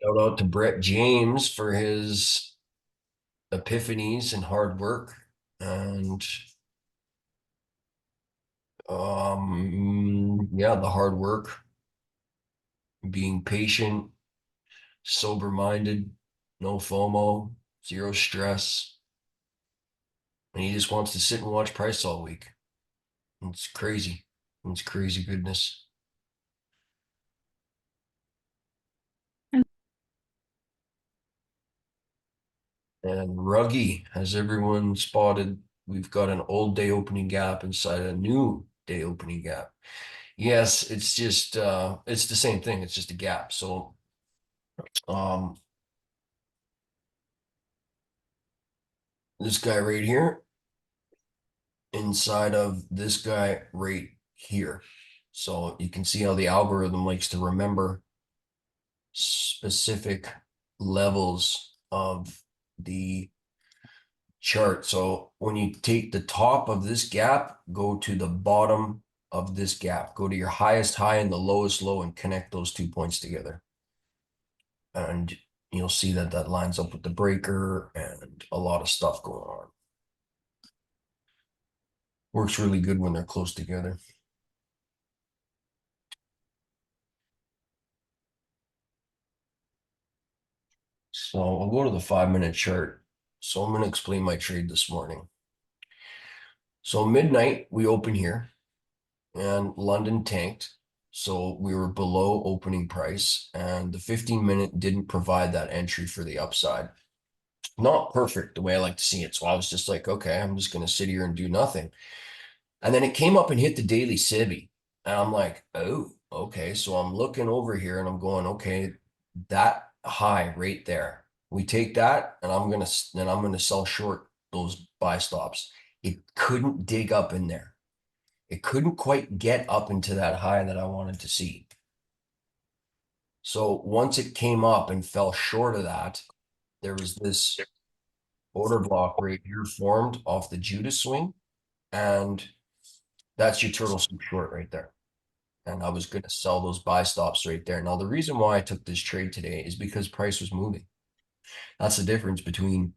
Shout out to Brett James for his epiphanies and hard work. And yeah, the hard work, being patient, sober-minded, no FOMO, zero stress. And he just wants to sit and watch price all week. It's crazy. It's crazy goodness. And Ruggy, has everyone spotted? We've got an old day opening gap inside a new day opening gap. Yes, it's just it's the same thing. It's just a gap. So um this guy right here inside of this guy right here. So you can see how the algorithm likes to remember specific levels of the chart. So when you take the top of this gap, go to the bottom of this gap, go to your highest high and the lowest low and connect those 2 points together. And you'll see that that lines up with the breaker and a lot of stuff going on. Works really good when they're close together. So I'll go to the 5 minute chart. So I'm going to explain my trade this morning. So midnight, we open here and London tanked. So we were below opening price and the 15 minute didn't provide that entry for the upside. Not perfect the way I like to see it. So I was just like, okay, I'm just going to sit here and do nothing. And then it came up and hit the daily civvy. And I'm like, oh, okay. So I'm looking over here and I'm going, okay, that high right there. We take that and I'm gonna sell short those buy stops. It couldn't dig up in there. It couldn't quite get up into that high that I wanted to see. So once it came up and fell short of that, there was this order block right here formed off the Judas swing. And that's your turtle soup short right there. And I was going to sell those buy stops right there. Now, the reason why I took this trade today is because price was moving. That's the difference between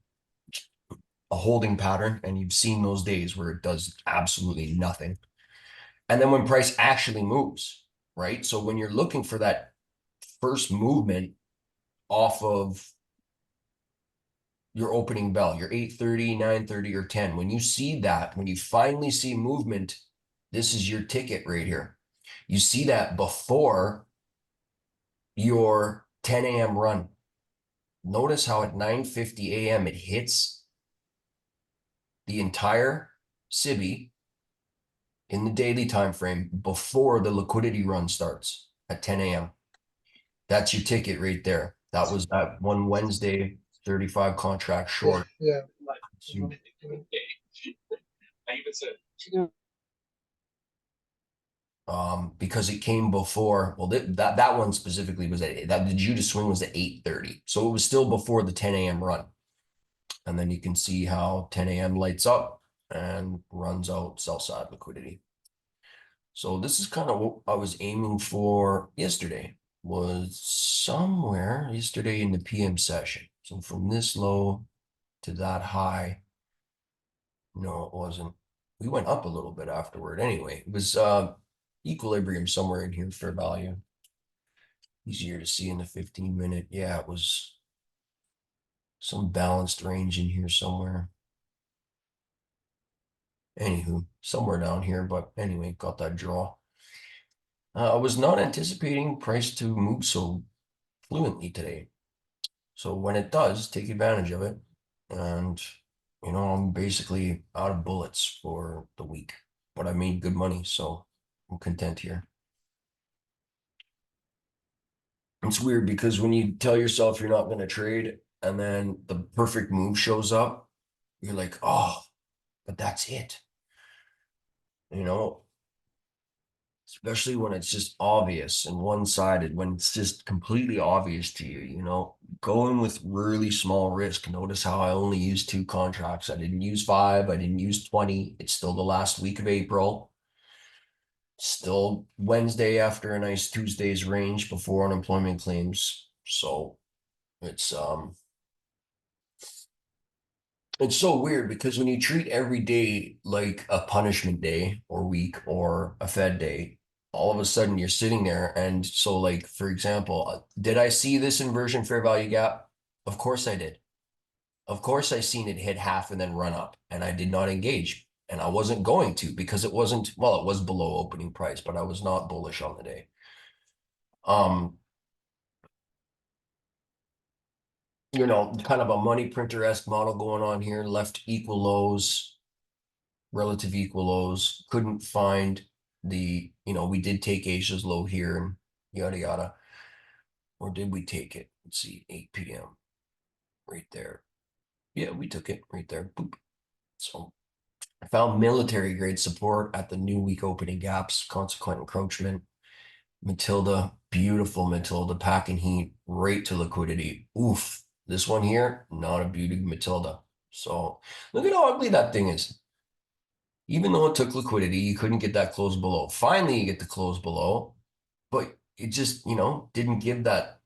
a holding pattern, and you've seen those days where it does absolutely nothing. And then when price actually moves, right? So when you're looking for that first movement off of your opening bell, your 8:30, 9:30, or 10, when you see that, when you finally see movement, this is your ticket right here. You see that before your 10 a.m. run. Notice how at 9:50 a.m. it hits the entire SIBI in the daily time frame before the liquidity run starts at 10 a.m. That's your ticket right there. That was that one Wednesday 35 contract short. Yeah. So, because it came before, well, that one specifically was that the Judas swing was at 8:30. So it was still before the 10 a.m. run. And then you can see how 10 a.m. lights up and runs out sell side liquidity. So this is kind of what I was aiming for yesterday, was somewhere yesterday in the PM session. So from this low to that high, no, it wasn't. We went up a little bit afterward. Anyway, it was equilibrium somewhere in here, fair value. Easier to see in the 15 minute. Yeah, it was some balanced range in here somewhere. Anywho, somewhere down here, but anyway, got that draw. I was not anticipating price to move so fluently today. So when it does, take advantage of it. And, I'm basically out of bullets for the week, but I made good money, so I'm content here. It's weird because when you tell yourself you're not going to trade and then the perfect move shows up, you're like, oh, but that's it. You know, especially when it's just obvious and one-sided, when it's just completely obvious to you, going with really small risk. Notice how I only used 2 contracts. I didn't use 5, I didn't use 20. It's still the last week of April. Still Wednesday after a nice Tuesday's range before unemployment claims. So It's so weird because when you treat every day like a punishment day or week or a Fed day, all of a sudden you're sitting there. And so, like, for example, did I see this inversion fair value gap? Of course I did. Of course I seen it hit half and then run up, and I did not engage. And I wasn't going to because it wasn't, well, it was below opening price, but I was not bullish on the day. Um, kind of a money printer-esque model going on here, left equal lows, relative equal lows. Couldn't find we did take Asia's low here and yada yada. Or did we take it? Let's see, 8 p.m. right there. Yeah, we took it right there. Boop. So I found military grade support at the new week opening gaps, consequent encroachment. Matilda, beautiful Matilda, packing heat right to liquidity. Oof. This one here, not a beauty Matilda. So look at how ugly that thing is. Even though it took liquidity, you couldn't get that close below. Finally, you get the close below, but it just, didn't give that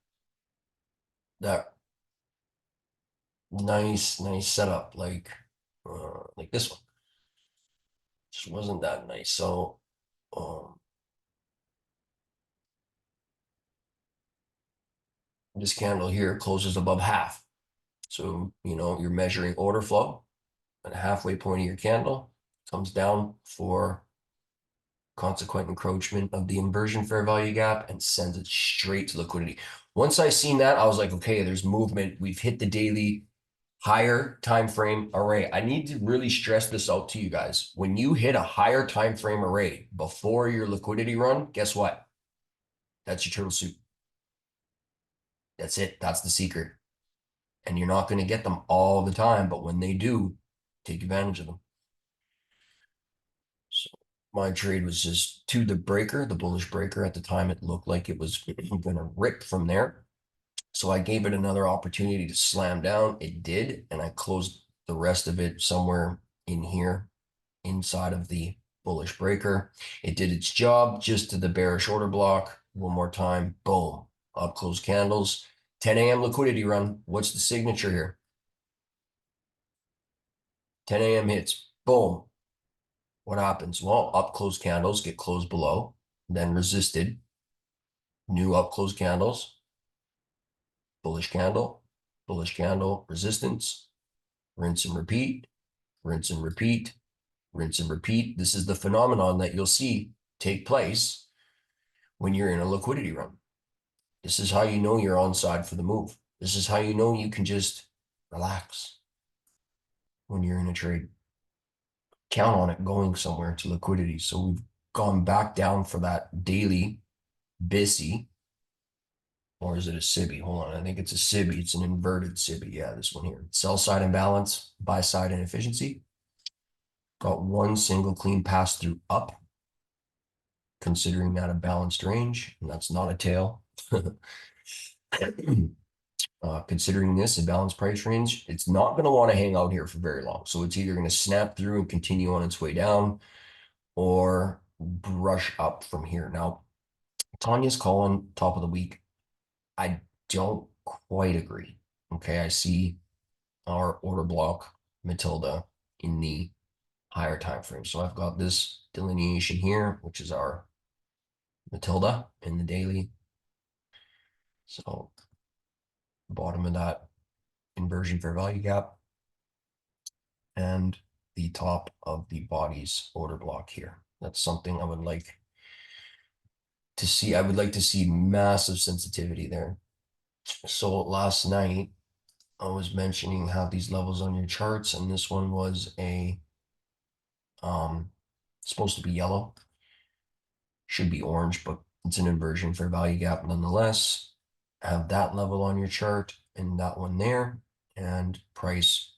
nice setup like this one. Just wasn't that nice. So um, this candle here closes above half. So, you're measuring order flow at the halfway point of your candle, comes down for consequent encroachment of the inversion fair value gap and sends it straight to liquidity. Once I seen that, I was like, okay, there's movement. We've hit the daily higher time frame array. I need to really stress this out to you guys. When you hit a higher time frame array before your liquidity run, guess what? That's your turtle soup. That's it. That's the secret. And you're not going to get them all the time, but when they do, take advantage of them. So my trade was just to the breaker, the bullish breaker. At the time, it looked like it was going to rip from there. So I gave it another opportunity to slam down. It did, and I closed the rest of it somewhere in here inside of the bullish breaker. It did its job just to the bearish order block. One more time, boom, up close candles. 10 a.m. liquidity run. What's the signature here? 10 a.m. hits, boom. What happens? Well, up close candles get closed below, then resisted. New up close candles, bullish candle, resistance, rinse and repeat, rinse and repeat, rinse and repeat. This is the phenomenon that you'll see take place when you're in a liquidity run. This is how you know you're on side for the move. This is how you know you can just relax when you're in a trade. Count on it going somewhere to liquidity. So we've gone back down for that daily BISI, or is it a SIBI? Hold on, I think it's a SIBI. It's an inverted SIBI. Yeah, this one here. Sell side imbalance, buy side inefficiency. Got one single clean pass through up, considering that a balanced range, and that's not a tail. Considering this a balanced price range, it's not going to want to hang out here for very long. So it's either going to snap through and continue on its way down or brush up from here. Now, Tanya's calling top of the week. I don't quite agree. Okay, I see our order block Matilda in the higher time frame. So I've got this delineation here, which is our Matilda in the daily. So bottom of that inversion fair value gap and the top of the body's order block here. That's something I would like to see. I would like to see massive sensitivity there. So last night I was mentioning how these levels on your charts, and this one was supposed to be yellow, should be orange, but it's an inversion fair value gap nonetheless. Have that level on your chart and that one there, and price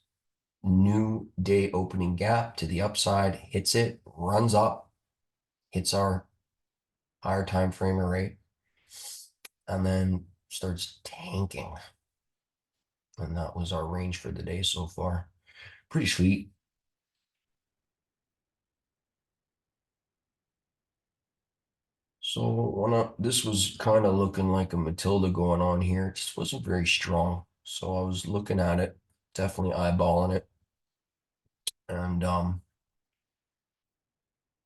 new day opening gap to the upside, hits it, runs up, hits our higher time frame array, and then starts tanking. And that was our range for the day so far. Pretty sweet. So this was kind of looking like a Matilda going on here. It just wasn't very strong. So I was looking at it, definitely eyeballing it. And I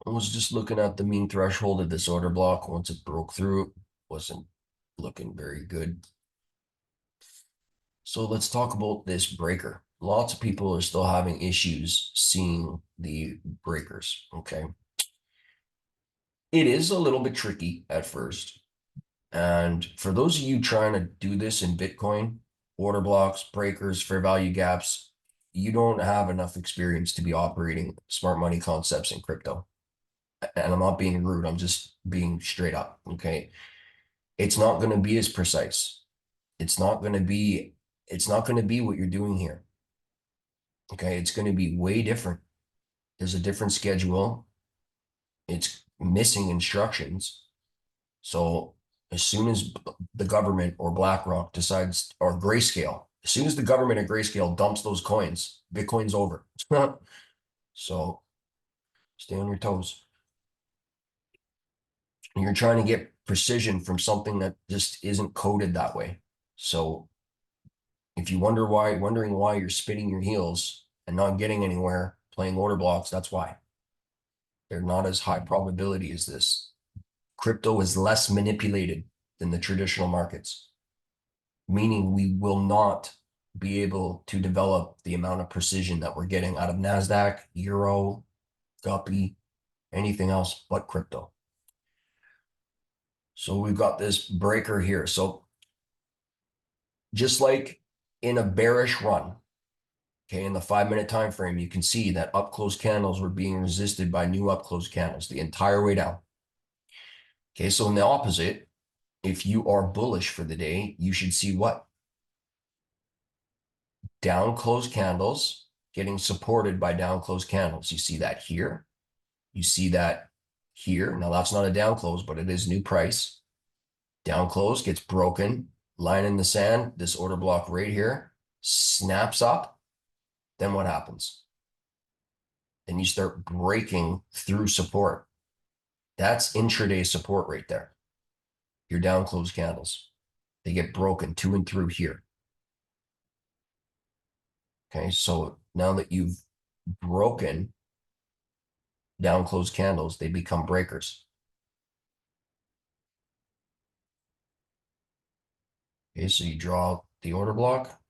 was just looking at the mean threshold of this order block. Once it broke through, wasn't looking very good. So let's talk about this breaker. Lots of people are still having issues seeing the breakers, okay? It is a little bit tricky at first. And for those of you trying to do this in Bitcoin, order blocks, breakers, fair value gaps, you don't have enough experience to be operating smart money concepts in crypto. And I'm not being rude, I'm just being straight up, okay? It's not going to be as precise. It's not going to be what you're doing here. Okay, it's going to be way different. There's a different schedule. It's missing instructions. So as soon as the government or BlackRock decides, or Grayscale, as soon as the government at Grayscale dumps those coins, Bitcoin's over. So stay on your toes. And you're trying to get precision from something that just isn't coded that way. So if you wondering why you're spinning your heels and not getting anywhere playing order blocks, that's why. They're not as high probability as this. Crypto is less manipulated than the traditional markets, meaning we will not be able to develop the amount of precision that we're getting out of NASDAQ, Euro, Guppy, anything else but crypto. So we've got this breaker here. So just like in a bearish run, okay, in the 5-minute time frame, you can see that up close candles were being resisted by new up close candles the entire way down. Okay, so in the opposite, if you are bullish for the day, you should see what? Down close candles getting supported by down close candles. You see that here. You see that here. Now that's not a down close, but it is new price. Down close gets broken. Line in the sand. This order block right here snaps up. Then what happens? Then you start breaking through support. That's intraday support right there. Your down close candles. They get broken to and through here. Okay, so now that you've broken down close candles, they become breakers. Okay, so you draw the order block,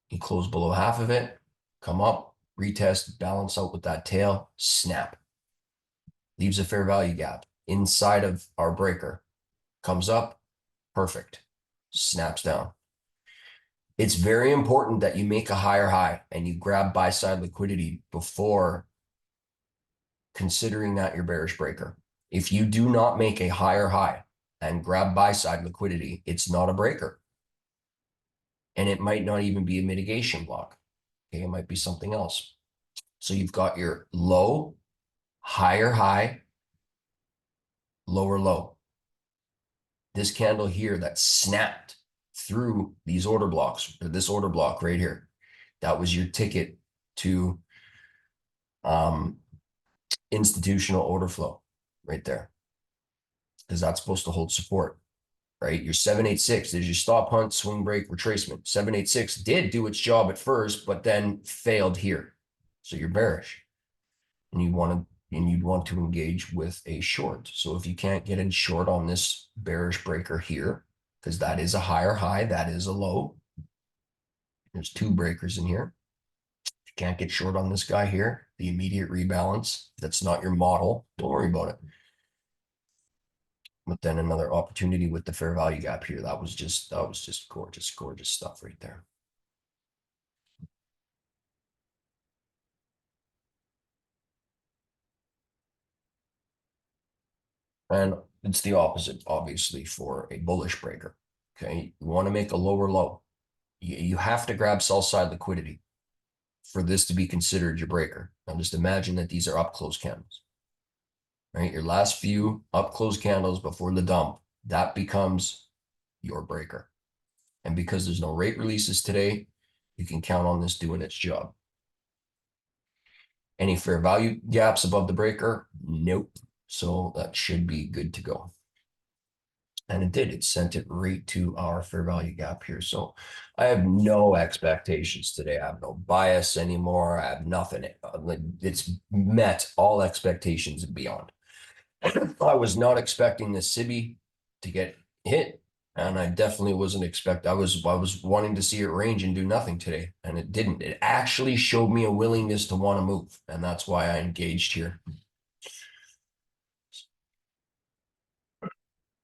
you close below half of it, come up, retest, balance out with that tail, snap. Leaves a fair value gap inside of our breaker. Comes up, perfect. Snaps down. It's very important that you make a higher high and you grab buy side liquidity before considering that your bearish breaker. If you do not make a higher high and grab buy side liquidity, it's not a breaker. And it might not even be a mitigation block. Okay, it might be something else. So you've got your low, higher high, lower low. This candle here that snapped through these order blocks, or this order block right here, that was your ticket to institutional order flow right there, because that's supposed to hold support, right? Your 786, there's your stop hunt, swing break, retracement. 786 did do its job at first, but then failed here. So you're bearish and you'd want to engage with a short. So if you can't get in short on this bearish breaker here, because that is a higher high, that is a low. There's two breakers in here. If you can't get short on this guy here, the immediate rebalance, that's not your model, don't worry about it. But then another opportunity with the fair value gap here. That was just gorgeous, gorgeous stuff right there. And it's the opposite, obviously, for a bullish breaker. Okay, you want to make a lower low. You have to grab sell side liquidity for this to be considered your breaker. Now just imagine that these are up close candles, right? Your last few up close candles before the dump, that becomes your breaker. And because there's no rate releases today, you can count on this doing its job. Any fair value gaps above the breaker? Nope. So that should be good to go. And it did. It sent it right to our fair value gap here. So I have no expectations today. I have no bias anymore. I have nothing. It's met all expectations and beyond. I was not expecting the SIBI to get hit, and I definitely wasn't expect. I was wanting to see it range and do nothing today, and it didn't. It actually showed me a willingness to want to move, and that's why I engaged here.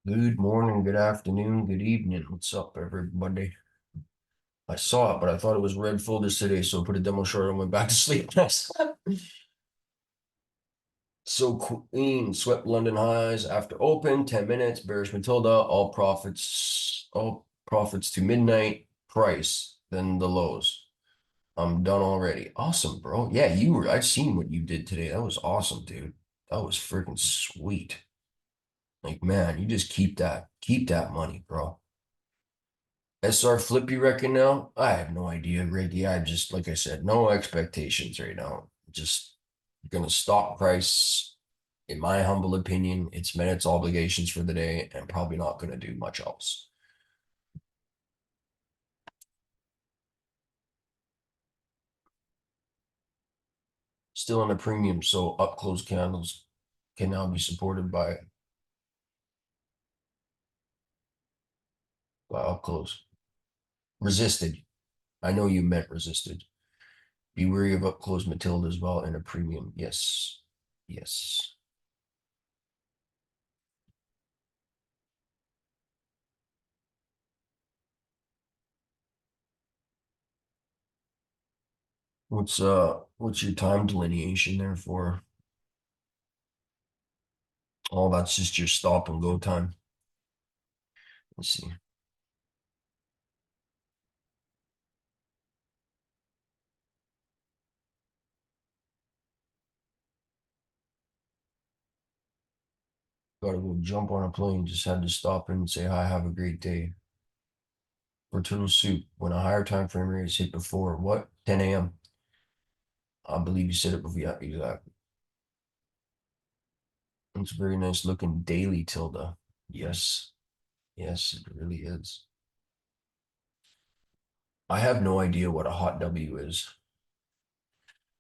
Good morning, good afternoon, good evening. What's up, everybody? I saw it, but I thought it was red folders today, so I put a demo short and went back to sleep. So Queen swept London highs after open, 10 minutes, bearish Matilda, all profits to midnight price, then the lows. I'm done already. Awesome, bro. Yeah, I've seen what you did today. That was awesome, dude. That was freaking sweet. Like, man, you just keep that money, bro. SR flip, you reckon now? I have no idea, Ricky. I just, like I said, no expectations right now. Just gonna stop price. In my humble opinion, it's met its obligations for the day and probably not gonna do much else. Still in a premium, so up close candles can now be supported by up close. Resisted. I know you meant resisted. Be wary of up close Matilda as well in a premium. Yes. Yes. What's your time delineation there for? Oh, that's just your stop and go time. Let's see. Gotta go jump on a plane. Just had to stop and say hi, have a great day. For turtle soup, when a higher time frame rate is hit before what? 10 a.m. I believe you said it before. Yeah, exactly. It's a very nice looking daily tilde. Yes. Yes, it really is. I have no idea what a hot W is.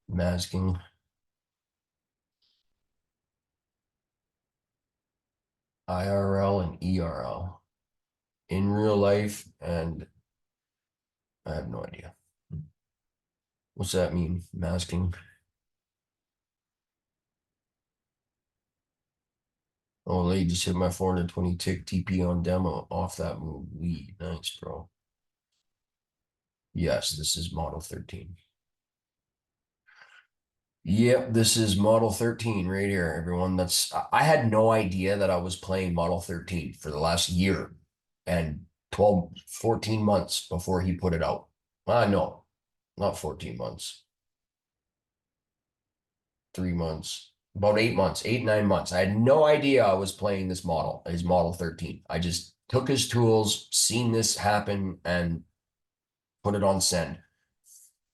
Masking. IRL and ERL. In real life, and I have no idea. What's that mean? Masking. Oh, they just hit my 420 tick TP on demo off that move. Nice, bro. Yes, this is model 13. Yep, this is model 13 right here, everyone. I had no idea that I was playing model 13 for the last year and 12, 14 months before he put it out. No, not 14 months, 3 months, about 8 months, 8, 9 months. I had no idea I was playing this model, his model 13. I just took his tools, seen this happen, and put it on send.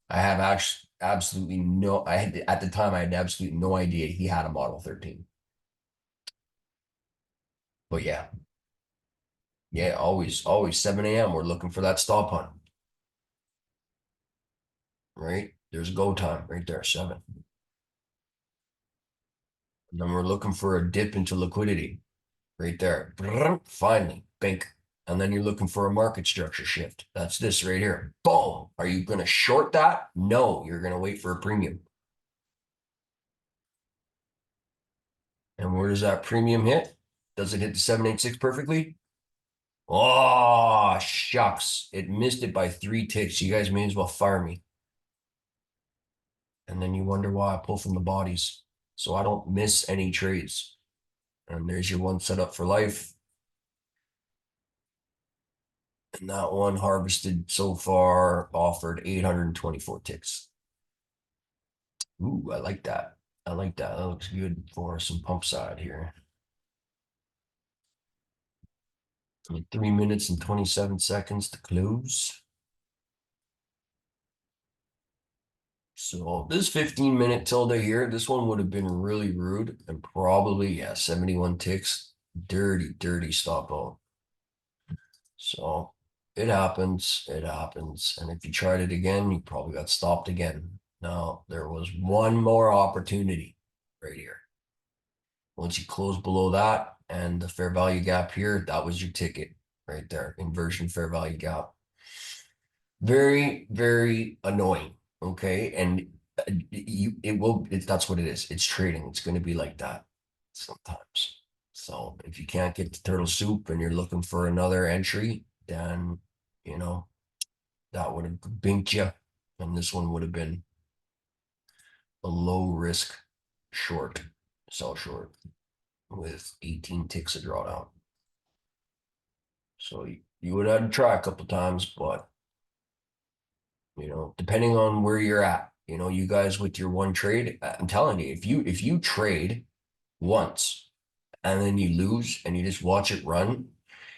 I have actually absolutely no, I had at the time I had absolutely no idea he had a model 13. But yeah, yeah, always 7 a.m. We're looking for that stop hunt, right? There's go time right there, 7. And then we're looking for a dip into liquidity right there. Finally, bink. And then you're looking for a market structure shift. That's this right here. Boom. Are you going to short that? No, you're going to wait for a premium. And where does that premium hit? Does it hit the 786 perfectly? Oh, shucks. It missed it by 3 ticks. You guys may as well fire me. And then you wonder why I pull from the bodies. So I don't miss any trades. And there's your one set up for life. And that one harvested so far offered 824 ticks. Ooh, I like that. I like that. That looks good for some pump side here. 3 minutes and 27 seconds to close. So this 15-minute tilde here, this one would have been really rude and probably, yeah, 71 ticks. Dirty, dirty stop out. So it happens. It happens. And if you tried it again, you probably got stopped again. Now, there was one more opportunity right here. Once you close below that and the fair value gap here, that was your ticket right there. Inversion fair value gap. Very, very annoying. Okay. And that's what it is. It's trading. It's going to be like that sometimes. So if you can't get to turtle soup and you're looking for another entry, then, you know, that would have binked you. And this one would have been a low risk short, sell short with 18 ticks of drawdown. So you would have to try a couple times, but depending on where you're at, you guys with your one trade, I'm telling you, if you trade once and then you lose and you just watch it run,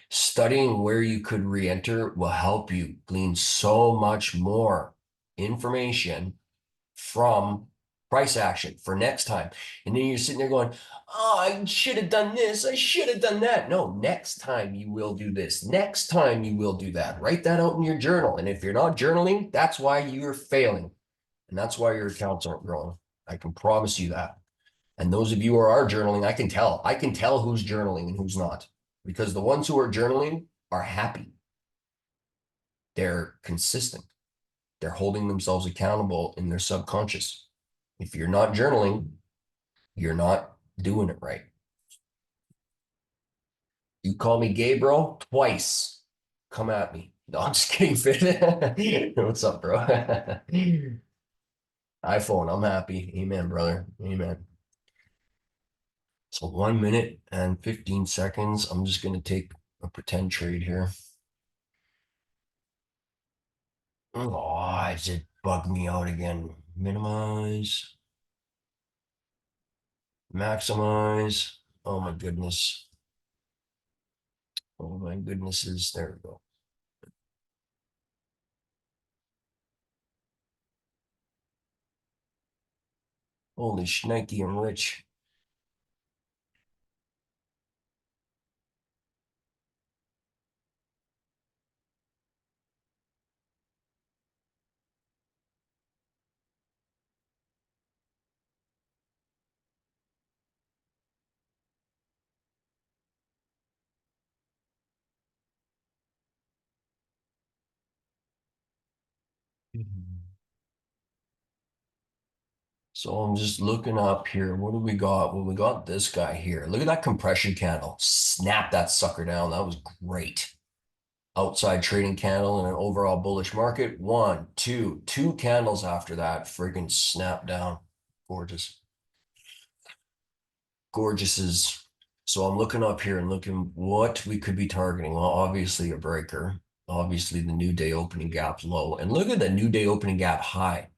studying where you could re-enter will help you glean so much more information from price action for next time. And then you're sitting there going, oh, I should have done this. I should have done that. No, next time you will do this. Next time you will do that. Write that out in your journal. And if you're not journaling, that's why you're failing. And that's why your accounts aren't growing. I can promise you that. And those of you who are journaling, I can tell. I can tell who's journaling and who's not. Because the ones who are journaling are happy. They're consistent. They're holding themselves accountable in their subconscious. If you're not journaling, you're not doing it right. You call me gay, bro, twice. Come at me. No, I'm just kidding, Fit. What's up, bro? iPhone, I'm happy. Amen, brother. Amen. So 1 minute and 15 seconds. I'm just going to take a pretend trade here. Oh, it bugged me out again. Minimize. Maximize. Oh my goodness. Oh my goodnesses. There we go. Holy shnikey, I'm rich. So I'm just looking up here. What do we got? Well, we got this guy here. Look at that compression candle. Snap that sucker down. That was great. Outside trading candle in an overall bullish market. One, two candles after that. Friggin' snap down. Gorgeous. Gorgeous is. So I'm looking up here and looking what we could be targeting. Well, obviously a breaker. Obviously the new day opening gap low. And look at the new day opening gap high.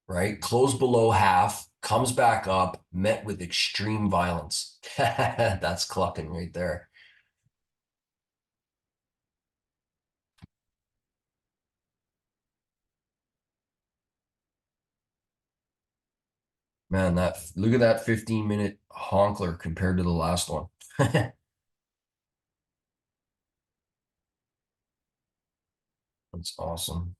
Right? Closed below half, comes back up, met with extreme violence. That's clucking right there. Man, look at that 15-minute honkler compared to the last one. That's awesome.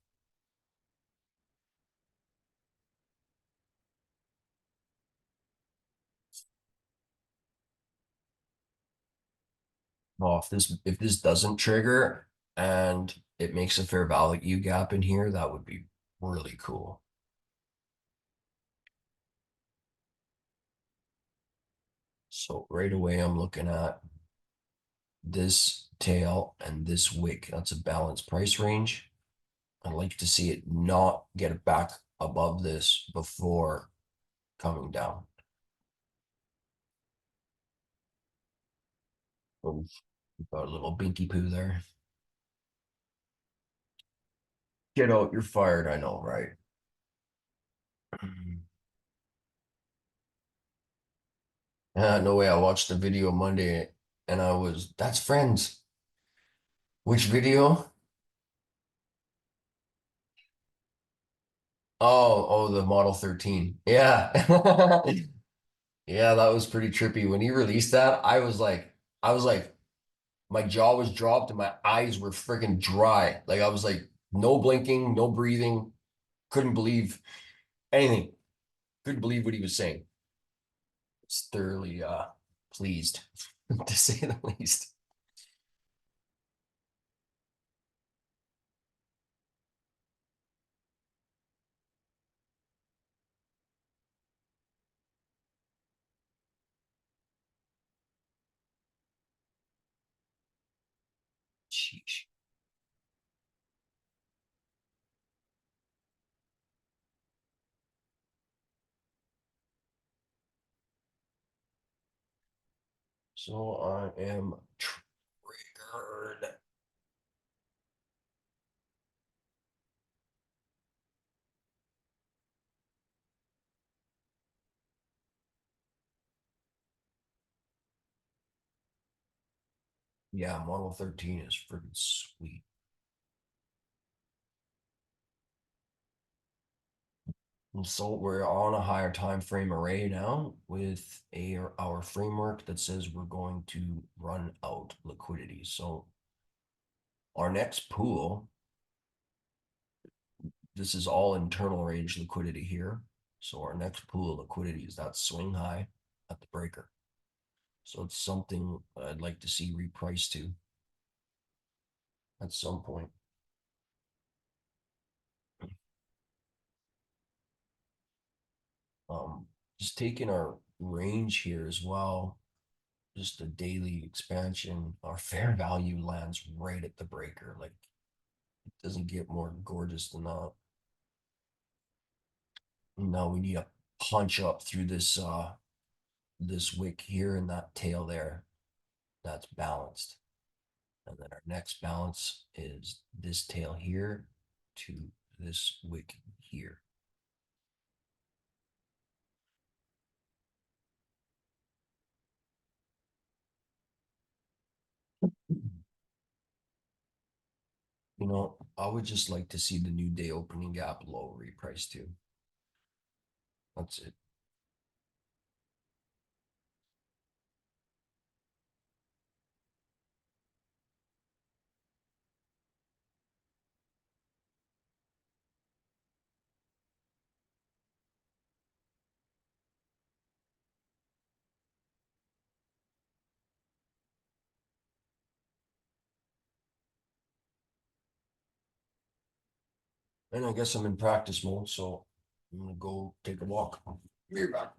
Well, if this doesn't trigger and it makes a fair value gap in here, that would be really cool. So right away, I'm looking at this tail and this wick. That's a balanced price range. I'd like to see it not get it back above this before coming down. Oh, got a little binky poo there. Get out, you're fired. I know, right? No way. I watched the video Monday and that's Friends. Which video? Oh, the Model 13. Yeah. Yeah, that was pretty trippy. When he released that, I was like, my jaw was dropped and my eyes were freaking dry. Like I was like, no blinking, no breathing. Couldn't believe anything. Couldn't believe what he was saying. Was thoroughly pleased, to say the least. Sheesh. So I am triggered. Yeah, Model 13 is freaking sweet. And so we're on a higher time frame array now with our framework that says we're going to run out liquidity. So our next pool, this is all internal range liquidity here. So our next pool of liquidity is that swing high at the breaker. So it's something I'd like to see repriced to at some point. Um, just taking our range here as well, just a daily expansion, our fair value lands right at the breaker. Like it doesn't get more gorgeous than that. Now we need to punch up through this wick here and that tail there. That's balanced. And then our next balance is this tail here to this wick here. You know, I would just like to see the new day opening gap low reprice too. That's it. And I guess I'm in practice mode, so I'm gonna go take a walk. Be right back.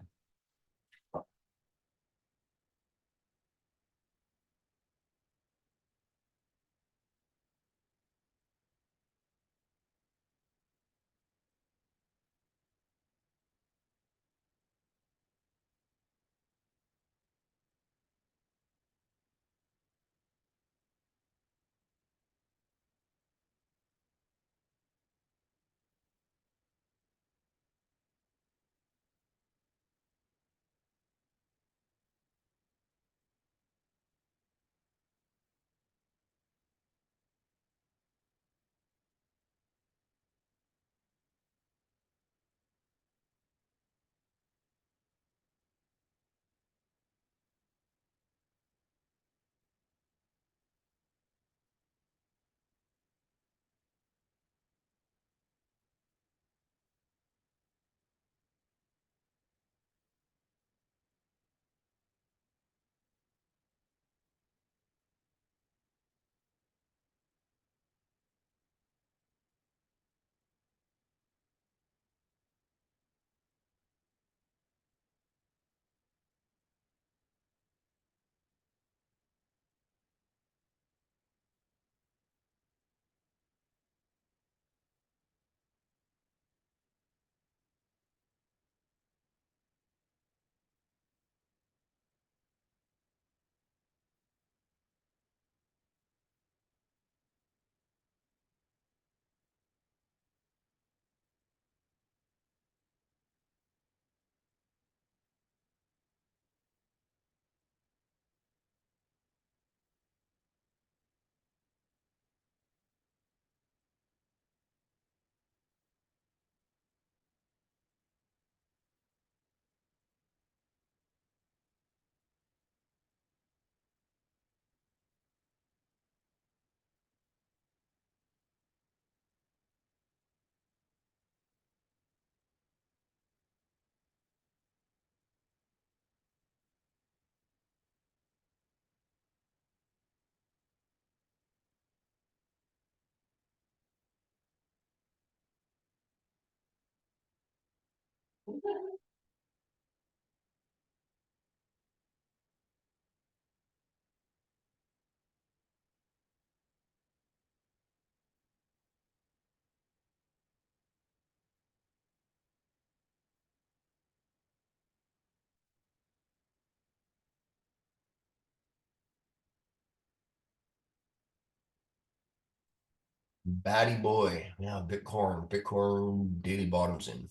Batty boy. Yeah, Bitcoin. Bitcoin daily bottoms in.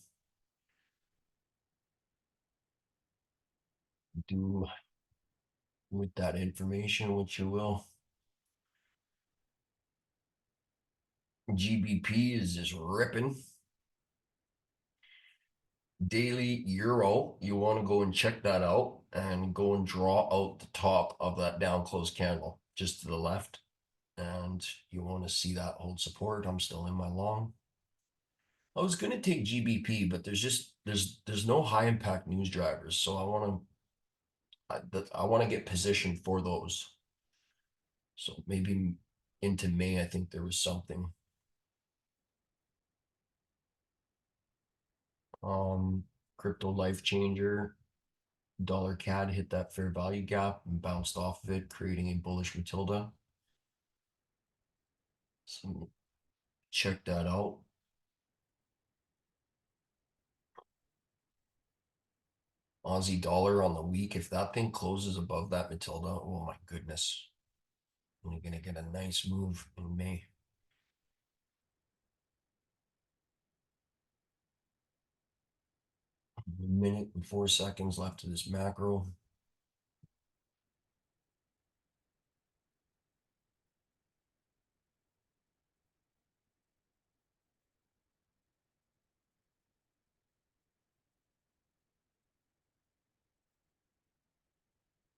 Do with that information what you will. GBP is just ripping. Daily euro, you want to go and check that out and go and draw out the top of that down close candle just to the left. And you want to see that hold support. I'm still in my long. I was going to take GBP, but there's no high impact news drivers, so I want to get positioned for those. So maybe into May, I think there was something. Crypto life changer. Dollar CAD hit that fair value gap and bounced off of it, creating a bullish Matilda. So check that out. Aussie dollar on the week. If that thing closes above that Matilda, oh my goodness. You're going to get a nice move in May. A minute and 4 seconds left of this macro.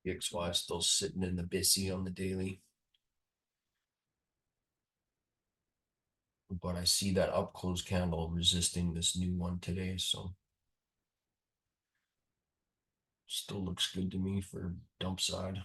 XY still sitting in the busy on the daily. But I see that up close candle resisting this new one today. So still looks good to me for dump side.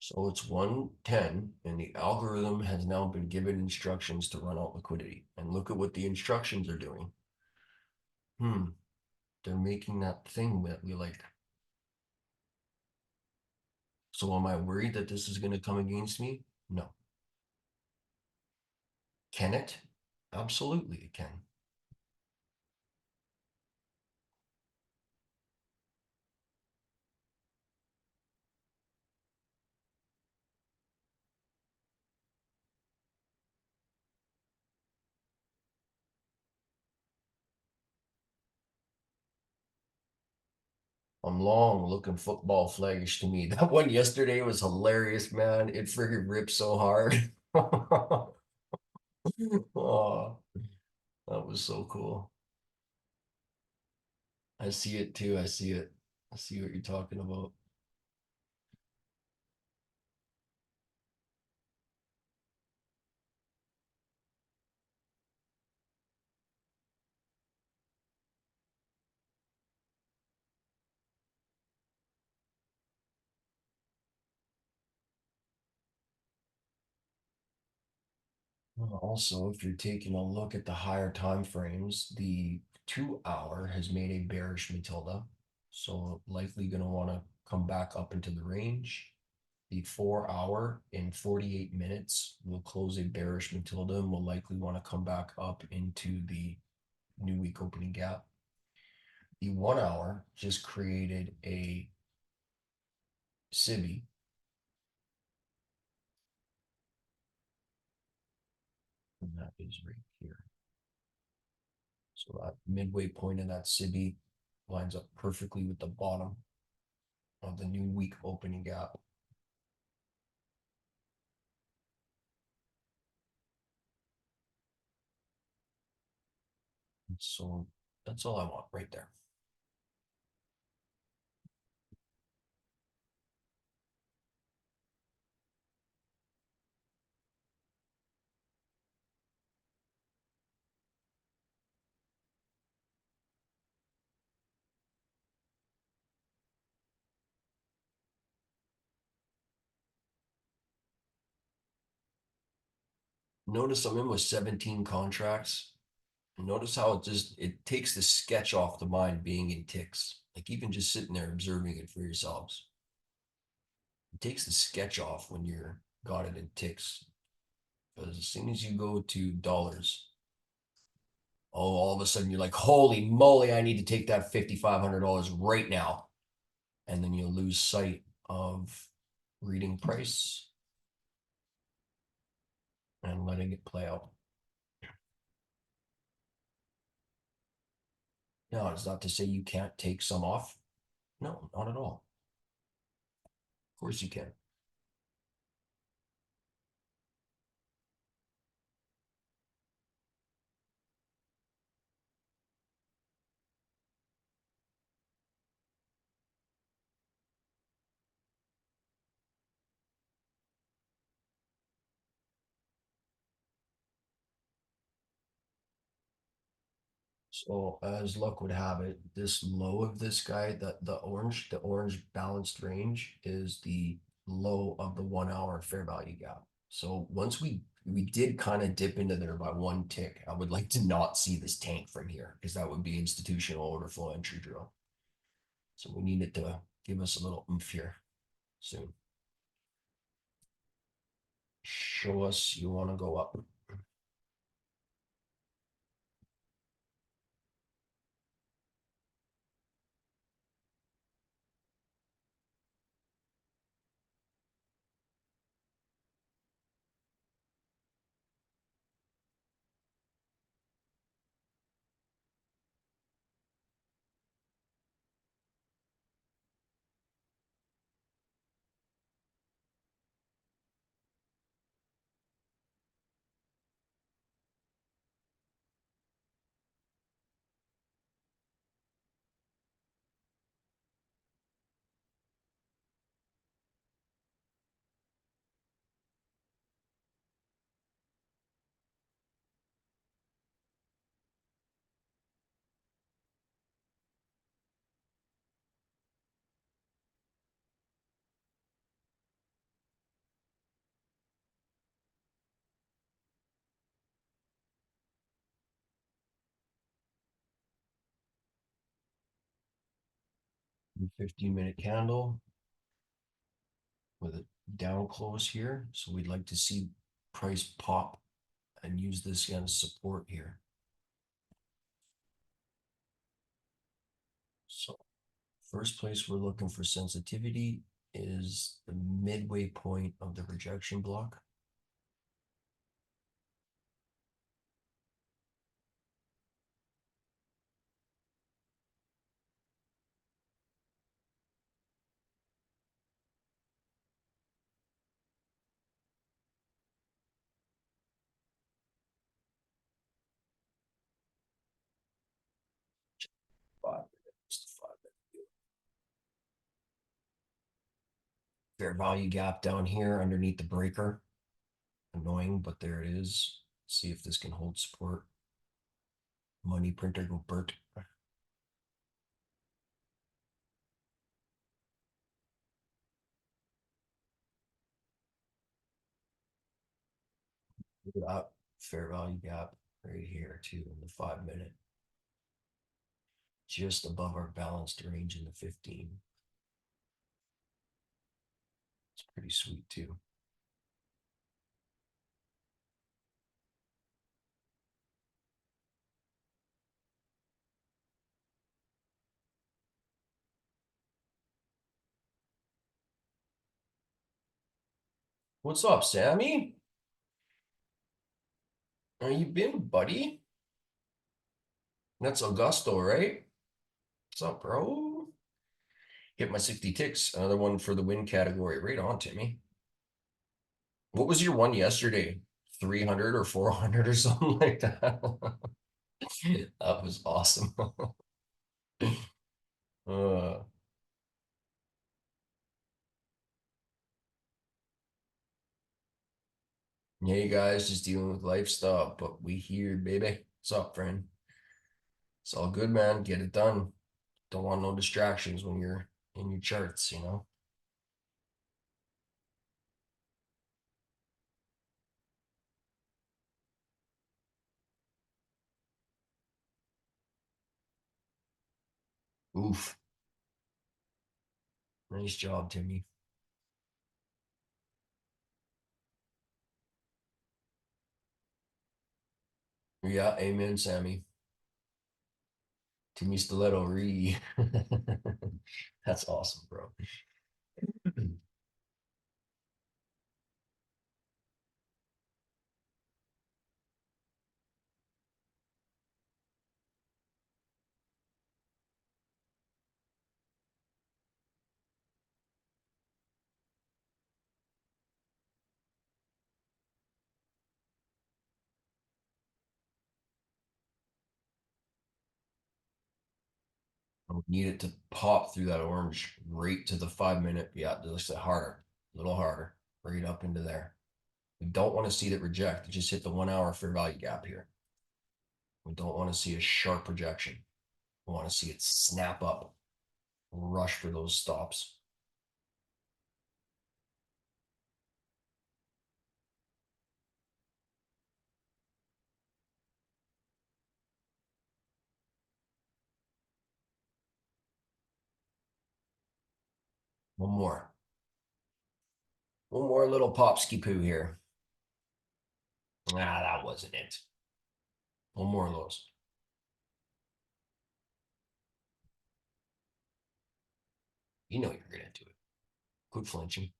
So it's 110, and the algorithm has now been given instructions to run out liquidity. And look at what the instructions are doing. They're making that thing that we like. So am I worried that this is going to come against me? No. Can it? Absolutely, it can. I'm long looking football flagish to me. That one yesterday was hilarious, man. It friggin' ripped so hard. Oh, that was so cool. I see it too. I see it. I see what you're talking about. Also, if you're taking a look at the higher time frames, the 2 hour has made a bearish Matilda. So likely going to want to come back up into the range. The 4 hour in 48 minutes will close a bearish Matilda and will likely want to come back up into the new week opening gap. The 1 hour just created a SIBI. And that is right here. So that midway point of that SIBI lines up perfectly with the bottom of the new week opening gap. So that's all I want right there. Notice I'm in with 17 contracts. Notice how it takes the sketch off the mind being in ticks. Like even just sitting there observing it for yourselves. It takes the sketch off when you're got it in ticks. Because as soon as you go to dollars, oh, all of a sudden you're like, holy moly, I need to take that $5,500 right now. And then you'll lose sight of reading price and letting it play out. No, it's not to say you can't take some off. No, not at all. Of course you can. So as luck would have it, this low of this guy, the orange balanced range is the low of the 1 hour fair value gap. So once we did kind of dip into there by one tick, I would like to not see this tank from here because that would be institutional order flow entry drill. So we need it to give us a little oomph here soon. Show us you want to go up. 15-minute candle with a down close here. So we'd like to see price pop and use this against support here. So first place we're looking for sensitivity is the midway point of the rejection block. Five minutes, 5 minutes. Fair value gap down here underneath the breaker. Annoying, but there it is. See if this can hold support. Money printer go Bert. Look at that fair value gap right here too in the 5 minute. Just above our balanced range in the 15. It's pretty sweet too. What's up, Sammy? How you been, buddy? That's Augusto, right? What's up, bro? Hit my 60 ticks. Another one for the win category. Right on, Timmy. What was your one yesterday? 300 or 400 or something like that? That was awesome. uh, yeah, you guys just dealing with life stuff, but we here, baby. What's up, friend? It's all good, man. Get it done. Don't want no distractions when you're in your charts, you know? Oof. Nice job, Timmy. Yeah, amen, Sammy. Timmy Stiletto re. That's awesome, bro. Need it to pop through that orange right to the 5 minute. Yeah, just harder, a little harder, right up into there. We don't want to see that reject. It just hit the 1 hour fair value gap here. We don't want to see a sharp projection. We want to see it snap up, rush for those stops. One more. One more little popsky poo here. Ah, that wasn't it. One more of those. You know you're gonna do it. Quit flinching.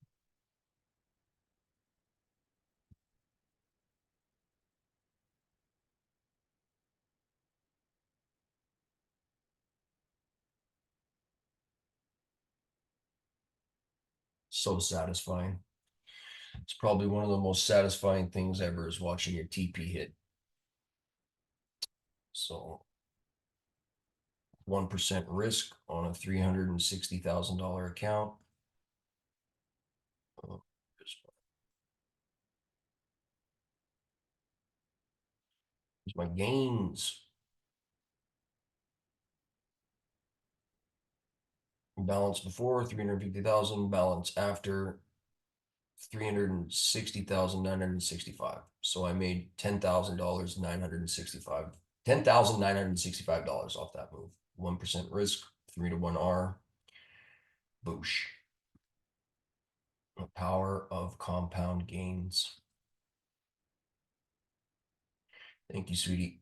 So satisfying. It's probably one of the most satisfying things ever is watching your TP hit. So 1% risk on a $360,000 account. Oh, here's my gains. Balance before 350,000, balance after 360,965. So I made $10,000, 965, $10,965 off that move. 1% risk, 3 to 1 R. Boosh. The power of compound gains. Thank you, sweetie.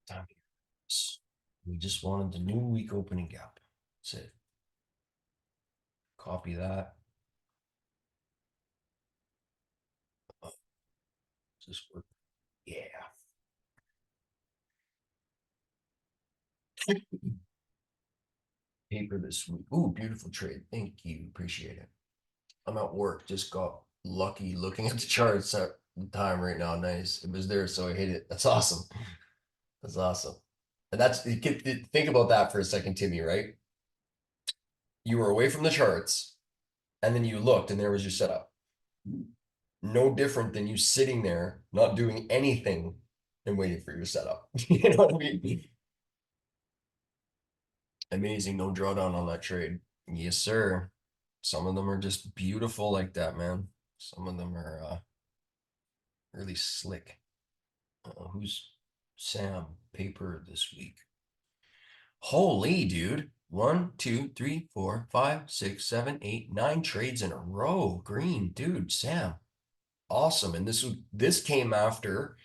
Time. We just wanted the new week opening gap. That's it. Copy that. Does this work? Yeah. Paper this week. Ooh, beautiful trade. Thank you. Appreciate it. I'm at work. Just got lucky looking at the charts at the time right now. Nice. It was there, so I hit it. That's awesome. That's awesome. And that's think about that for a second, Timmy, right? You were away from the charts and then you looked and there was your setup. No different than you sitting there, not doing anything and waiting for your setup. You know what I mean? Amazing. No drawdown on that trade. Yes, sir. Some of them are just beautiful like that, man. Some of them are really slick. Who's Sam Paper this week? Holy dude. 1, 2, 3, 4, 5, 6, 7, 8, 9 trades in a row. Green, dude, Sam. Awesome. And this came after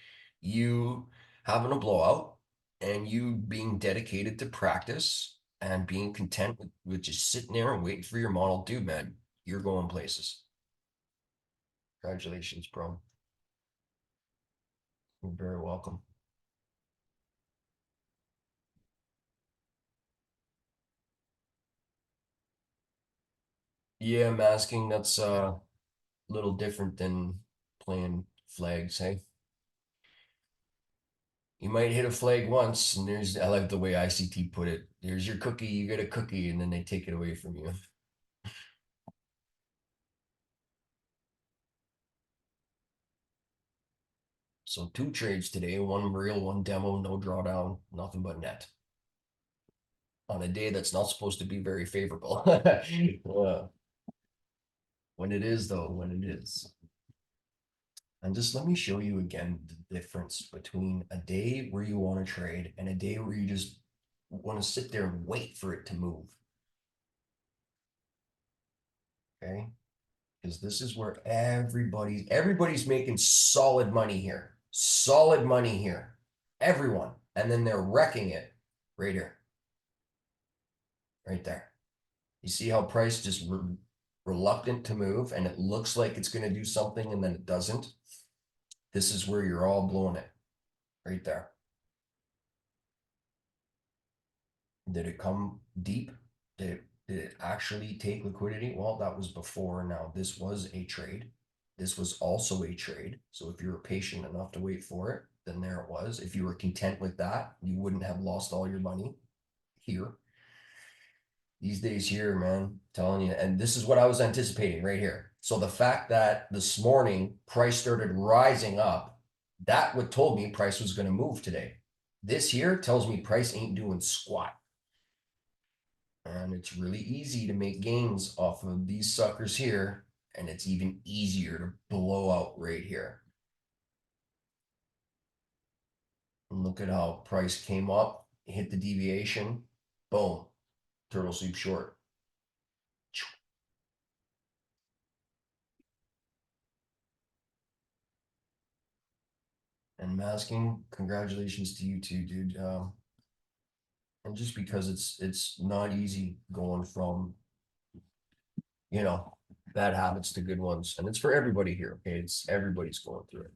you having a blowout and you being dedicated to practice and being content with just sitting there and waiting for your model. Dude, man, you're going places. Congratulations, bro. You're very welcome. Yeah, masking, that's a little different than playing flags, hey? You might hit a flag once, and I like the way ICT put it. There's your cookie, you get a cookie, and then they take it away from you. So 2 trades today, one real, one demo, no drawdown, nothing but net. On a day that's not supposed to be very favorable. When it is, though, when it is. And just let me show you again the difference between a day where you want to trade and a day where you just want to sit there and wait for it to move. Okay. Because this is where everybody's making solid money here. Solid money here. Everyone. And then they're wrecking it right here. Right there. You see how price just reluctant to move and it looks like it's going to do something and then it doesn't. This is where you're all blowing it right there. Did it come deep? Did it actually take liquidity? Well, that was before. Now this was a trade. This was also a trade. So if you were patient enough to wait for it, then there it was. If you were content with that, you wouldn't have lost all your money here. These days here, man, I'm telling you, and this is what I was anticipating right here. So the fact that this morning price started rising up, that what told me price was going to move today. This here tells me price ain't doing squat. And it's really easy to make gains off of these suckers here. And it's even easier to blow out right here. And look at how price came up, hit the deviation, boom, turtle soup short. And masking, congratulations to you too, dude. And just because it's not easy going from, you know, bad habits to good ones. And it's for everybody here. Okay. It's everybody's going through it,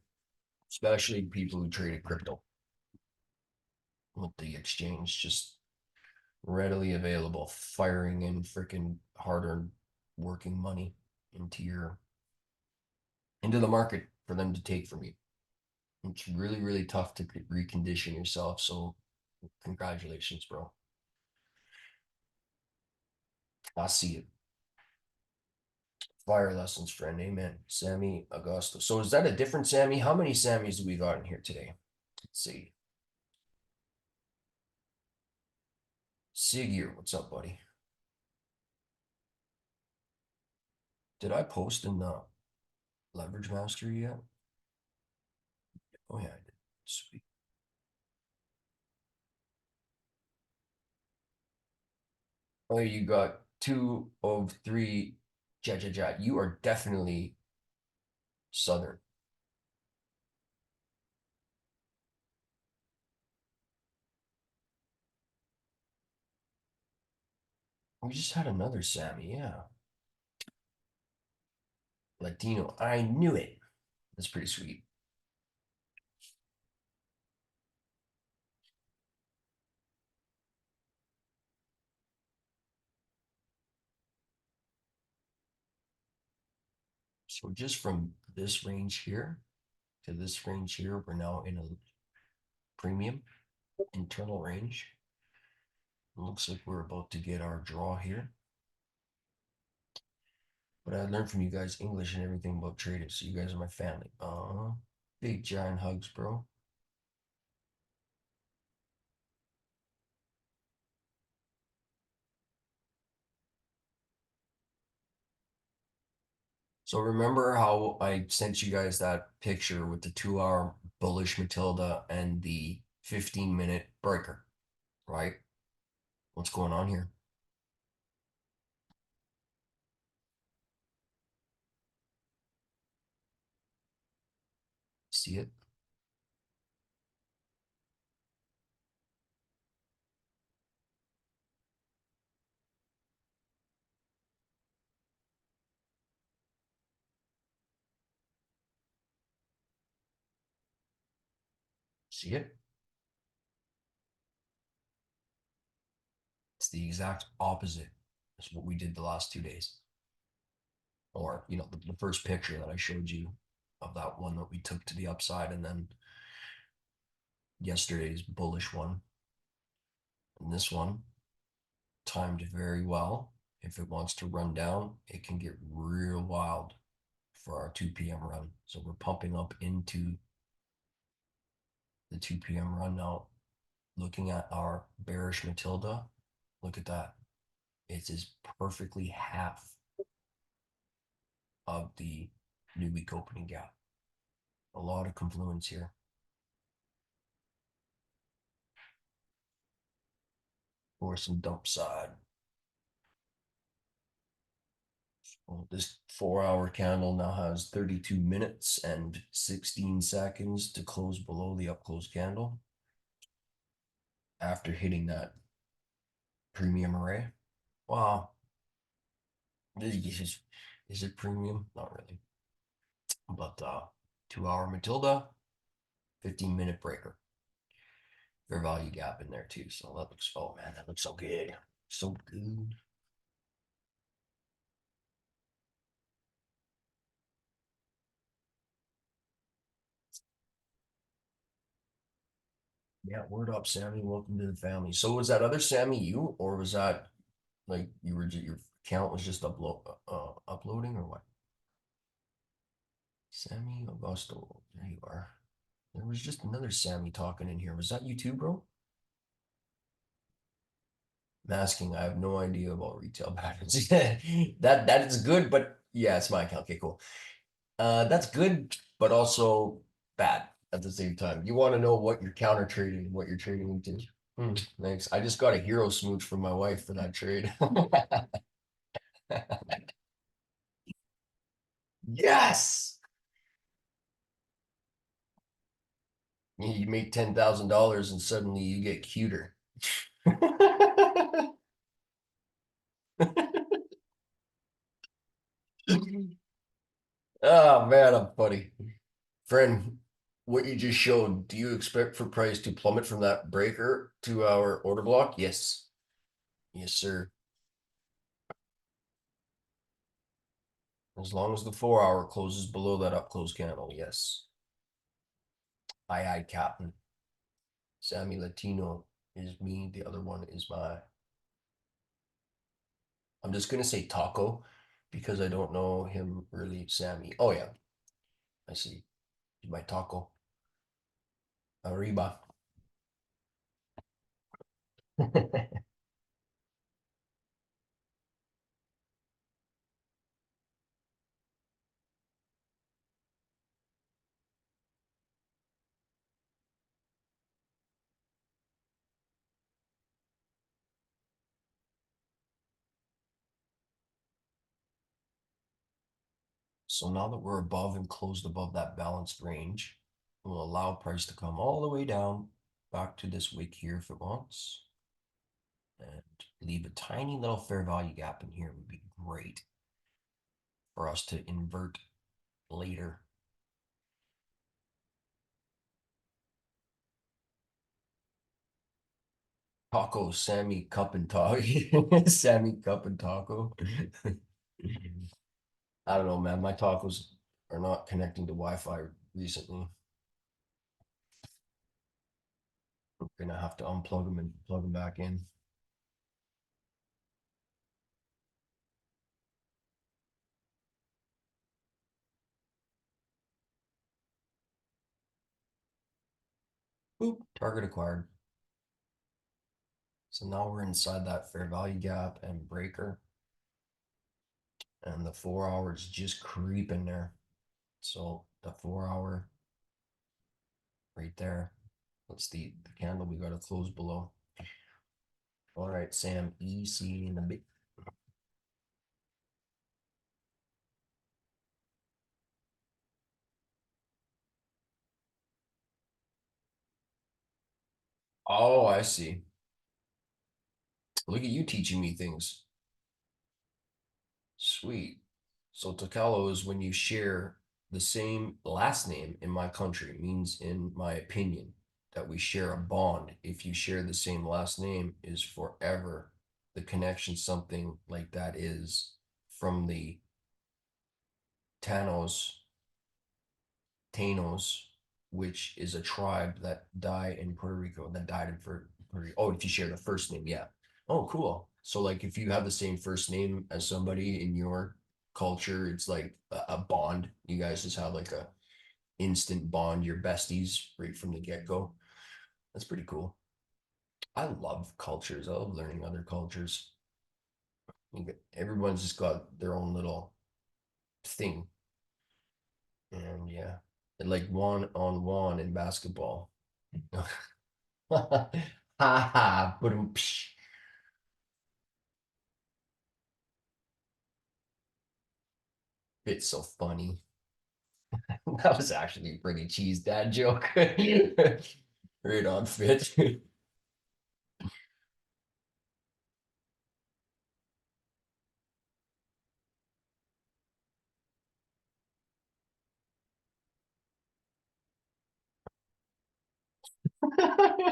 especially people who traded crypto with the exchange just readily available, firing in freaking hard-earned working money into the market for them to take from you. It's really, really tough to recondition yourself. So congratulations, bro. I see it. Fire lessons, friend. Amen. Sammy Augusto. So is that a different Sammy? How many Sammys do we got in here today? Let's see. Sigir, what's up, buddy? Did I post in the Leverage Mastery yet? Oh yeah, I did. Sweet. Oh, you got 2 of 3. Ja. You are definitely Southern. We just had another Sammy, yeah. Latino. I knew it. That's pretty sweet. So just from this range here to this range here, we're now in a premium internal range. It looks like we're about to get our draw here. But I learned from you guys English and everything about trading, so you guys are my family. Big giant hugs, bro. So remember how I sent you guys that picture with the 2 hour bullish Matilda and the 15-minute breaker, right? What's going on here? See it? See it? It's the exact opposite. That's what we did the last 2 days. Or, the first picture that I showed you of that one that we took to the upside, and then yesterday's bullish one. And this one timed very well. If it wants to run down, it can get real wild for our 2 p.m. run. So we're pumping up into the 2 p.m. run now. Looking at our bearish Matilda, look at that. It is perfectly half of the new week opening gap. A lot of confluence here. Or some dump side. Well, this 4 hour candle now has 32 minutes and 16 seconds to close below the up close candle after hitting that premium array. Wow. Is it premium? Not really. But 2 hour Matilda, 15-minute breaker. Fair value gap in there too. So that looks, oh man, that looks so good. So good. Yeah, word up, Sammy. Welcome to the family. So was that other Sammy you, or was that like you were your account was just uploading or what? Sammy Augusto. There you are. There was just another Sammy talking in here. Was that you too, bro? Masking. I have no idea about retail patterns. That is good, but yeah, it's my account. Okay, cool. That's good, but also bad at the same time. You want to know what you're counter trading, what you're trading into. Thanks. I just got a hero smooch from my wife for that trade. Yes. You make $10,000 and suddenly you get cuter. Oh man, I'm funny. Friend, what you just showed, do you expect for price to plummet from that breaker to our order block? Yes. Yes, sir. As long as the 4 hour closes below that up close candle, yes. Aye, Captain. Sammy Latino is me. The other one is I'm just gonna say Taco because I don't know him really, Sammy. Oh yeah, I see. He's my Taco. Arriba. So now that we're above and closed above that balanced range, we'll allow price to come all the way down back to this wick here if it wants. And leave a tiny little fair value gap in here would be great for us to invert later. Taco, Sammy, Cup and Taco. Sammy, Cup and Taco. I don't know, man. My tacos are not connecting to Wi-Fi recently. I'm gonna have to unplug them and plug them back in. Boop, target acquired. So now we're inside that fair value gap and breaker. And the 4 hours just creeping there. So the 4 hour right there. That's the candle we got to close below. All right, Sam, EC in the big. Oh, I see. Look at you teaching me things. Sweet. So Tokalo is when you share the same last name in my country, means in my opinion that we share a bond. If you share the same last name is forever. The connection, something like that is from the Tanos, Tanos, which is a tribe that died in Puerto Rico, that died in Puerto Rico. Oh, if you share the first name, yeah. Oh, cool. So like if you have the same first name as somebody in your culture, it's like a bond. You guys just have like a instant bond. You're besties right from the get-go. That's pretty cool. I love cultures. I love learning other cultures. Everyone's just got their own little thing. And yeah. like one on one in basketball. Ha ha, but it's so funny. That was actually a pretty cheese dad joke. Right on, fit.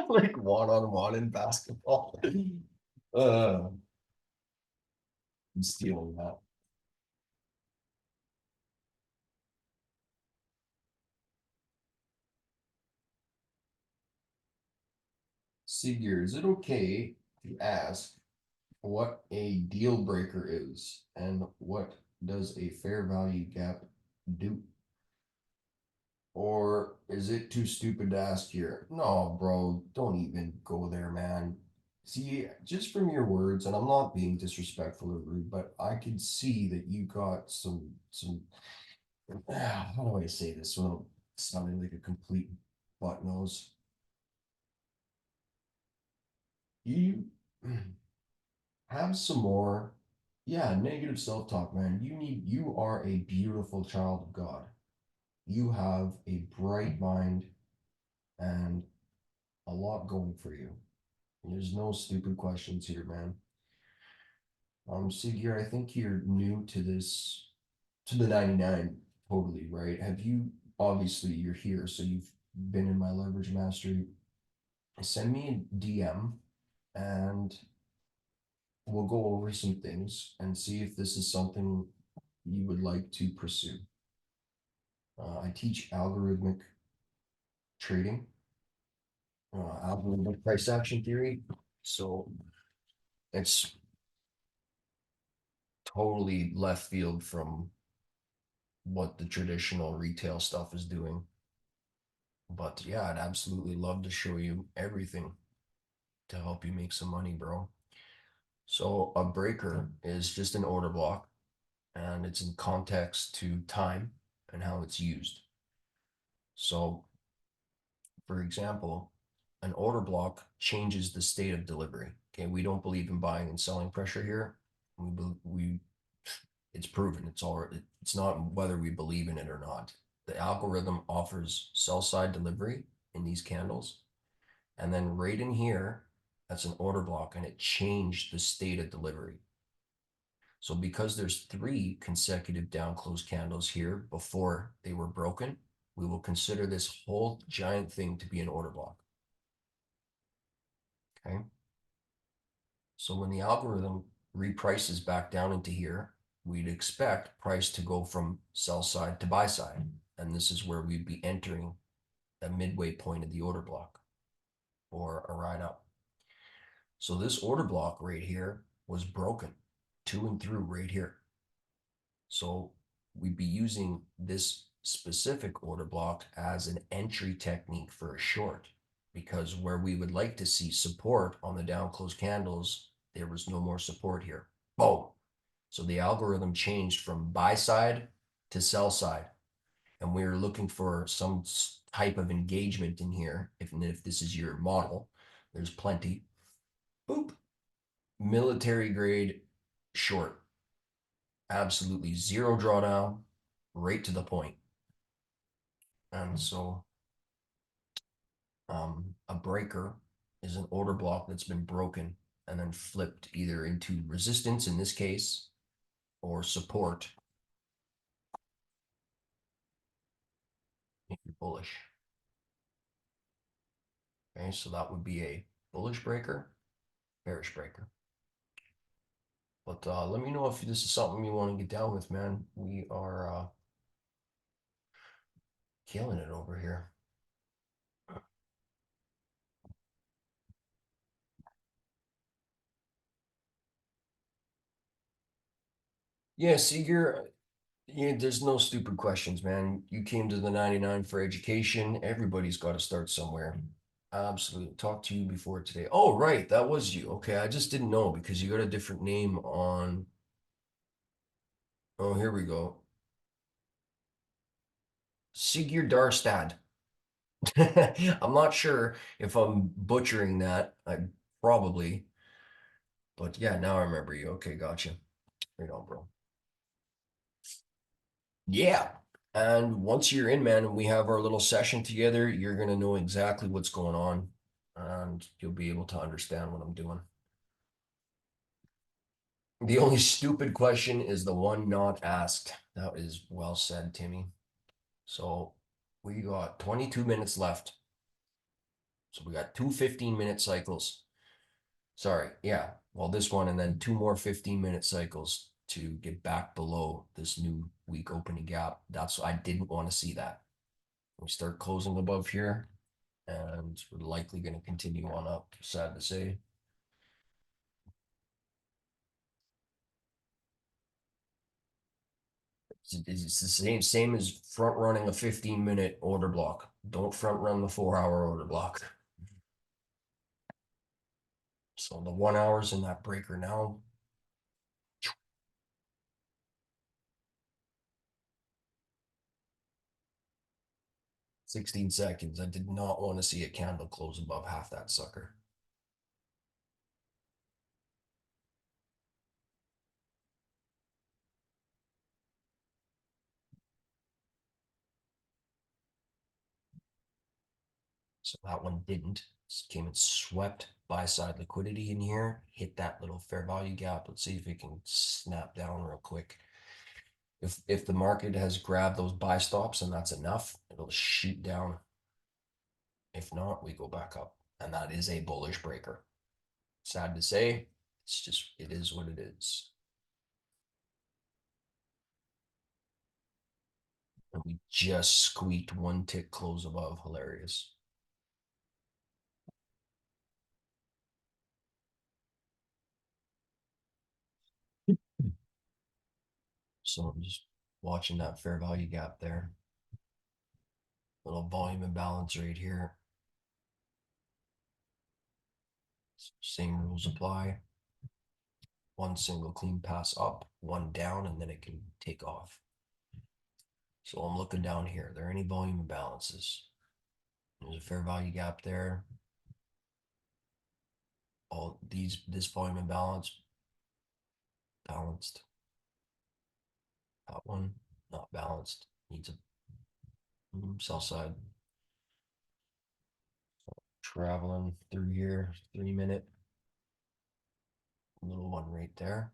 Like one on one in basketball. Uh, I'm stealing that. Seeger, is it okay to ask what a deal breaker is and what does a fair value gap do? Or is it too stupid to ask here? No, bro, don't even go there, man. See, just from your words, and I'm not being disrespectful or rude, but I can see that you got some how do I say this without sounding like a complete butt nose? You have some more, yeah, negative self-talk, man. You are a beautiful child of God. You have a bright mind and a lot going for you. There's no stupid questions here, man. Sigir, I think you're new to this, to the 99 totally, right? Have you, obviously you're here, so you've been in my leverage mastery. Send me a DM and we'll go over some things and see if this is something you would like to pursue. I teach algorithmic trading, algorithmic price action theory. So it's totally left field from what the traditional retail stuff is doing. But yeah, I'd absolutely love to show you everything to help you make some money, bro. So a breaker is just an order block and it's in context to time and how it's used. So for example, an order block changes the state of delivery. Okay, we don't believe in buying and selling pressure here. We it's proven. It's not whether we believe in it or not. The algorithm offers sell side delivery in these candles, and then right in here, that's an order block, and it changed the state of delivery. So because there's three consecutive down close candles here before they were broken, we will consider this whole giant thing to be an order block. Okay. So when the algorithm reprices back down into here, we'd expect price to go from sell side to buy side. And this is where we'd be entering a midway point of the order block or a ride up. So this order block right here was broken to and through right here. So we'd be using this specific order block as an entry technique for a short, because where we would like to see support on the down close candles, there was no more support here. Boom. So the algorithm changed from buy side to sell side. And we are looking for some type of engagement in here. If this is your model, there's plenty. Boop. Military grade short. Absolutely zero drawdown, right to the point. And so a breaker is an order block that's been broken and then flipped either into resistance in this case or support if you're bullish. Okay, so that would be a bullish breaker, bearish breaker. But let me know if this is something you want to get down with, man. We are killing it over here. Yeah, Seeger, yeah, there's no stupid questions, man. You came to the 99 for education. Everybody's got to start somewhere. Absolutely. Talked to you before today. Oh, right. That was you. Okay. I just didn't know because you got a different name on. Oh, here we go. Sigurd Darstad. I'm not sure if I'm butchering that. I probably, but yeah, now I remember you. Okay, gotcha. Right on, bro. Yeah. And once you're in, man, and we have our little session together, you're gonna know exactly what's going on, and you'll be able to understand what I'm doing. The only stupid question is the one not asked. That is well said, Timmy. So we got 22 minutes left. So we got two 15-minute cycles. Sorry, yeah. Well, this one and then two more 15-minute cycles to get back below this new week opening gap. That's I didn't want to see that. We start closing above here, and we're likely going to continue on up. Sad to say. It's the same as front running a 15-minute order block. Don't front run the 4-hour order block. So the 1 hour's in that breaker now. 16 seconds. I did not want to see a candle close above half that sucker. So that one didn't. Came and swept buy side liquidity in here, hit that little fair value gap. Let's see if it can snap down real quick. If the market has grabbed those buy stops and that's enough, it'll shoot down. If not, we go back up. And that is a bullish breaker. Sad to say, it's just, it is what it is. And we just squeaked one tick close above. Hilarious. So I'm just watching that fair value gap there. Little volume imbalance right here. Same rules apply. One single clean pass up, one down, and then it can take off. So I'm looking down here. Are there any volume imbalances? There's a fair value gap there. All these, this volume imbalance, balanced. That one, not balanced. Needs a sell side. Traveling through here, 3 minute. Little one right there.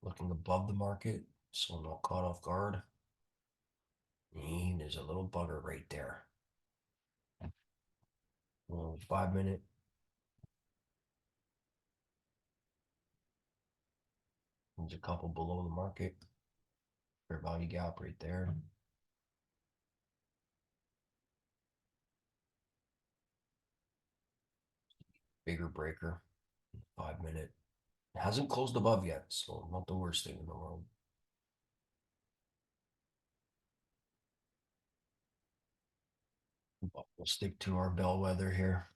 Looking above the market, so I'm not caught off guard. And there's a little bugger right there. 5 minute. There's a couple below the market. Fair value gap right there. Bigger breaker. 5 minute. It hasn't closed above yet, so not the worst thing in the world. But we'll stick to our bellwether here.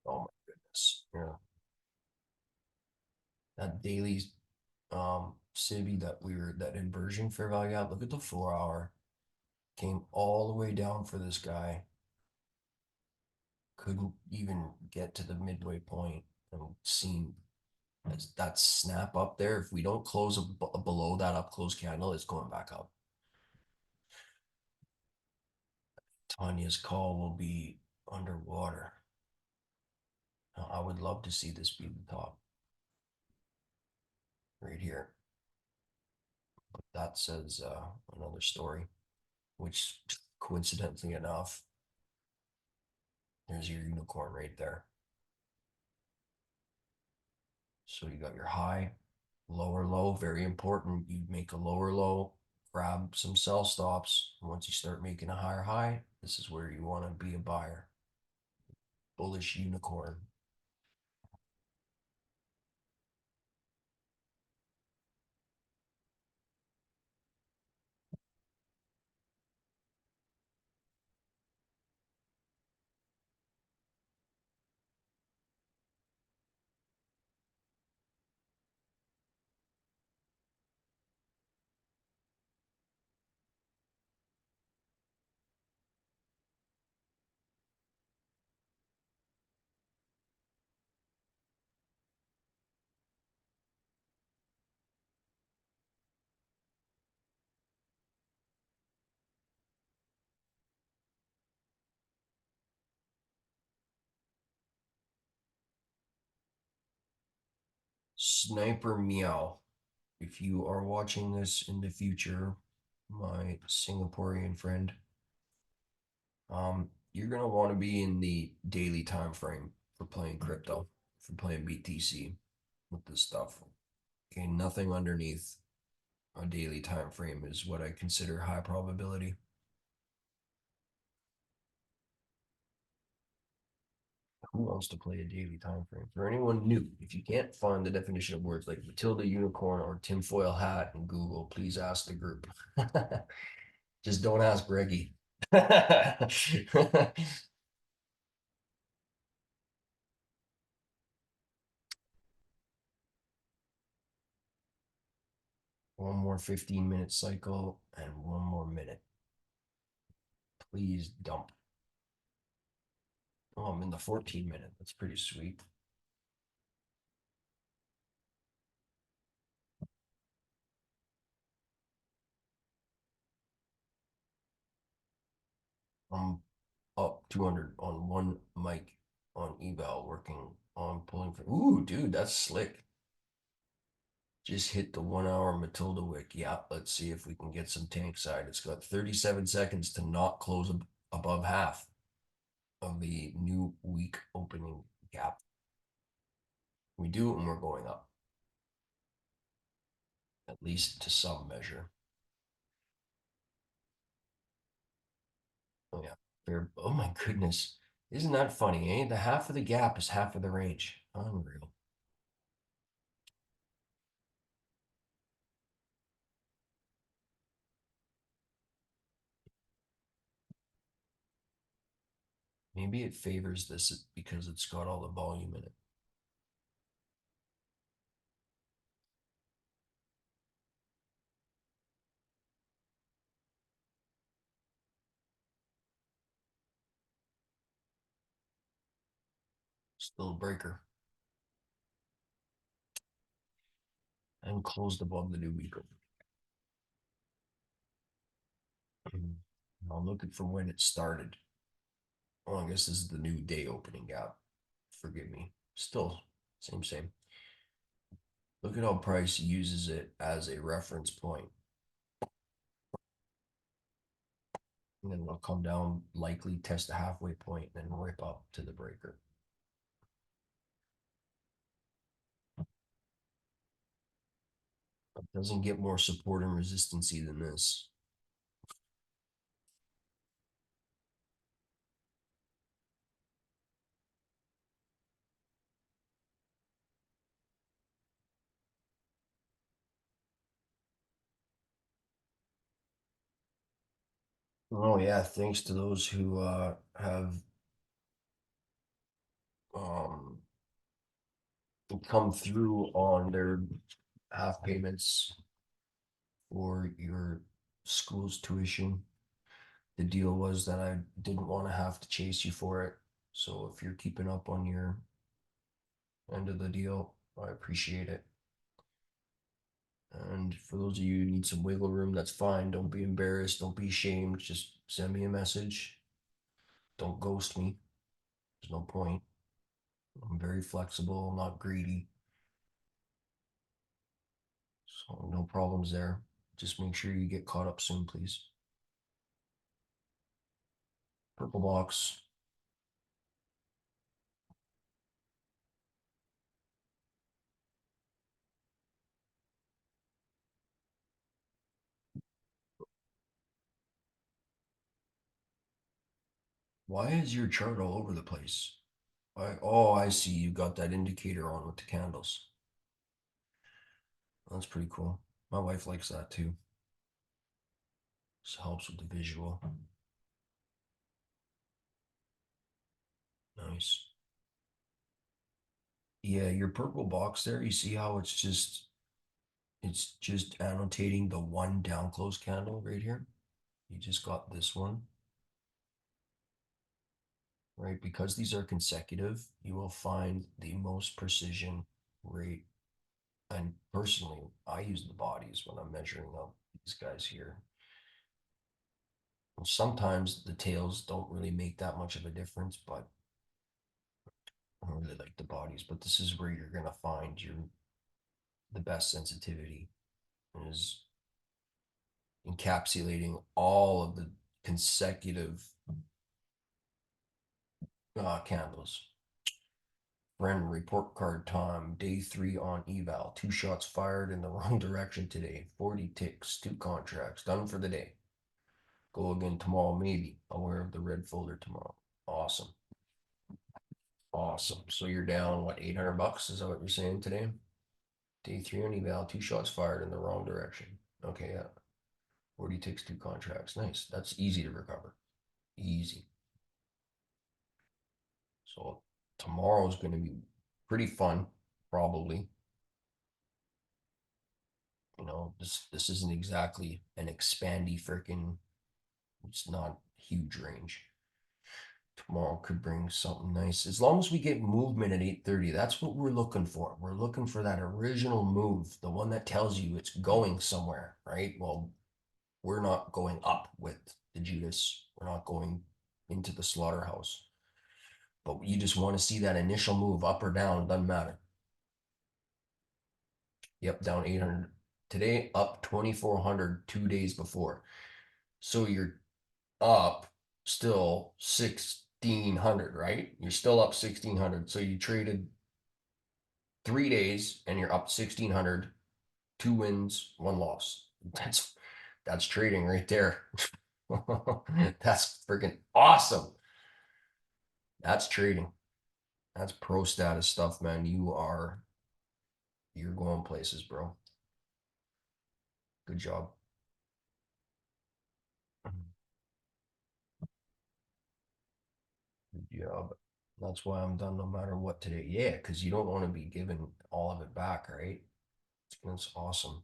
Oh my goodness. Yeah. That daily civvy that inversion fair value gap. Look at the 4 hour. Came all the way down for this guy. Couldn't even get to the midway point and seen that snap up there. If we don't close below that up close candle, it's going back up. Tanya's call will be underwater. Now, I would love to see this be the top right here. But that says another story, which coincidentally enough, there's your unicorn right there. So you got your high, lower low, very important. You make a lower low, grab some sell stops. Once you start making a higher high, this is where you want to be a buyer. Bullish unicorn. Sniper Meow. If you are watching this in the future, my Singaporean friend, you're gonna want to be in the daily time frame for playing crypto, for playing BTC with this stuff. Okay, nothing underneath a daily time frame is what I consider high probability. Who wants to play a daily time frame? For anyone new, if you can't find the definition of words like Matilda unicorn or tinfoil hat in Google, please ask the group. Just don't ask Greggy. One more 15-minute cycle and one more minute. Please dump. Oh, I'm in the 14-minute. That's pretty sweet. I'm up 200 on one mic on eval working on pulling for. Ooh, dude, that's slick. Just hit the 1 hour Matilda wick. Yeah, let's see if we can get some tank side. It's got 37 seconds to not close above half of the new week opening gap. We do it when we're going up, at least to some measure. Oh yeah, fair. Oh my goodness, isn't that funny? Eh? The half of the gap is half of the range. Unreal. Maybe it favors this because it's got all the volume in it. Still a breaker and closed above the new week. I'm looking for when it started. Oh, I guess this is the new day opening gap. Forgive me. Still, same. Look at how price uses it as a reference point. And then it'll come down, likely test a halfway point, and then rip up to the breaker. It doesn't get more support and resistancy than this. Oh yeah, thanks to those who have um, come through on their half payments for your school's tuition. The deal was that I didn't want to have to chase you for it. So if you're keeping up on your end of the deal, I appreciate it. And for those of you who need some wiggle room, that's fine. Don't be embarrassed. Don't be ashamed. Just send me a message. Don't ghost me. There's no point. I'm very flexible. I'm not greedy. So no problems there. Just make sure you get caught up soon, please. Purple box. Why is your chart all over the place? Oh, I see. You got that indicator on with the candles. That's pretty cool. My wife likes that too. This helps with the visual. Nice. Yeah, your purple box there, you see how it's just annotating the one down close candle right here. You just got this one, right? Because these are consecutive, you will find the most precision rate. And personally, I use the bodies when I'm measuring out these guys here. And sometimes the tails don't really make that much of a difference, but I don't really like the bodies. But this is where you're gonna find the best sensitivity is encapsulating all of the consecutive candles. Friend report card time, day 3 on eval. 2 shots fired in the wrong direction today. 40 ticks, 2 contracts, done for the day. Go again tomorrow, maybe. Aware of the red folder tomorrow. Awesome. Awesome. So you're down, what, 800 bucks? Is that what you're saying today? Day 3 on eval, 2 shots fired in the wrong direction. Okay, yeah. 40 ticks, 2 contracts. Nice. That's easy to recover. Easy. So tomorrow's going to be pretty fun, probably. You know, this isn't exactly an expandy freaking. It's not huge range. Tomorrow could bring something nice as long as we get movement at 8:30. That's what we're looking for. We're looking for that original move, the one that tells you it's going somewhere, right? Well, we're not going up with the Judas. We're not going into the slaughterhouse. But you just want to see that initial move up or down, doesn't matter. Yep, down 800 today, up 2,400 2 days before. So you're up still 1,600, right? You're still up 1,600. So you traded 3 days and you're up 1,600, 2 wins, 1 loss. That's trading right there. That's freaking awesome. That's trading. That's pro status stuff, man. You're going places, bro. Good job. Good job. That's why I'm done no matter what today. Yeah, because you don't want to be giving all of it back, right? That's awesome.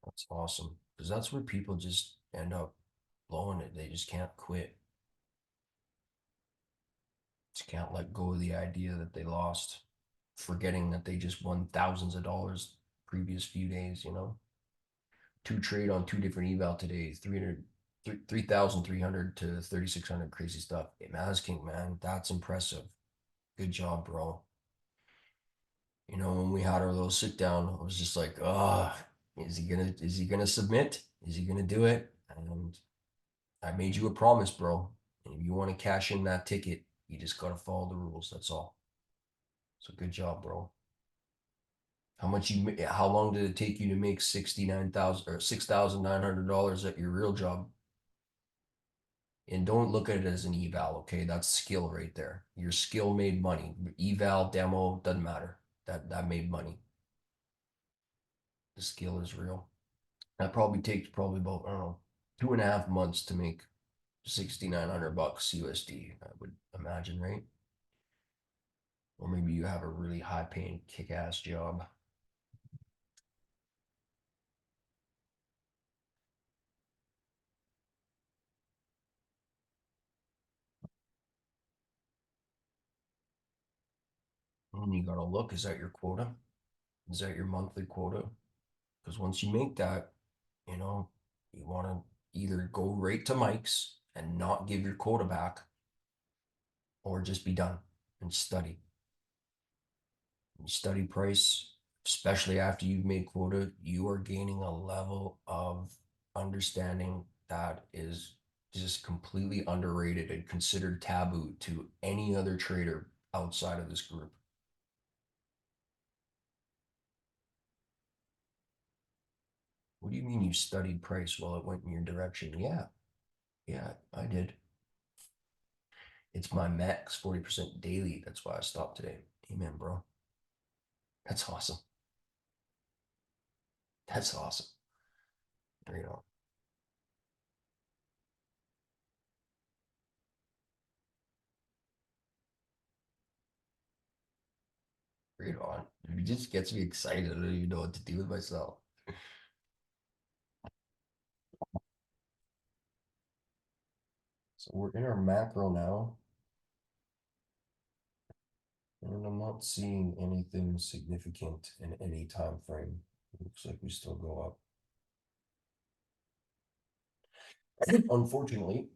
That's awesome. Because that's where people just end up blowing it. They just can't quit. Just can't let go of the idea that they lost, forgetting that they just won thousands of dollars previous few days, you know? 2 trade on 2 different eval today, 3,300 to 3,600, crazy stuff. Hey, King, man, that's impressive. Good job, bro. You know, when we had our little sit down, I was just like, oh, is he gonna submit? Is he gonna do it? And I made you a promise, bro. And if you want to cash in that ticket, you just gotta follow the rules. That's all. So good job, bro. How long did it take you to make 69,000 or $6,900 at your real job? And don't look at it as an eval, okay? That's skill right there. Your skill made money. Eval, demo, doesn't matter. That made money. The skill is real. That probably takes probably about, I don't know, 2.5 months to make 6,900 bucks USD, I would imagine, right? Or maybe you have a really high paying kick ass job. And you gotta look, is that your quota? Is that your monthly quota? Because once you make that, you know, you want to either go right to Mike's and not give your quota back, or just be done and study. You study price, especially after you've made quota, you are gaining a level of understanding that is just completely underrated and considered taboo to any other trader outside of this group. What do you mean you studied price while it went in your direction? Yeah, yeah, I did. It's my max 40% daily. That's why I stopped today. Amen, bro. That's awesome. That's awesome. You know, read on. It just gets me excited. I don't even know what to do with myself. So we're in our macro now, and I'm not seeing anything significant in any time frame. Looks like we still go up. Unfortunately,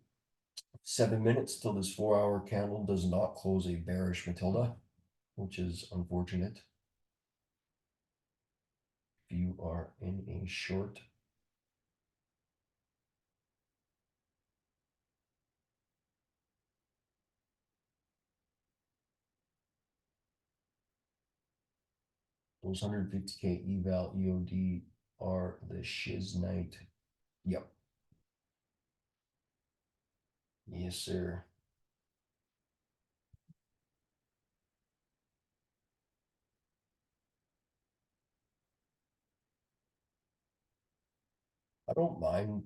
7 minutes till this 4 hour candle does not close a bearish Matilda, which is unfortunate. If you are in a short, those 150K eval EOD are the shiz night. Yep. Yes, sir. I don't mind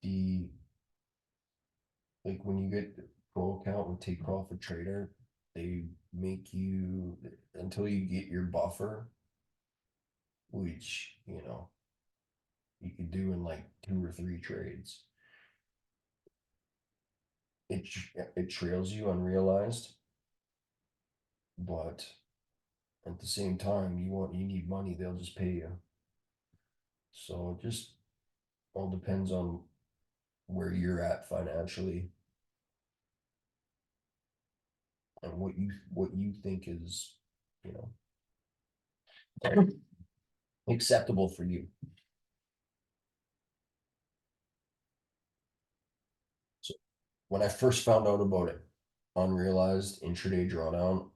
the, like, when you get the pro account with take profit trader, they make you until you get your buffer, which you could do in like 2 or 3 trades. It it trails you unrealized, but at the same time, you need money, they'll just pay you. So it just all depends on where you're at financially and what you think is, you know, acceptable for you. So when I first found out about it, unrealized intraday drawdown,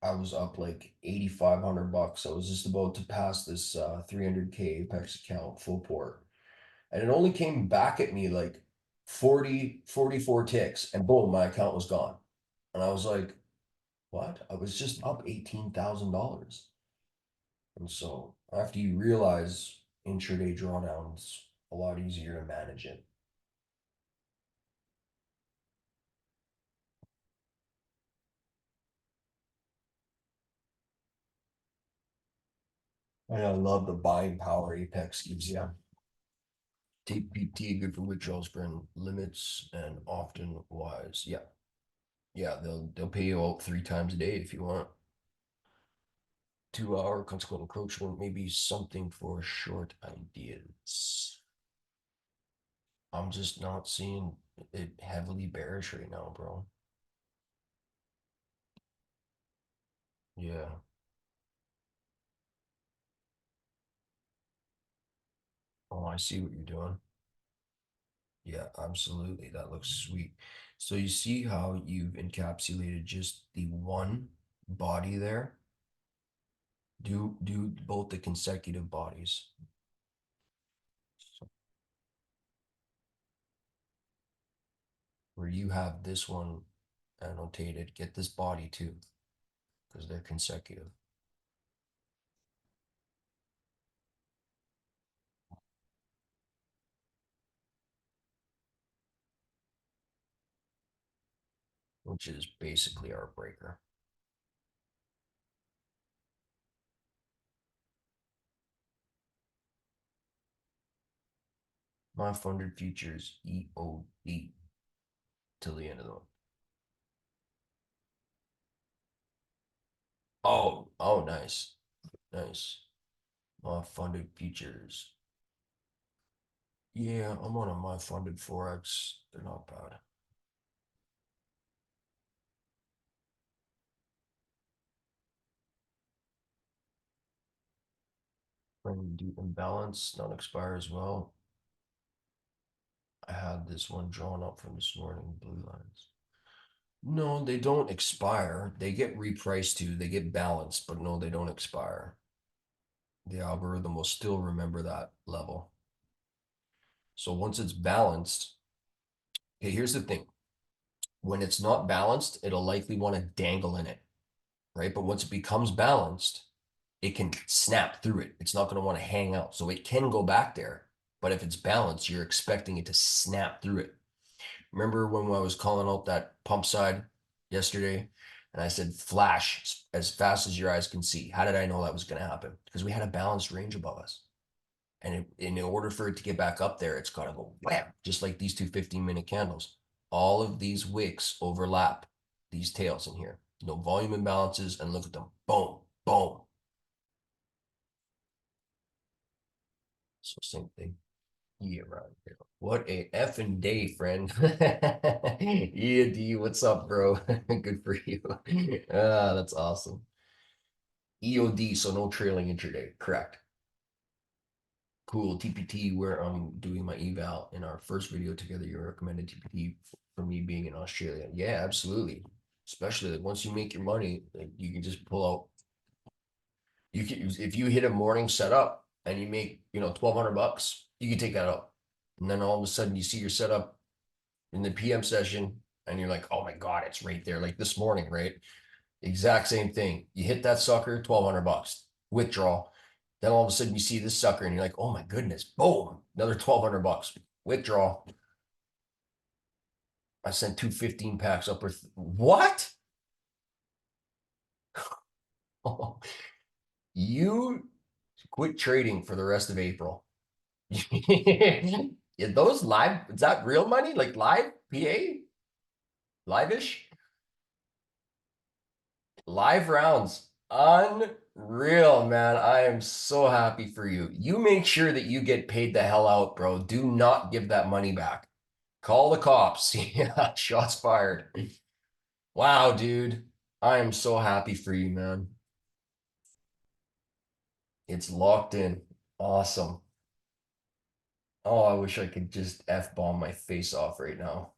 I was up like $8,500. I was just about to pass this 300K Apex account full port. And it only came back at me like 44 ticks, and boom, my account was gone. And I was like, what? I was just up $18,000. And so after you realize intraday drawdowns, a lot easier to manage it. And I love the buying power Apex gives you. Take PT, good for withdrawals, burn limits, and often wise. Yeah. Yeah, they'll pay you out 3 times a day if you want. 2 hour consequent encroachment, maybe something for short ideas. I'm just not seeing it heavily bearish right now, bro. Yeah. Oh, I see what you're doing. Yeah, absolutely. That looks sweet. So you see how you've encapsulated just the one body there? Do both the consecutive bodies. Where you have this one annotated, get this body too, because they're consecutive. Which is basically our breaker. My funded futures EOD till the end of the month. Oh, nice. Nice. My funded futures. Yeah, I'm on a my funded Forex. They're not bad. When do imbalance not expire as well. I had this one drawn up from this morning, blue lines. No, they don't expire. They get repriced too. They get balanced, but no, they don't expire. The algorithm will still remember that level. So once it's balanced, okay, here's the thing. When it's not balanced, it'll likely want to dangle in it, right? But once it becomes balanced, it can snap through it. It's not going to want to hang out. So it can go back there. But if it's balanced, you're expecting it to snap through it. Remember when I was calling out that pump side yesterday? And I said, flash as fast as your eyes can see. How did I know that was going to happen? Because we had a balanced range above us. And in order for it to get back up there, it's got to go wham, just like these two 15-minute candles. All of these wicks overlap these tails in here. No volume imbalances, and look at them. Boom, boom. So same thing. Yeah, right. What a effing day, friend. Yeah, D, what's up, bro? Good for you. That's awesome. EOD, so no trailing intraday. Correct. Cool. TPT, where I'm doing my eval in our first video together, you recommended TPT for me being in Australia. Yeah, absolutely. Especially like once you make your money, like you can just pull out. You can if you hit a morning setup and you make 1,200 bucks, you can take that out. And then all of a sudden you see your setup in the PM session and you're like, oh my God, it's right there. Like this morning, right? Exact same thing. You hit that sucker, 1,200 bucks, withdraw. Then all of a sudden you see this sucker and you're like, oh my goodness, boom, another 1,200 bucks, withdraw. I sent 2 15 packs up with what? You quit trading for the rest of April. Yeah, those live, is that real money? Like live PA? Live-ish? Live rounds. Unreal, man. I am so happy for you. You make sure that you get paid the hell out, bro. Do not give that money back. Call the cops. Yeah, shots fired. Wow, dude. I am so happy for you, man. It's locked in. Awesome. Oh, I wish I could just F-bomb my face off right now.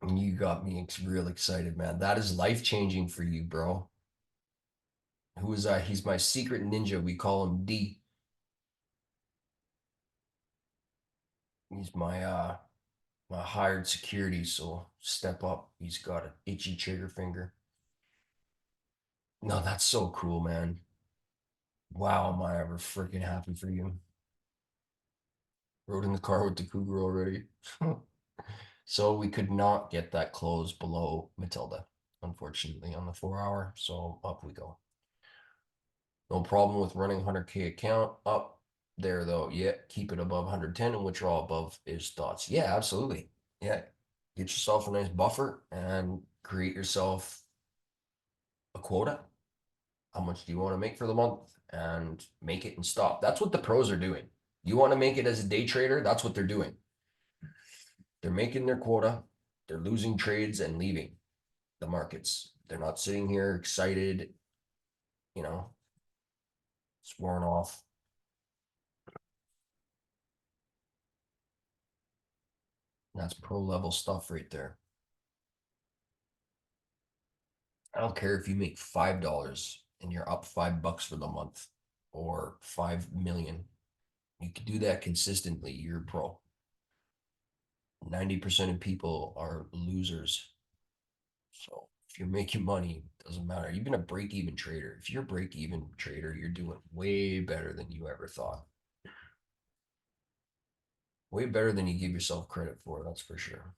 You got me real excited, man. That is life-changing for you, bro. Who is that? He's my secret ninja. We call him D. He's my hired security, so step up. He's got an itchy trigger finger. No, that's so cool, man. Wow, am I ever freaking happy for you. Rode in the car with the cougar already. So we could not get that close below Matilda, unfortunately, on the 4 hour. So up we go. No problem with running 100K account up there though. Yeah, keep it above 110 and withdraw above is thoughts. Yeah, absolutely. Yeah, get yourself a nice buffer and create yourself a quota. How much do you want to make for the month and make it and stop? That's what the pros are doing. You want to make it as a day trader? That's what they're doing. They're making their quota. They're losing trades and leaving the markets. They're not sitting here excited, you know, sworn off. That's pro level stuff right there. I don't care if you make $5 and you're up $5 for the month or 5 million. You can do that consistently. You're pro. 90% of people are losers. So if you're making money, it doesn't matter. Even a break-even trader. If you're a break-even trader, you're doing way better than you ever thought. Way better than you give yourself credit for, that's for sure.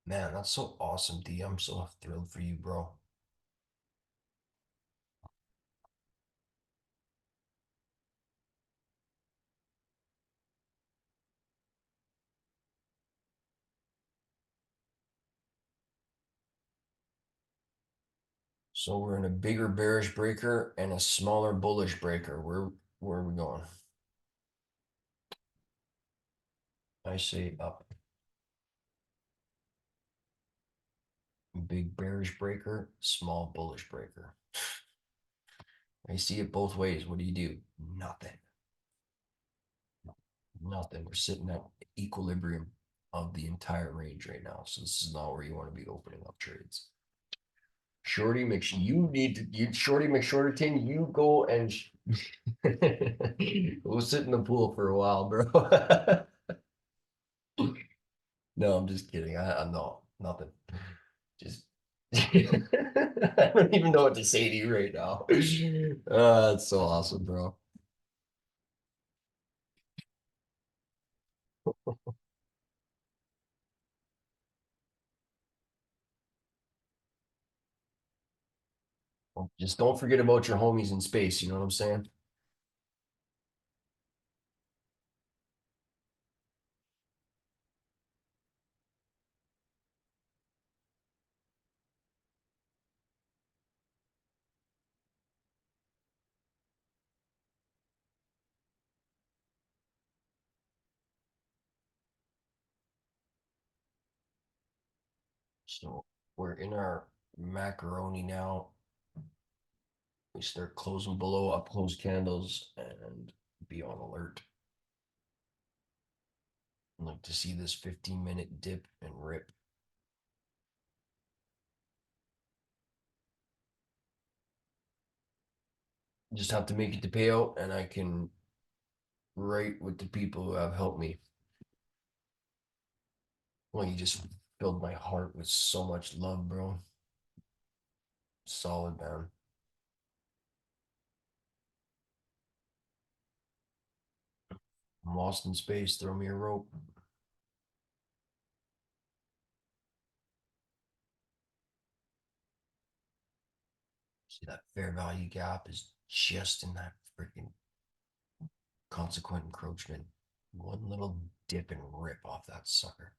Man, that's so awesome, D. I'm so thrilled for you, bro. So we're in a bigger bearish breaker and a smaller bullish breaker. Where are we going? I say up. Big bearish breaker, small bullish breaker. I see it both ways. What do? Nothing. Nothing. We're sitting at equilibrium of the entire range right now. So this is not where you want to be opening up trades. Shorty Mc, you need to, you Shorty McShorterton, you go and we'll sit in the pool for a while, bro. No, I'm just kidding. I'm not nothing. Just I don't even know what to say to you right now. That's so awesome, bro. Just don't forget about your homies in space. You know what I'm saying? So we're in our macaroni now. We start closing below up close candles and be on alert. I'd like to see this 15-minute dip and rip. Just have to make it to payout and I can write with the people who have helped me. Well, you just filled my heart with so much love, bro. Solid, man. I'm lost in space. Throw me a rope. See, that fair value gap is just in that freaking consequent encroachment. One little dip and rip off that sucker.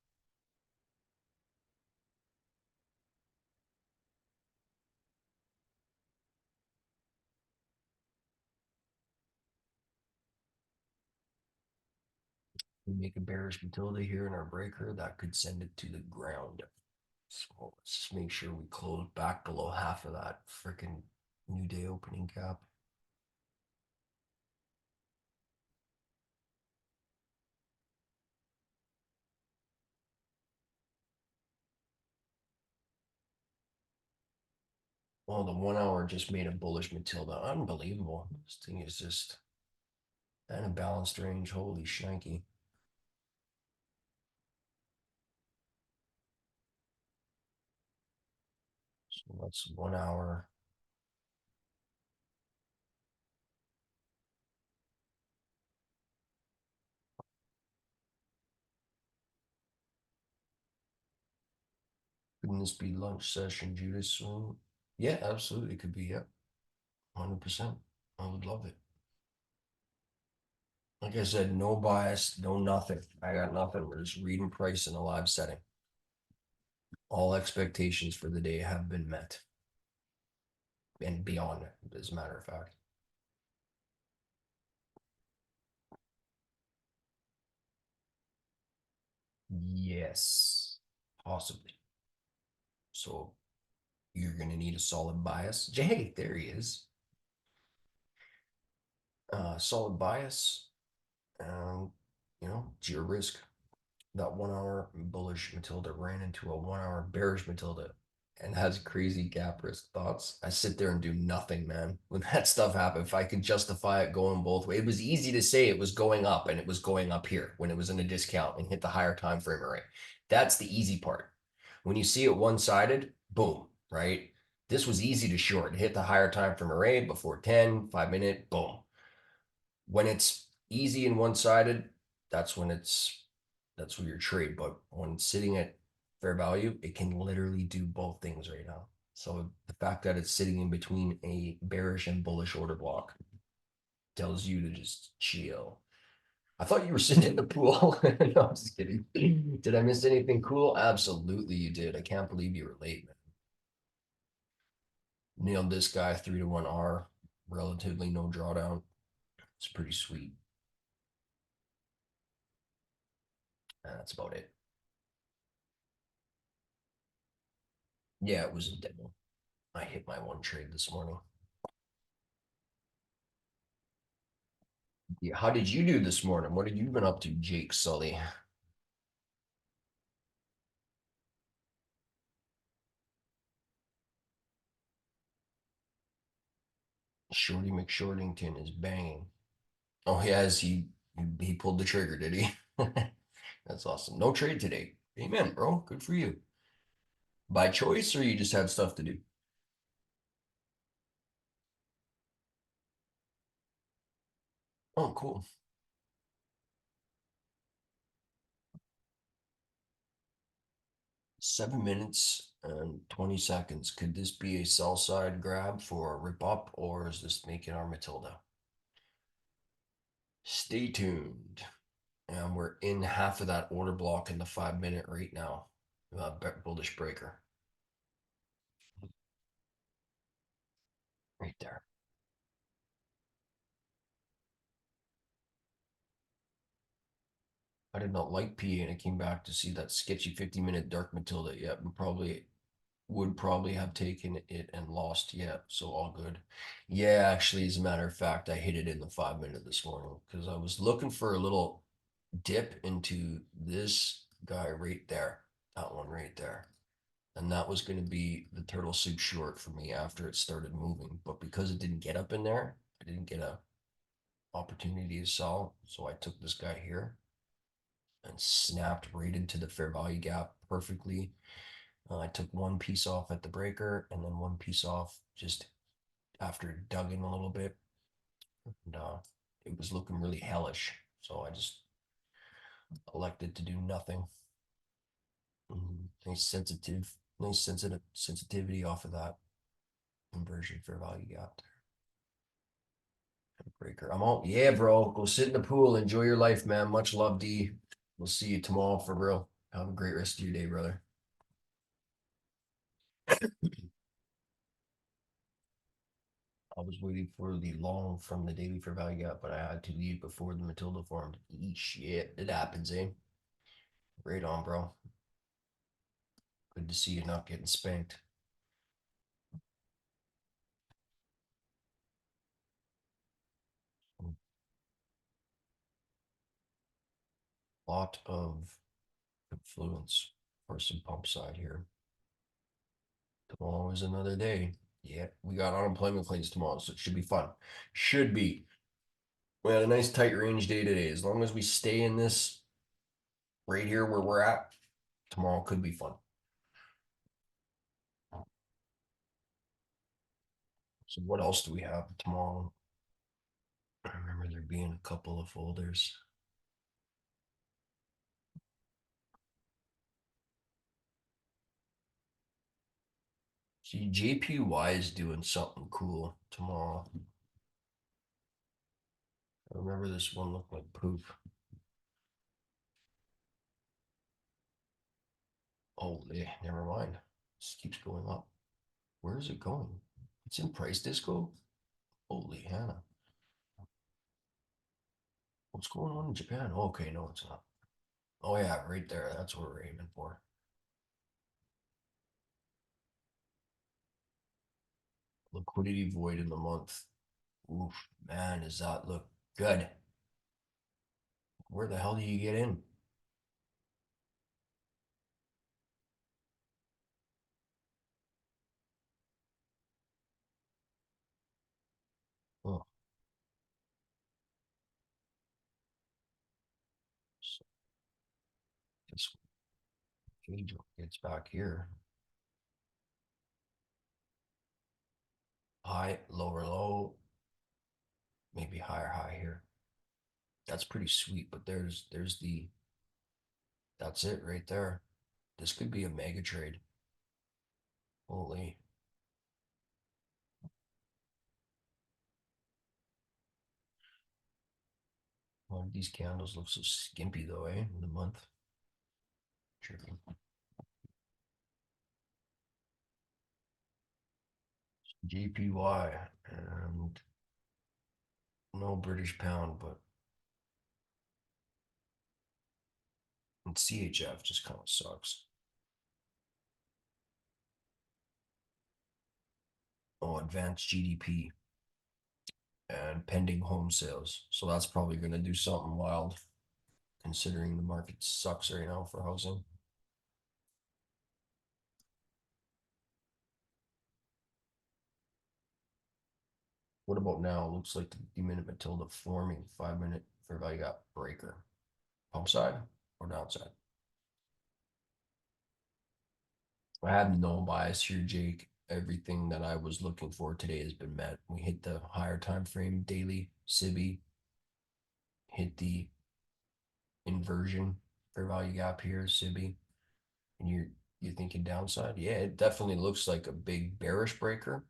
We make a bearish utility here in our breaker that could send it to the ground. So let's just make sure we close back below half of that freaking new day opening gap. Well, the 1 hour just made a bullish Matilda. Unbelievable. This thing is just in a balanced range. Holy shnikey. So that's 1 hour. Couldn't this be lunch session, Judas swing? Yeah, absolutely. It could be. Yeah, 100%. I would love it. Like I said, no bias, no nothing. I got nothing. We're just reading price in a live setting. All expectations for the day have been met and beyond, as a matter of fact. Yes, possibly. So you're going to need a solid bias. Hey, there he is. Solid bias. It's your risk. That 1 hour bullish Matilda ran into a 1 hour bearish Matilda and has crazy gap risk thoughts. I sit there and do nothing, man. When that stuff happened, if I could justify it going both ways, it was easy to say it was going up and it was going up here when it was in a discount and hit the higher time frame array. That's the easy part. When you see it one-sided, boom, right? This was easy to short. It hit the higher time frame array before 10, 5 minute, boom. When it's easy and one-sided, that's when that's where your trade. But when sitting at fair value, it can literally do both things right now. So the fact that it's sitting in between a bearish and bullish order block tells you to just chill. I thought you were sitting in the pool. No, I'm just kidding. Did I miss anything cool? Absolutely, you did. I can't believe you were late, man. Nailed this guy 3-to-1 R, relatively no drawdown. It's pretty sweet. And that's about it. Yeah, it was a demo. I hit my one trade this morning. Yeah, how did you do this morning? What have you been up to, Jake Sully? Shorty McShortington is banging. Oh, he has he pulled the trigger, did he? That's awesome. No trade today. Amen, bro. Good for you. By choice, or you just had stuff to do? Oh, cool. 7 minutes and 20 seconds. Could this be a sell side grab for a rip up, or is this making our Matilda? Stay tuned. And we're in half of that order block in the 5 minute right now. Bullish breaker right there. I did not like PA and I came back to see that sketchy 50-minute Dark Matilda. Yeah, would probably have taken it and lost. Yeah, so all good. Yeah, actually, as a matter of fact, I hit it in the 5 minute this morning because I was looking for a little dip into this guy right there, that one right there. And that was going to be the turtle soup short for me after it started moving. But because it didn't get up in there, I didn't get a opportunity to sell. So I took this guy here and snapped right into the fair value gap perfectly. I took one piece off at the breaker and then one piece off just after it dug in a little bit. And it was looking really hellish. So I just elected to do nothing. Nice sensitive sensitivity off of that inversion fair value gap there. Breaker. I'm all, yeah, bro. Go sit in the pool. Enjoy your life, man. Much love, D. We'll see you tomorrow for real. Have a great rest of your day, brother. I was waiting for the long from the daily fair value gap, but I had to leave before the Matilda formed. Shit, it happens, eh? Right on, bro. Good to see you not getting spanked. A lot of influence for some pump side here. Tomorrow is another day. Yeah, we got unemployment claims tomorrow, so it should be fun. Should be. We had a nice tight range day today. As long as we stay in this right here where we're at, tomorrow could be fun. So what else do we have tomorrow? I remember there being a couple of folders. See, JPY is doing something cool tomorrow. I remember this one looked like poop. Oh, never mind. This keeps going up. Where is it going? It's in price disco. Holy Hannah. What's going on in Japan? Oh, okay, no, it's not. Oh yeah, right there. That's what we're aiming for. Liquidity void in the month. Oof, man, does that look good? Where the hell do you get in? Oh, so this cage gets back here. High, lower, low, maybe higher, high here. That's pretty sweet, but there's the that's it right there. This could be a mega trade. Holy. Why do these candles look so skimpy though, eh? In the month. Tripping. JPY and no British pound, but and CHF just kind of sucks. Oh, advanced GDP and pending home sales. So that's probably going to do something wild considering the market sucks right now for housing. What about now? Looks like the D-minute Matilda forming 5 minute fair value gap breaker. Pump side or downside? I have no bias here, Jake. Everything that I was looking for today has been met. We hit the higher time frame daily SIBI, hit the inversion fair value gap here, SIBI, and you're thinking downside. Yeah, it definitely looks like a big bearish breaker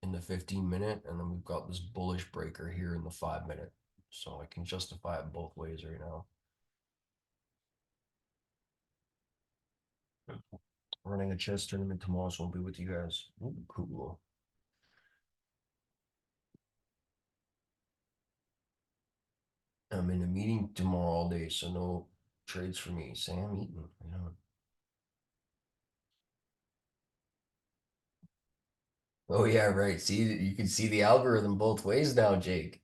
in the 15 minute, and then we've got this bullish breaker here in the 5 minute. So I can justify it both ways right now. Running a chess tournament tomorrow, so I'll be with you guys. Ooh, cool. I'm in a meeting tomorrow all day, so no trades for me. Sam Eaton. Yeah. Oh yeah, right. See, you can see the algorithm both ways now, Jake.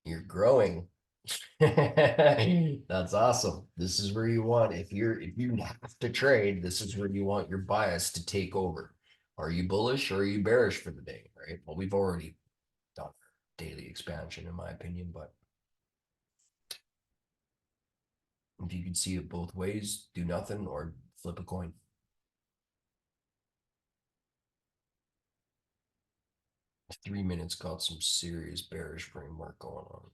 You're growing. That's awesome. This is where you want if you have to trade, this is where you want your bias to take over. Are you bullish or are you bearish for the day? Right. Well, we've already done daily expansion, in my opinion, but if you can see it both ways, do nothing or flip a coin. 3 minutes got some serious bearish framework going on.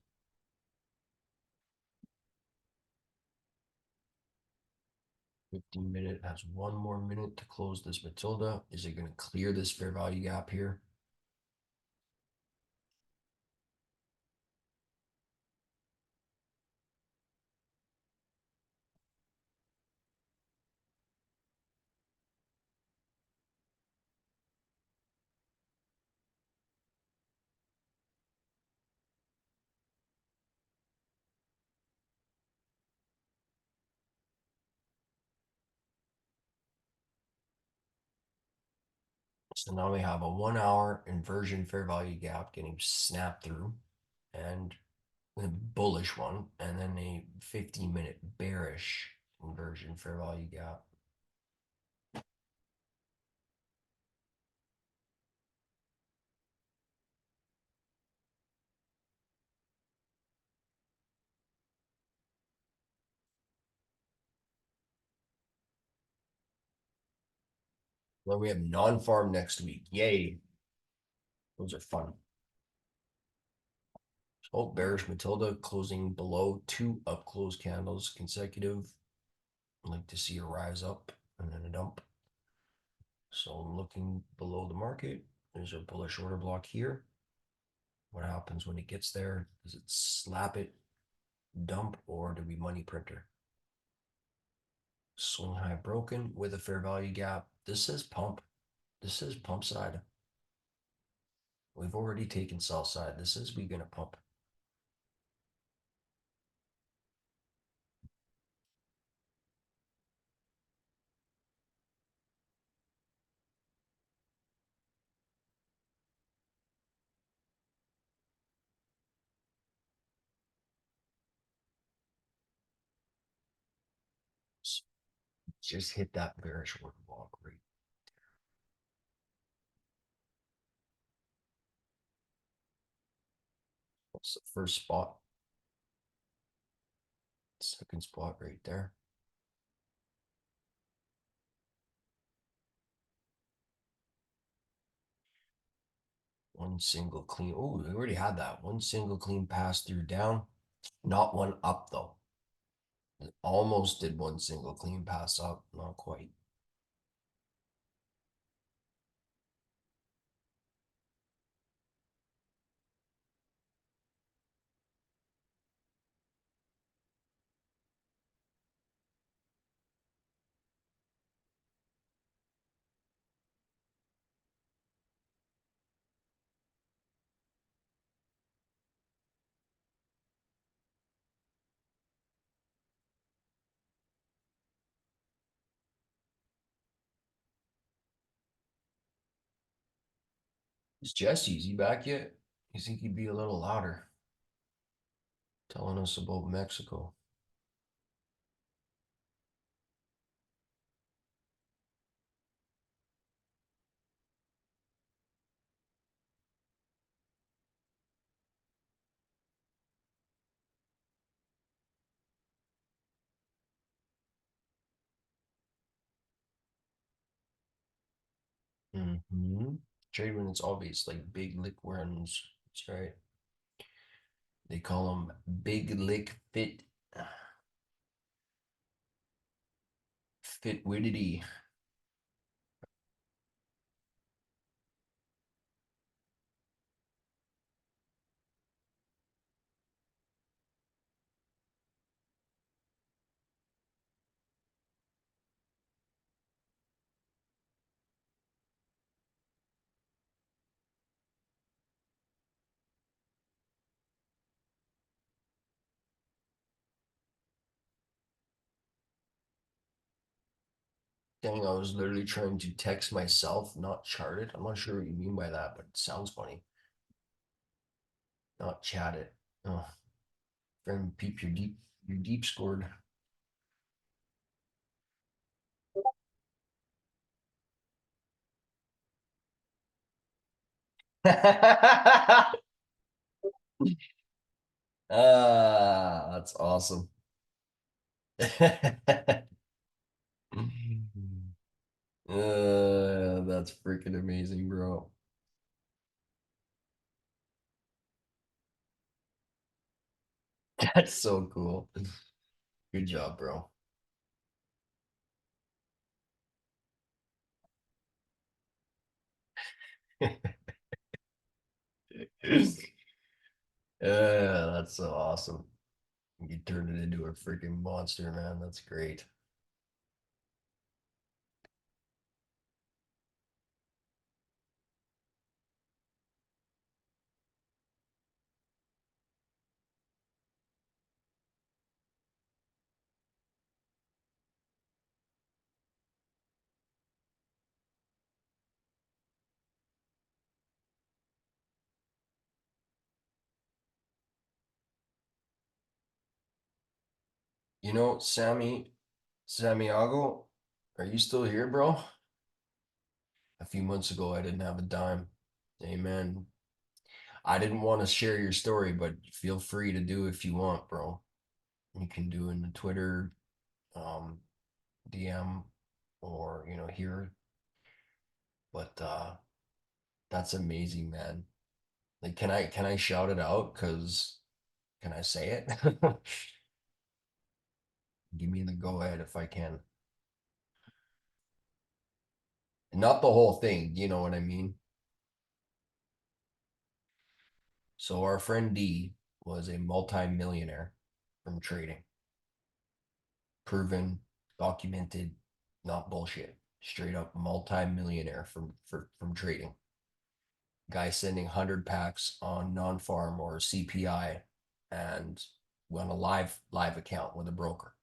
15 minute has one more minute to close this Matilda. Is it going to clear this fair value gap here? So now we have a 1 hour inversion fair value gap getting snapped through and a bullish one, and then a 15-minute bearish inversion fair value gap. Then we have non-farm next week. Yay. Those are fun. Oh, bearish Matilda closing below 2 up close candles consecutive. I'd like to see a rise up and then a dump. So I'm looking below the market. There's a bullish order block here. What happens when it gets there? Does it slap it, dump, or do we money printer? Swing high broken with a fair value gap. This is pump. This is pump side. We've already taken sell side. This is we gonna pump. Just hit that bearish order block right. That's the first spot. Second spot right there. One single clean. Oh, we already had that. One single clean pass through down. Not one up though. It almost did one single clean pass up. Not quite. Is Jesse, is he back yet? You think he'd be a little louder telling us about Mexico? Mm-hmm. Trade when it's obvious, like big lick ones. That's right. They call them big lick fitwidity. Dang, I was literally trying to text myself, not chart it. I'm not sure what you mean by that, but it sounds funny. Not chat it. Oh, friend, peep your deep scored. That's awesome. That's freaking amazing, bro. That's so cool. Good job, bro. Yeah, that's so awesome. You turned it into a freaking monster, man. That's great. You know, Samiago, are you still here, bro? A few months ago, I didn't have a dime. Amen. I didn't want to share your story, but feel free to do if you want, bro. You can do in the Twitter um, DM or here. But that's amazing, man. Like, can I shout it out? Cause can I say it? Give me the go ahead if I can. Not the whole thing, you know what I mean? So our friend D was a multi-millionaire from trading. Proven, documented, not bullshit. Straight up multi-millionaire from trading. Guy sending 100 packs on non-farm or CPI and on a live account with a broker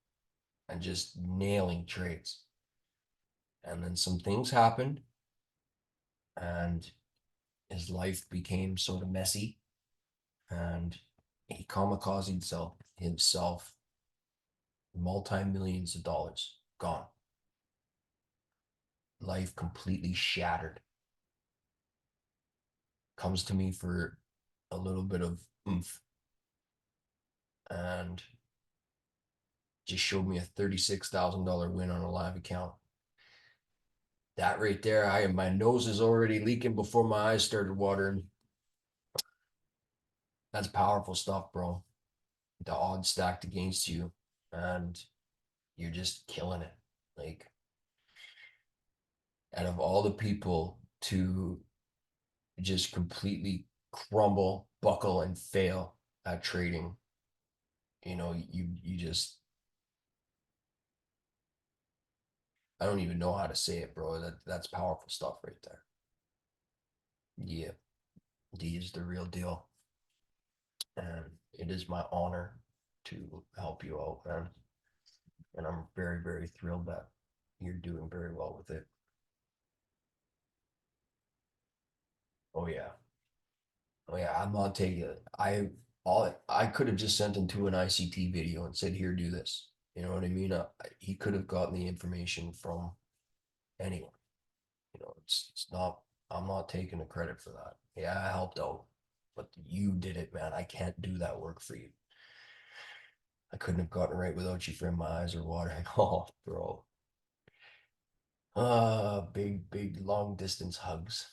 and just nailing trades. And then some things happened and his life became sort of messy and he kamikaze himself multi-millions of dollars gone, life completely shattered. Comes to me for a little bit of oomph and just showed me a $36,000 win on a live account. That right there, my nose is already leaking before my eyes started watering. That's powerful stuff, bro. The odds stacked against you, and you're just killing it. Like, out of all the people to just completely crumble, buckle, and fail at trading, you just I don't even know how to say it, bro. That's powerful stuff right there. Yeah, D is the real deal, and it is my honor to help you out, man. And I'm very, very thrilled that you're doing very well with it. Oh yeah, oh yeah. I'm not taking it. I could have just sent him to an ICT video and said, "Here, do this." You know what I mean? He could have gotten the information from anyone. It's not. I'm not taking the credit for that. Yeah, I helped out, but you did it, man. I can't do that work for you. I couldn't have gotten right without you, friend. My eyes are watering. Oh, bro. Big, big, long distance hugs.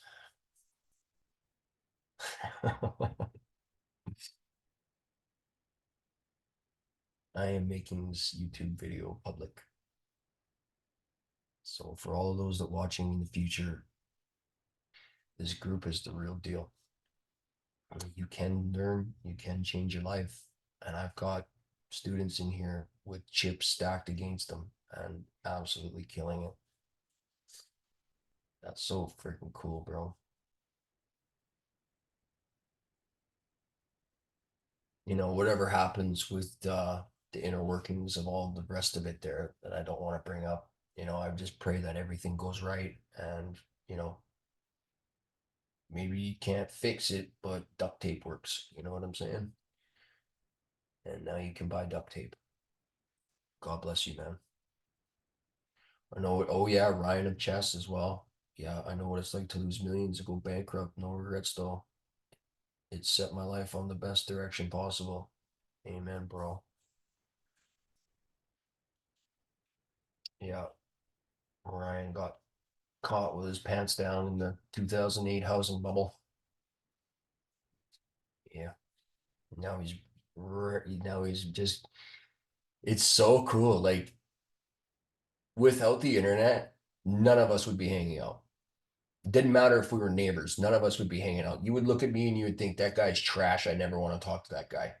I am making this YouTube video public. So for all of those that watching in the future, this group is the real deal. You can learn, you can change your life. And I've got students in here with chips stacked against them and absolutely killing it. That's so freaking cool, bro. Whatever happens with the inner workings of all the rest of it there that I don't want to bring up, I just pray that everything goes right, and maybe you can't fix it, but duct tape works. You know what I'm saying? And now you can buy duct tape. God bless you, man. I know. Oh yeah, Ryan of chess as well. Yeah, I know what it's like to lose millions and go bankrupt. No regrets though. It set my life on the best direction possible. Amen, bro. Yeah, Ryan got caught with his pants down in the 2008 housing bubble. Yeah, now he's just. It's so cool. Like without the internet, none of us would be hanging out. It didn't matter if we were neighbors. None of us would be hanging out. You would look at me and you would think that guy's trash. I never want to talk to that guy.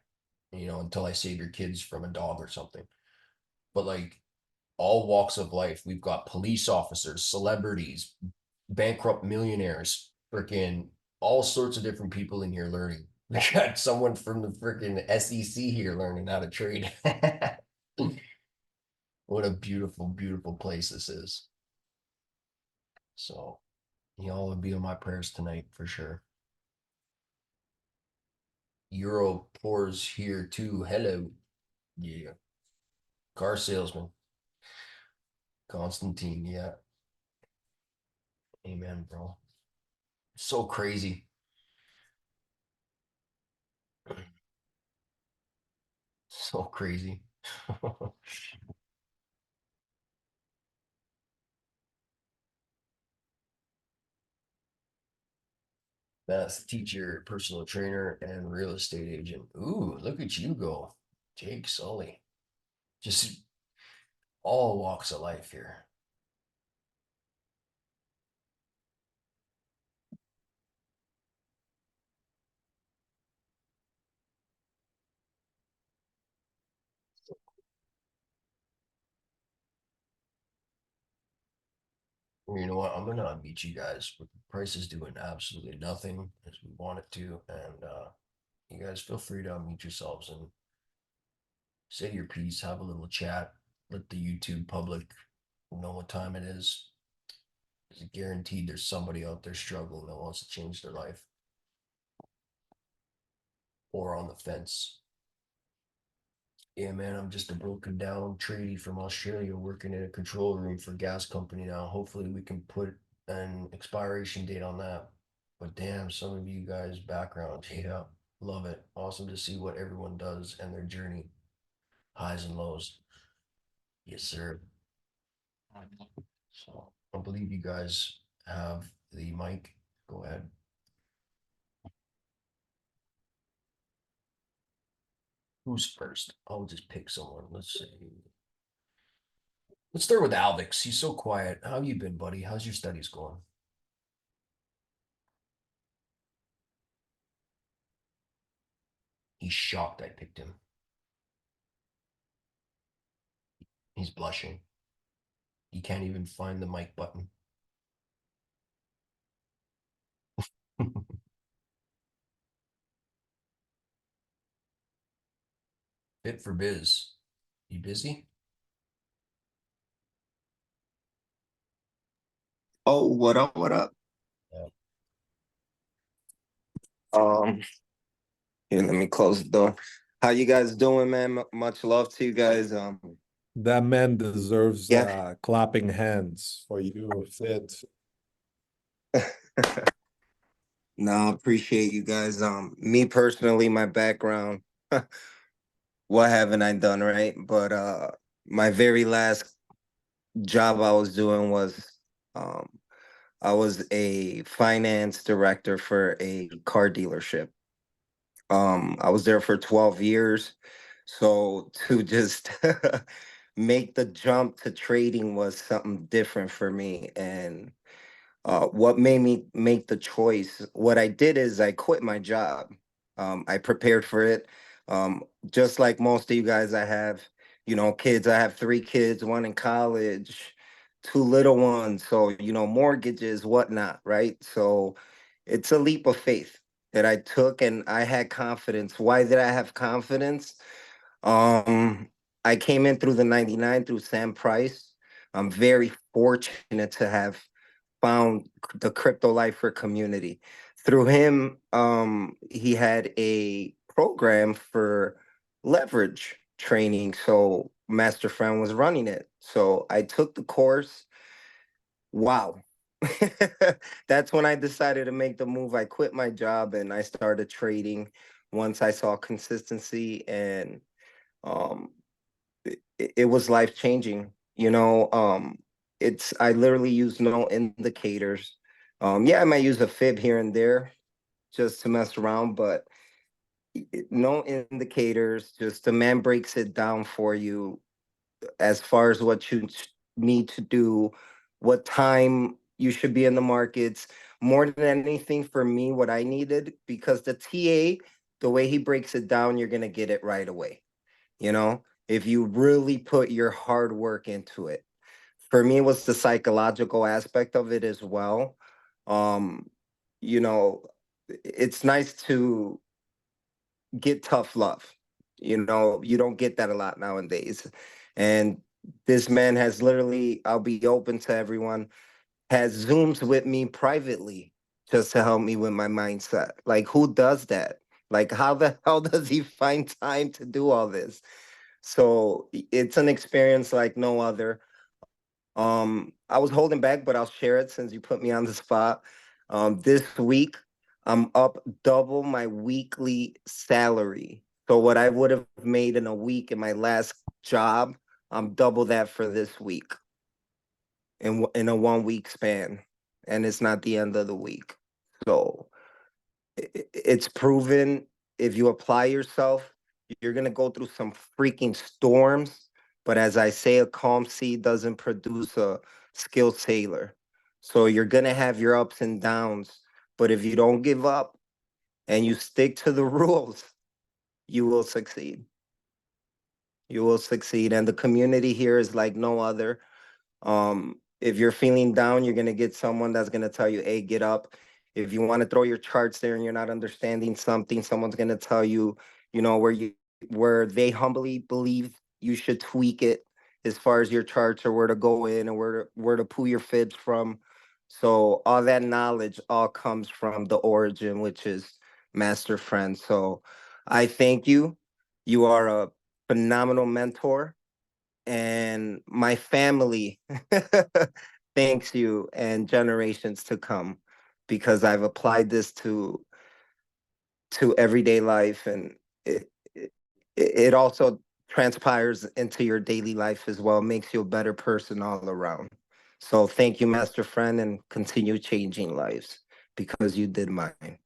Until I save your kids from a dog or something. But like all walks of life, we've got police officers, celebrities, bankrupt millionaires, freaking all sorts of different people in here learning. We got someone from the freaking SEC here learning how to trade. What a beautiful, beautiful place this is. So, y'all would be on my prayers tonight for sure. Euro pours here too. Hello. Yeah. Car salesman. Constantine. Yeah. Amen, bro. So crazy. So crazy. Math teacher, personal trainer, and real estate agent. Ooh, look at you go. Jake Sully. Just all walks of life here. You know what? I'm gonna meet you guys. With the price is doing absolutely nothing as we want it to, and you guys feel free to unmute yourselves and say your piece, have a little chat, let the YouTube public know what time it is. It's guaranteed there's somebody out there struggling that wants to change their life or on the fence. Yeah, man, I'm just a broken down tradie from Australia working in a control room for a gas company now. Hopefully, we can put an expiration date on that. But damn, some of you guys' background, yeah, love it. Awesome to see what everyone does and their journey, highs and lows. Yes, sir. So I believe you guys have the mic. Go ahead. Who's first? I'll just pick someone. Let's see. Let's start with Alvix. He's so quiet. How have you been, buddy? How's your studies going? He's shocked I picked him. He's blushing. He can't even find the mic button. Fit for biz. You busy? Oh, what up? What up? Yeah. Um, Here, let me close the door. How you guys doing, man? Much love to you guys. That man deserves Yeah. clapping hands for you, Fit. No, I appreciate you guys. Me personally, my background, what haven't I done, right? But my very last job I was doing was um I was a finance director for a car dealership. I was there for 12 years. So to just make the jump to trading was something different for me. And what made me make the choice, what I did is I quit my job. I prepared for it. Just like most of you guys, I have, kids. I have three kids, one in college, two little ones. So, mortgages, whatnot, right? So it's a leap of faith that I took and I had confidence. Why did I have confidence? Um, I came in through the 99 through Sam Price. I'm very fortunate to have found the Crypto Lifer community. Through him, he had a program for leverage training. So Master Friend was running it. So I took the course. Wow. That's when I decided to make the move. I quit my job and I started trading once I saw consistency, and um it was life changing. It's I literally use no indicators. Yeah, I might use a fib here and there just to mess around, but no indicators. Just the man breaks it down for you as far as what you need to do, what time you should be in the markets. More than anything, for me, what I needed, because the TA, the way he breaks it down, you're gonna get it right away. If you really put your hard work into it. For me, it was the psychological aspect of it as well. Um, you know, it's nice to get tough love. You don't get that a lot nowadays. And this man has literally, I'll be open to everyone, has Zooms with me privately just to help me with my mindset. Like, who does that? Like, how the hell does he find time to do all this? So it's an experience like no other. I was holding back, but I'll share it since you put me on the spot. This week, I'm up double my weekly salary. So what I would have made in a week in my last job, I'm double that for this week in a 1 week span, and it's not the end of the week. So it's proven, if you apply yourself, you're gonna go through some freaking storms. But as I say, a calm sea doesn't produce a skilled sailor. So you're gonna have your ups and downs. But if you don't give up and you stick to the rules, you will succeed. You will succeed. And the community here is like no other. If you're feeling down, you're gonna get someone that's gonna tell you, "Hey, get up." If you want to throw your charts there and you're not understanding something, someone's gonna tell you, where they humbly believe you should tweak it as far as your charts, or where to go in, and where to pull your fibs from. So all that knowledge all comes from the origin, which is Master Friend. So I thank you. You are a phenomenal mentor, and my family thanks you, and generations to come, because I've applied this to everyday life, and it also transpires into your daily life as well, makes you a better person all around. So thank you, Master Friend, and continue changing lives because you did mine.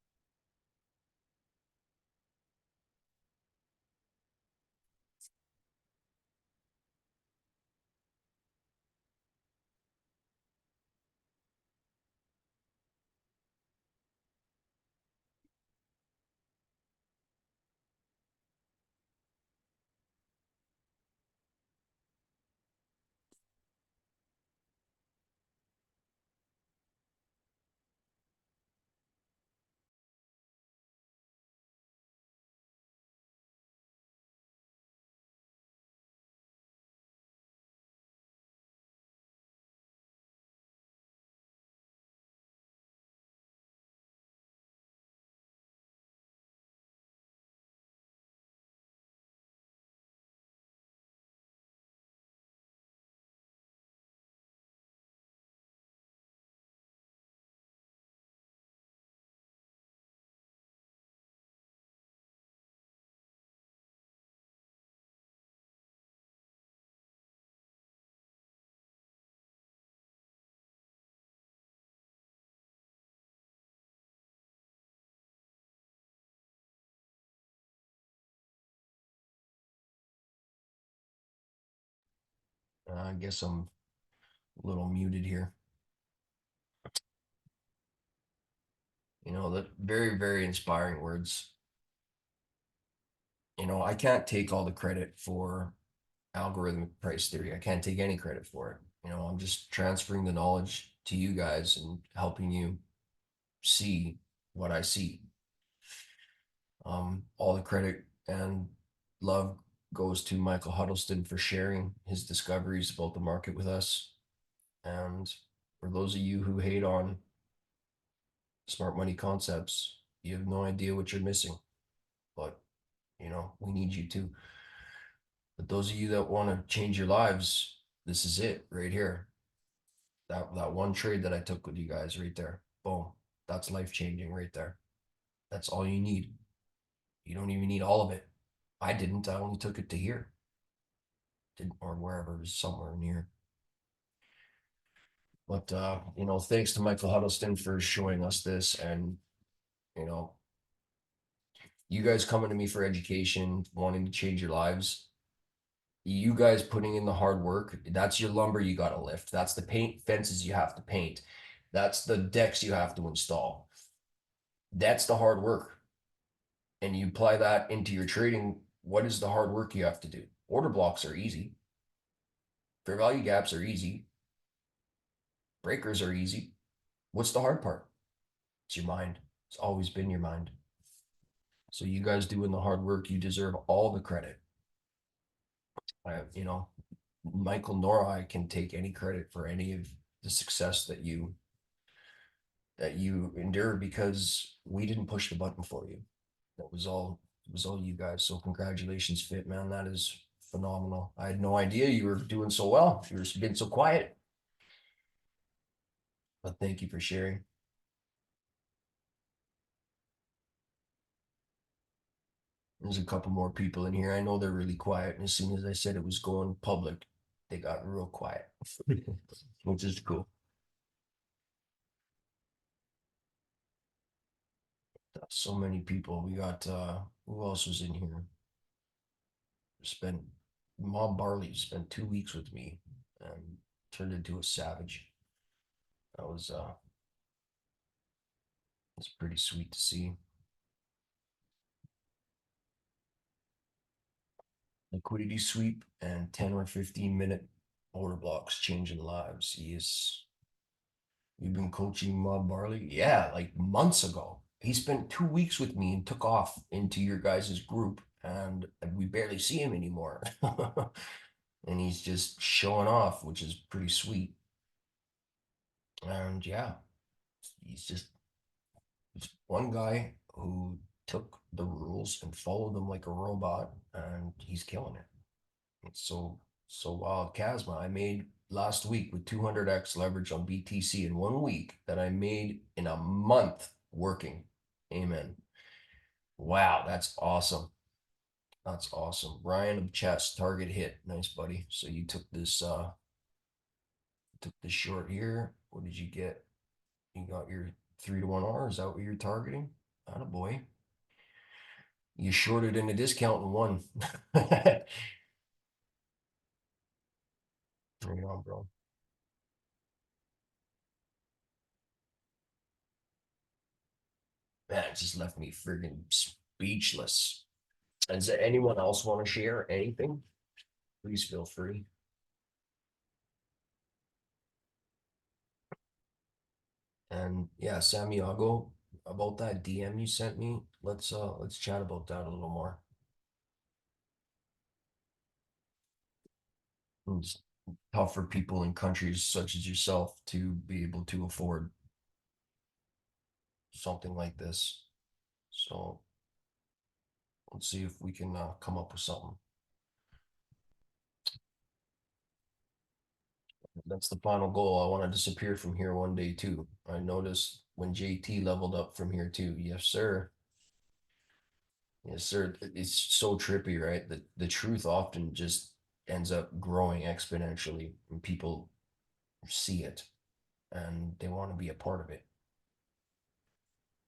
I guess I'm a little muted here. That very, very inspiring words. I can't take all the credit for algorithmic price theory. I can't take any credit for it. I'm just transferring the knowledge to you guys and helping you see what I see. All the credit and love goes to Michael Huddleston for sharing his discoveries about the market with us. And for those of you who hate on smart money concepts, you have no idea what you're missing. But, you know, we need you to. But those of you that want to change your lives, this is it right here. That one trade that I took with you guys right there. Boom. That's life changing right there. That's all you need. You don't even need all of it. I didn't. I only took it to here. Didn't, or wherever, it was somewhere near. But you know, thanks to Michael Huddleston for showing us this, and you know, you guys coming to me for education, wanting to change your lives. You guys putting in the hard work, that's your lumber you got to lift. That's the paint fences you have to paint. That's the decks you have to install. That's the hard work. And you apply that into your trading. What is the hard work you have to do? Order blocks are easy. Fair value gaps are easy. Breakers are easy. What's the hard part? It's your mind. It's always been your mind. So you guys doing the hard work, you deserve all the credit. You know, Michael nor I can take any credit for any of the success that you endure, because we didn't push the button for you. It was all you guys. So congratulations, Fit man. That is phenomenal. I had no idea you were doing so well. You were being so quiet. But thank you for sharing. There's a couple more people in here. I know they're really quiet. And as soon as I said it was going public, they got real quiet, which is cool. So many people. We got who else was in here? Spent Mom Barley spent 2 weeks with me and turned into a savage. That was it's pretty sweet to see. Liquidity sweep and 10 or 15-minute order blocks changing lives. You've been coaching Mob Barley? Yeah, like months ago. He spent 2 weeks with me and took off into your guys' group, and we barely see him anymore. And he's just showing off, which is pretty sweet. And yeah, he's just one guy who took the rules and followed them like a robot, and he's killing it. It's so wild. Casma, I made last week with 200x leverage on BTC in 1 week that I made in a month working. Amen. Wow, that's awesome. That's awesome. Ryan of chess, target hit. Nice, buddy. So you took this short here. What did you get? You got your 3-to-1 R. Is that what you're targeting? Attaboy. You shorted in a discount and won. There you go, bro. Man, it just left me friggin' speechless. Does anyone else want to share anything? Please feel free. And yeah, Santiago, about that DM you sent me, let's chat about that a little more. It's tough for people in countries such as yourself to be able to afford something like this. So let's see if we can come up with something. That's the final goal. I want to disappear from here one day too. I noticed when JT leveled up from here too. Yes, sir. Yes, sir. It's so trippy, right? The truth often just ends up growing exponentially, and people see it and they want to be a part of it.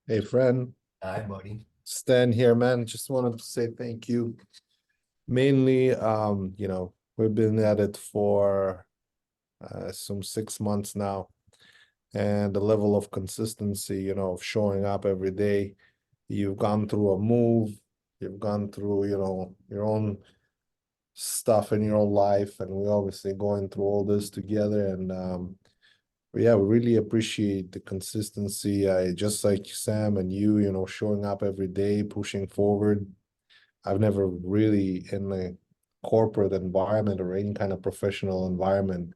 Hey, friend. Hi, buddy. Stan here, man. Just wanted to say thank you. Mainly, you know, we've been at it for some 6 months now, and the level of consistency, you know, of showing up every day. You've gone through a move, you've gone through, you know, your own stuff in your own life, and we're obviously going through all this together. And yeah, we really appreciate the consistency. I just like Sam and you know, showing up every day, pushing forward. I've never really in a corporate environment or any kind of professional environment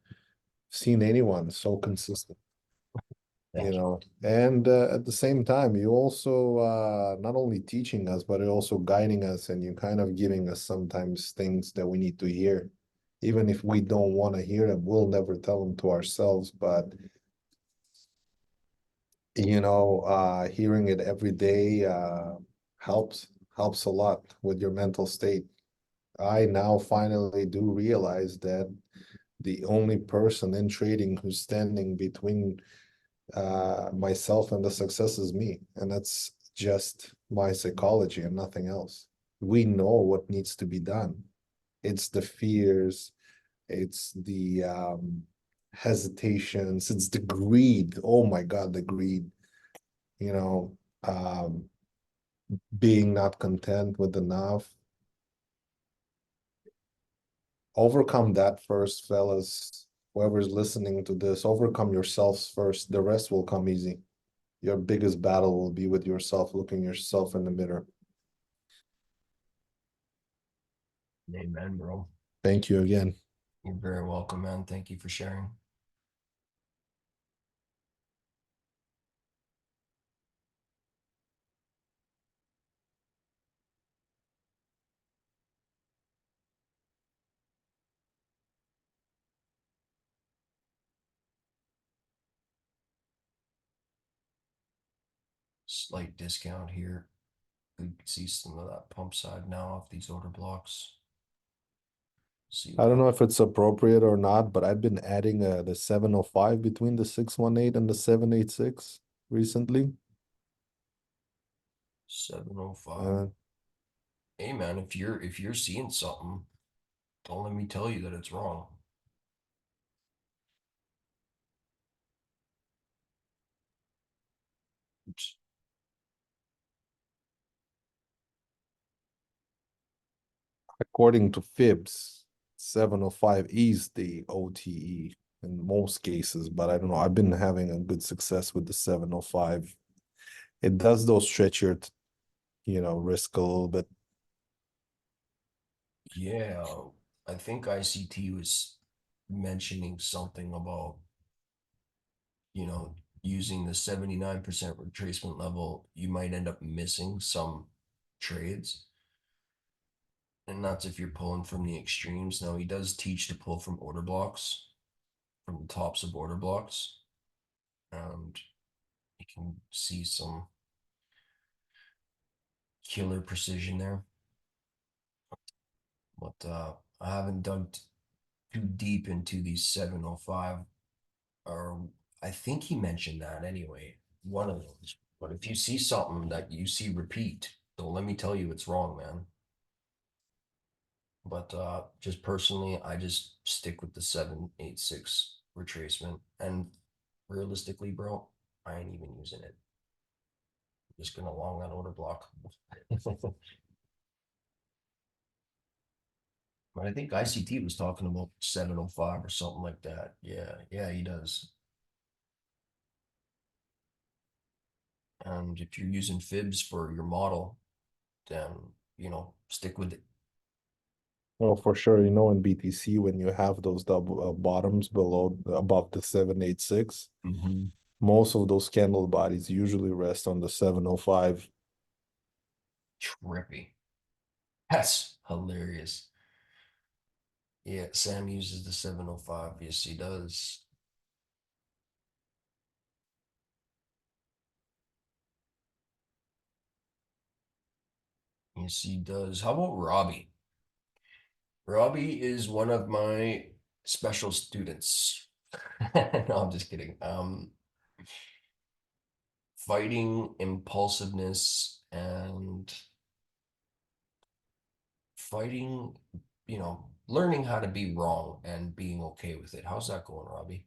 seen anyone so consistent. Thank You you. know, and at the same time, you also not only teaching us, but you're also guiding us, and you're kind of giving us sometimes things that we need to hear. Even if we don't want to hear them, we'll never tell them to ourselves, but hearing it every day helps a lot with your mental state. I now finally do realize that the only person in trading who's standing between myself and the success is me, and that's just my psychology and nothing else. We know what needs to be done. It's the fears, it's the hesitations, it's the greed. Oh my God, the greed, you know, being not content with enough. Overcome that first, fellas. Whoever's listening to this, overcome yourselves first. The rest will come easy. Your biggest battle will be with yourself, looking yourself in the mirror. Amen, bro. Thank you again. You're very welcome, man. Thank you for sharing. Slight discount here. We can see some of that pump side now off these order blocks. See I don't know if it's appropriate or not, but I've been adding the 705 between the 618 and the 786 recently. 705. Uh, Hey man, if you're seeing something, don't let me tell you that it's wrong. Oops. According to Fibs, 705 is the OTE in most cases, but I don't know. I've been having a good success with the 705. It does those stretch your, risk a little bit. Yeah, I think ICT was mentioning something about, using the 79% retracement level, you might end up missing some trades. And that's if you're pulling from the extremes. Now, he does teach to pull from order blocks, from the tops of order blocks. And you can see some killer precision there. But I haven't dug too deep into these 705, or I think he mentioned that anyway, one of those. But if you see something that you see repeat, don't let me tell you it's wrong, man. But just personally, I just stick with the 786 retracement. And realistically, bro, I ain't even using it. I'm just gonna long that order block. But I think ICT was talking about 705 or something like that. Yeah, he does. And if you're using fibs for your model, then stick with it. Well, for sure, in BTC, when you have those double bottoms above the 786, most of those candle bodies usually rest on the 705. Trippy. That's hilarious. Yeah, Sam uses the 705. Yes, he does. Yes, he does. How about Robbie? Robbie is one of my special students. No, I'm just kidding. Fighting impulsiveness and fighting, learning how to be wrong and being okay with it. How's that going, Robbie?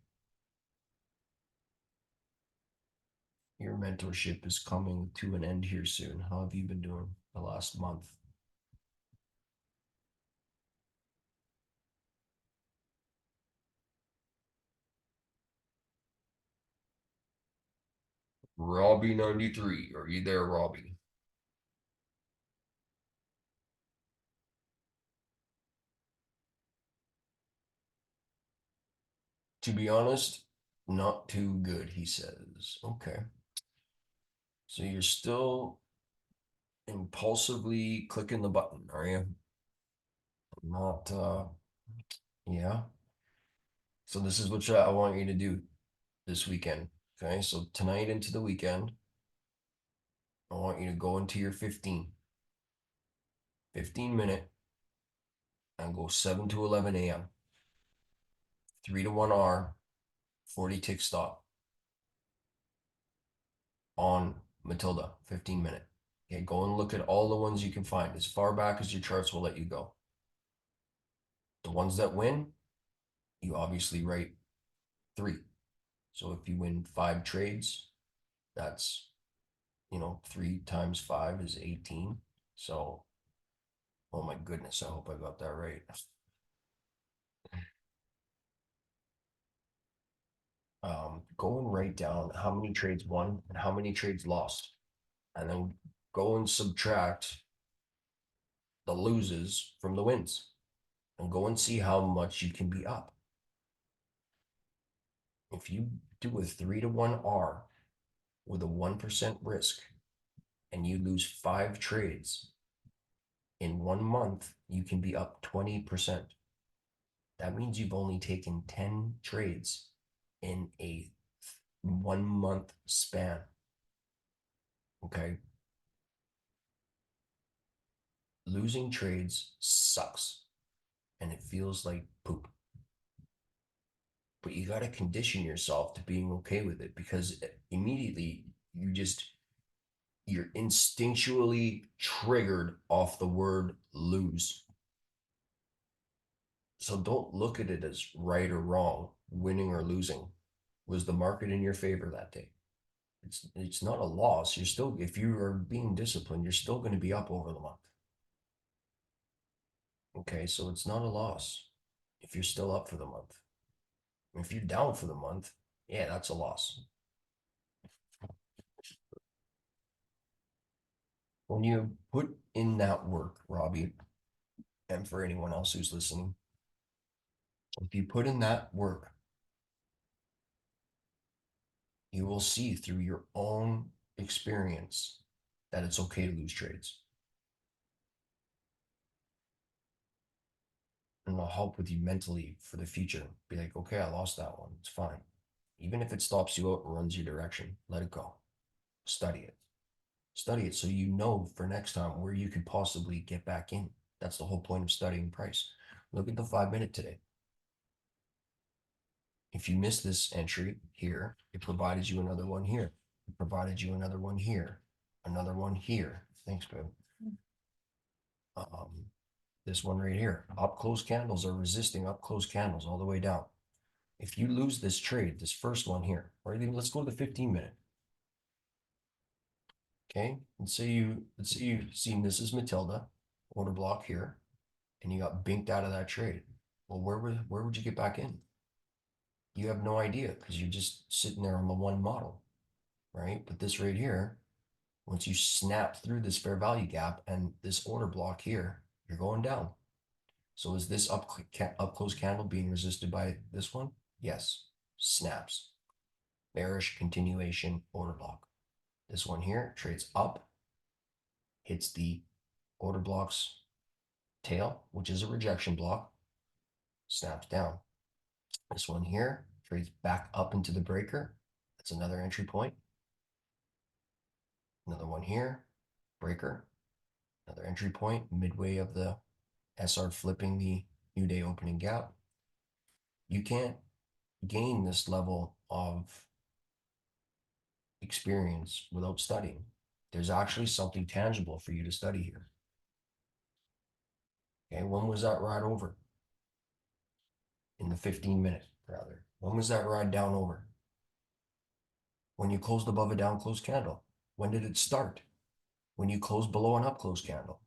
Your mentorship is coming to an end here soon. How have you been doing the last month? Robbie 93. Are you there, Robbie? To be honest, not too good, he says. Okay. So you're still impulsively clicking the button, are you? Not, yeah. So this is what I want you to do this weekend. Okay. So tonight into the weekend, I want you to go into your 15 minute and go 7 to 11 a.m. 3 to 1 R, 40 tick stop on Matilda, 15 minute. Okay, go and look at all the ones you can find as far back as your charts will let you go. The ones that win, you obviously write 3. So if you win 5 trades, that's, 3 times 5 is 18. So, oh my goodness, I hope I got that right. Go and write down how many trades won and how many trades lost, and then go and subtract the loses from the wins, and go and see how much you can be up. If you do a 3 to 1 R with a 1% risk and you lose 5 trades in 1 month, you can be up 20%. That means you've only taken 10 trades in a 1 month span. Okay. Losing trades sucks and it feels like poop. But you got to condition yourself to being okay with it, because immediately you're instinctually triggered off the word lose. So don't look at it as right or wrong, winning or losing. Was the market in your favor that day? It's not a loss. You're still, if you are being disciplined, you're still going to be up over the month. Okay, so it's not a loss if you're still up for the month. If you're down for the month, yeah, that's a loss. When you put in that work, Robbie, and for anyone else who's listening, if you put in that work, you will see through your own experience that it's okay to lose trades. And it'll help with you mentally for the future. Be like, okay, I lost that one. It's fine. Even if it stops you out and runs your direction, let it go. Study it. Study it so you know for next time where you could possibly get back in. That's the whole point of studying price. Look at the 5 minute today. If you miss this entry here, it provided you another one here. It provided you another one here, another one here. Thanks, babe. This one right here, up close candles are resisting up close candles all the way down. If you lose this trade, this first one here, or even let's go to the 15 minute. Okay, let's say you've seen this is Matilda, order block here, and you got binked out of that trade. Well, where would you get back in? You have no idea because you're just sitting there on the one model, right? But this right here, once you snap through this fair value gap and this order block here, you're going down. So is this up close candle being resisted by this one? Yes. Snaps. Bearish continuation order block. This one here trades up, hits the order block's tail, which is a rejection block, snaps down. This one here trades back up into the breaker. That's another entry point. Another one here, breaker, another entry point, midway of the SR flipping the new day opening gap. You can't gain this level of experience without studying. There's actually something tangible for you to study here. Okay, when was that ride over? In the 15 minute, rather. When was that ride down over? When you closed above a down close candle. When did it start? When you closed below an up close candle.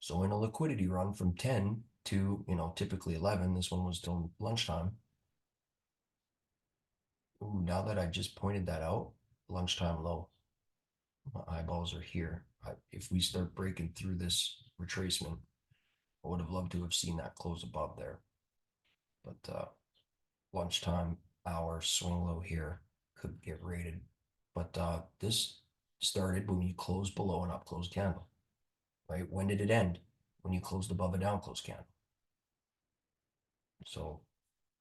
So in a liquidity run from 10 to, typically 11, this one was till lunchtime. Ooh, now that I just pointed that out, lunchtime low. My eyeballs are here. If we start breaking through this retracement, I would have loved to have seen that close above there. But lunchtime hour swing low here could get rated. But this started when you closed below an up closed candle, right? When did it end? When you closed above a down closed candle. So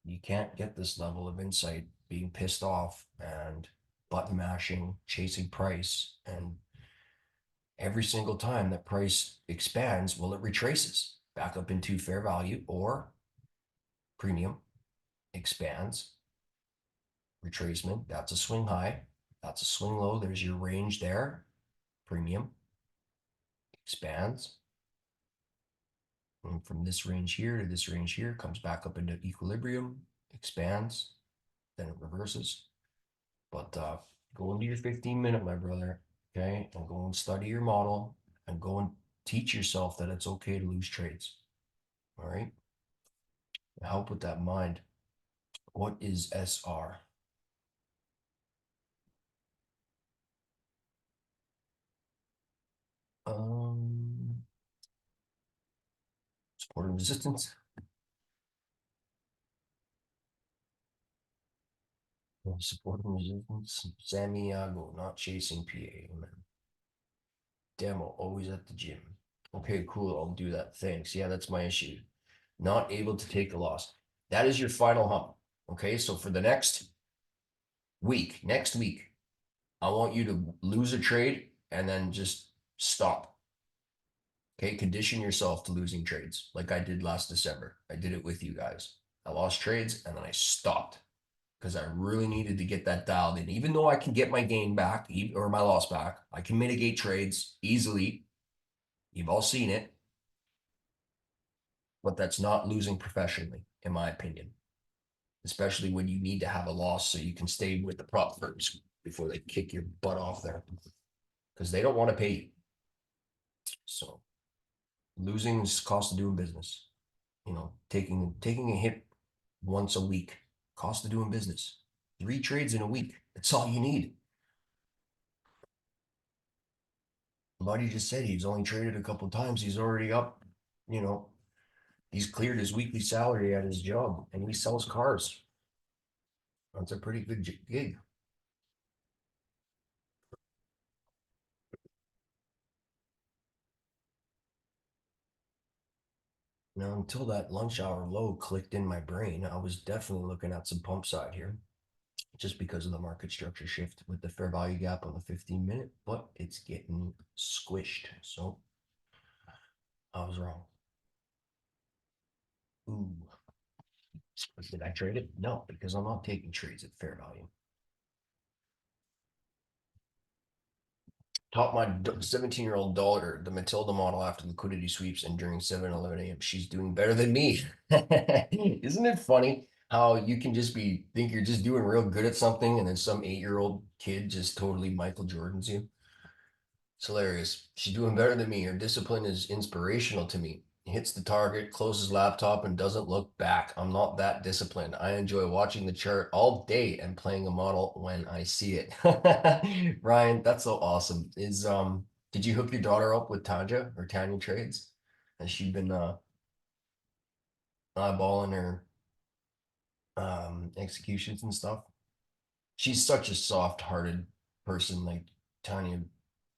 you can't get this level of insight being pissed off and button mashing, chasing price, and every single time that price expands, well, it retraces back up into fair value or premium, expands, retracement. That's a swing high. That's a swing low. There's your range there. Premium expands. And from this range here to this range here, comes back up into equilibrium, expands, then it reverses. But go into your 15-minute, my brother, okay? And go and study your model and go and teach yourself that it's okay to lose trades. All right. Help with that mind. What is SR? Support and resistance. Support and resistance. Santiago, not chasing PA. Man. Demo, always at the gym. Okay, cool. I'll do that. Thanks. Yeah, that's my issue. Not able to take a loss. That is your final hump. Okay, so for the next week, I want you to lose a trade and then just stop. Okay, condition yourself to losing trades like I did last December. I did it with you guys. I lost trades and then I stopped because I really needed to get that dialed in. Even though I can get my gain back or my loss back, I can mitigate trades easily. You've all seen it, but that's not losing professionally, in my opinion, especially when you need to have a loss so you can stay with the prop firms before they kick your butt off there because they don't want to pay you. So losing is cost of doing business. You know, taking a hit once a week, cost of doing business. 3 trades in a week. That's all you need. Buddy just said he's only traded a couple times. He's already up, you know, he's cleared his weekly salary at his job and he sells cars. That's a pretty good gig. Now, until that lunch hour low clicked in my brain, I was definitely looking at some pump side here just because of the market structure shift with the fair value gap on the 15-minute, but it's getting squished. So I was wrong. Ooh. Did I trade it? No, because I'm not taking trades at fair value. Taught my 17-year-old daughter the Matilda model after liquidity sweeps and during 7-11 a.m. She's doing better than me. Isn't it funny how you can just think you're just doing real good at something and then some 8-year-old kid just totally Michael Jordan's you? It's hilarious. She's doing better than me. Her discipline is inspirational to me. Hits the target, closes laptop, and doesn't look back. I'm not that disciplined. I enjoy watching the chart all day and playing a model when I see it. Ryan, that's so awesome. Did you hook your daughter up with Tanja or Tanya Trades? Has she been eyeballing her executions and stuff? She's such a soft-hearted person. Like Tanya,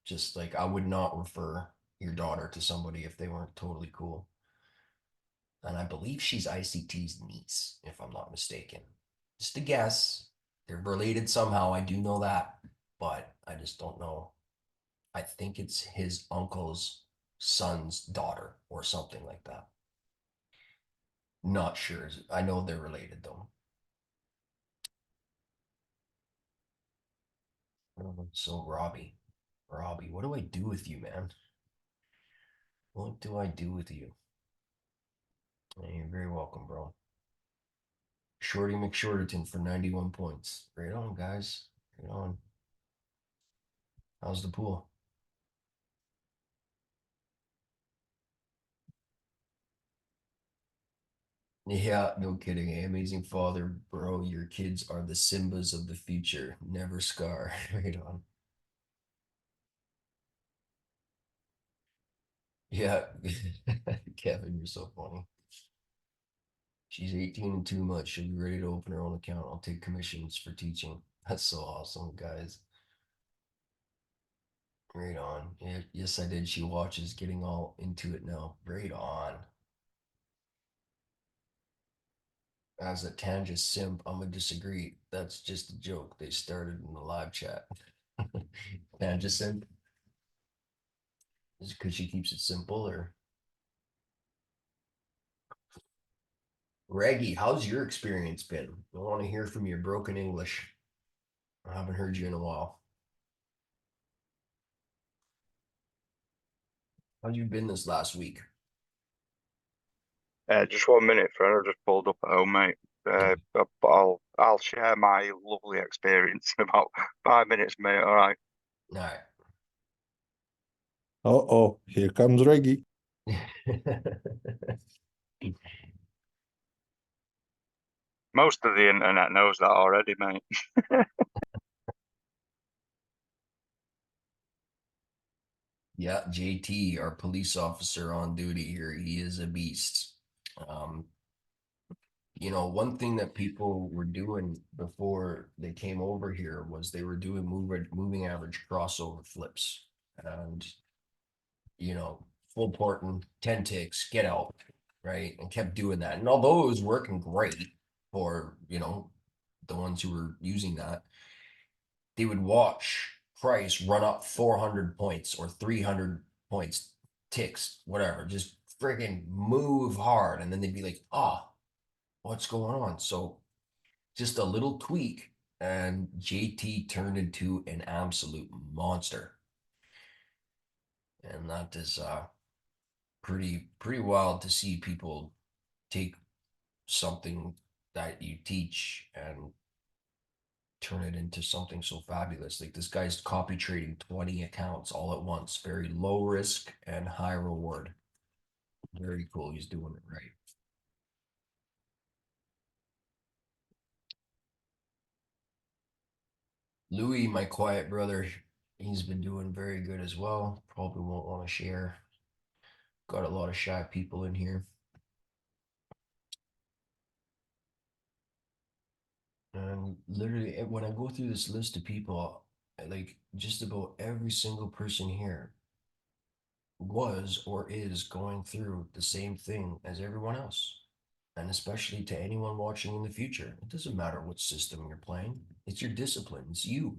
just like I would not refer your daughter to somebody if they weren't totally cool. And I believe she's ICT's niece, if I'm not mistaken. Just a guess. They're related somehow. I do know that, but I just don't know. I think it's his uncle's son's daughter or something like that. Not sure. I know they're related though. So Robbie, what do I do with you, man? What do I do with you? Hey, you're very welcome, bro. Shorty McShorterton for 91 points. Right on, guys. Right on. How's the pool? Yeah, no kidding. Eh? Amazing father, bro. Your kids are the Simbas of the future. Never scar. Right on. Yeah. Kevin, you're so funny. She's 18 and too much. She'll be ready to open her own account. I'll take commissions for teaching. That's so awesome, guys. Right on. Yeah, yes, I did. She watches, getting all into it now. Right on. As a Tanja simp, I'm gonna disagree. That's just a joke they started in the live chat. Tanja simp? Is it because she keeps it simple, or Reggie, how's your experience been? I want to hear from your broken English. I haven't heard you in a while. How'd you been this last week? Just 1 minute, friend. I just pulled up at home, mate. But I'll share my lovely experience in about 5 minutes, mate. All right. All right. Uh-oh, here comes Reggie. Most of the internet knows that already, mate. Yeah, JT, our police officer on duty here, he is a beast. One thing that people were doing before they came over here was they were doing moving average crossover flips, and full porting, 10 ticks, get out, right? And kept doing that. And although it was working great for, the ones who were using that, they would watch price run up 400 points or 300 points, ticks, whatever, just freaking move hard. And then they'd be like, oh, what's going on? So just a little tweak, and JT turned into an absolute monster. And that is pretty wild to see people take something that you teach and turn it into something so fabulous. Like this guy's copy trading 20 accounts all at once. Very low risk and high reward. Very cool. He's doing it right. Louis, my quiet brother, he's been doing very good as well. Probably won't want to share. Got a lot of shy people in here. And literally, when I go through this list of people, like just about every single person here was or is going through the same thing as everyone else. And especially to anyone watching in the future, it doesn't matter what system you're playing, it's your discipline, it's you.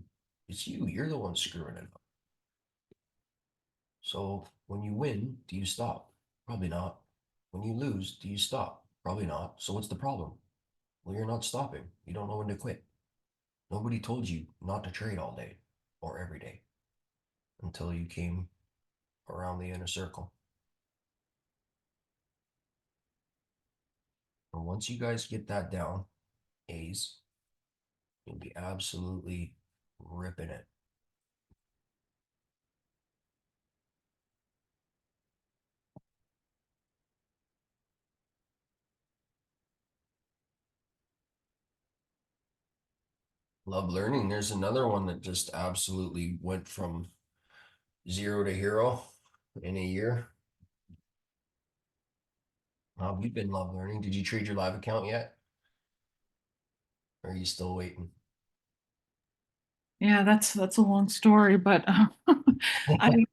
It's you. You're the one screwing it up. So when you win, do you stop? Probably not. When you lose, do you stop? Probably not. So what's the problem? Well, you're not stopping. You don't know when to quit. Nobody told you not to trade all day or every day until you came around the inner circle. And once you guys get that down, A's, you'll be absolutely ripping it. Love learning. There's another one that just absolutely went from zero to hero in a year. How have you been, love learning? Did you trade your live account yet? Or are you still waiting? Yeah, that's a long story, but I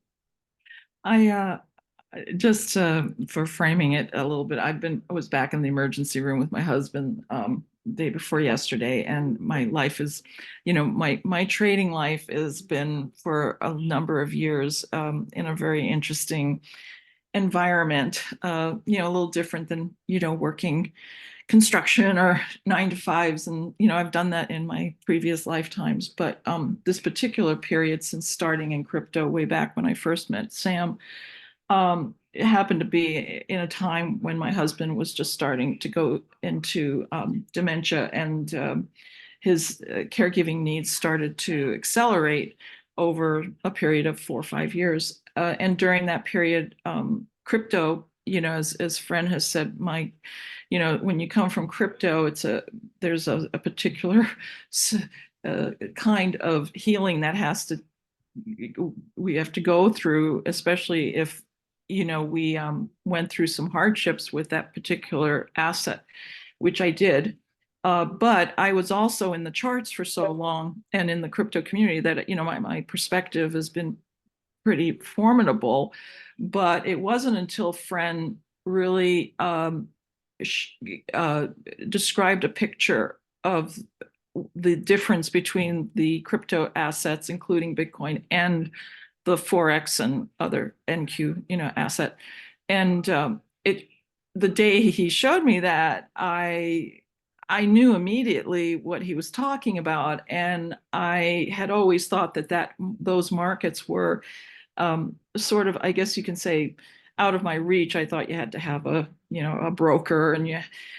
I just for framing it a little bit, I was back in the emergency room with my husband day before yesterday, and my life is, my trading life has been for a number of years in a very interesting environment, a little different than working construction or 9 to 5s, and I've done that in my previous lifetimes, but this particular period, since starting in crypto way back when I first met Sam, it happened to be in a time when my husband was just starting to go into dementia, and his caregiving needs started to accelerate over a period of 4 or 5 years. And during that period, crypto, as Fren has said, when you come from crypto, there's a particular kind of healing that we have to go through, especially if we went through some hardships with that particular asset. which I did. But I was also in the charts for so long and in the crypto community that, my perspective has been pretty formidable. But it wasn't until Fren really described a picture of the difference between the crypto assets, including Bitcoin, and the Forex and other NQ, asset. And the day he showed me that, I knew immediately what he was talking about, and I had always thought that those markets were sort of, I guess you can say, out of my reach. I thought you had to have a broker,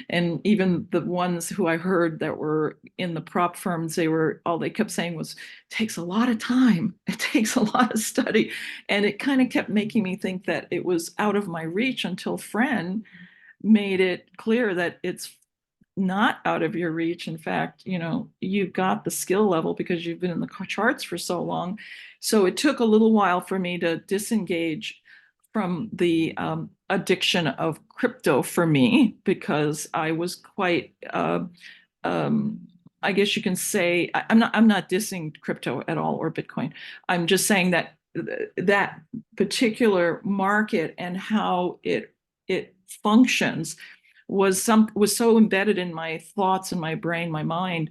and even the ones who I heard that were in the prop firms, all they kept saying was, it takes a lot of time, it takes a lot of study, and it kind of kept making me think that it was out of my reach until Fren made it clear that it's not out of your reach. In fact, you've got the skill level because you've been in the charts for so long. So it took a little while for me to disengage from the addiction of crypto for me, because I was quite, I guess you can say, I'm not dissing crypto at all, or Bitcoin. I'm just saying that that particular market and how it functions was so embedded in my thoughts and my brain, my mind.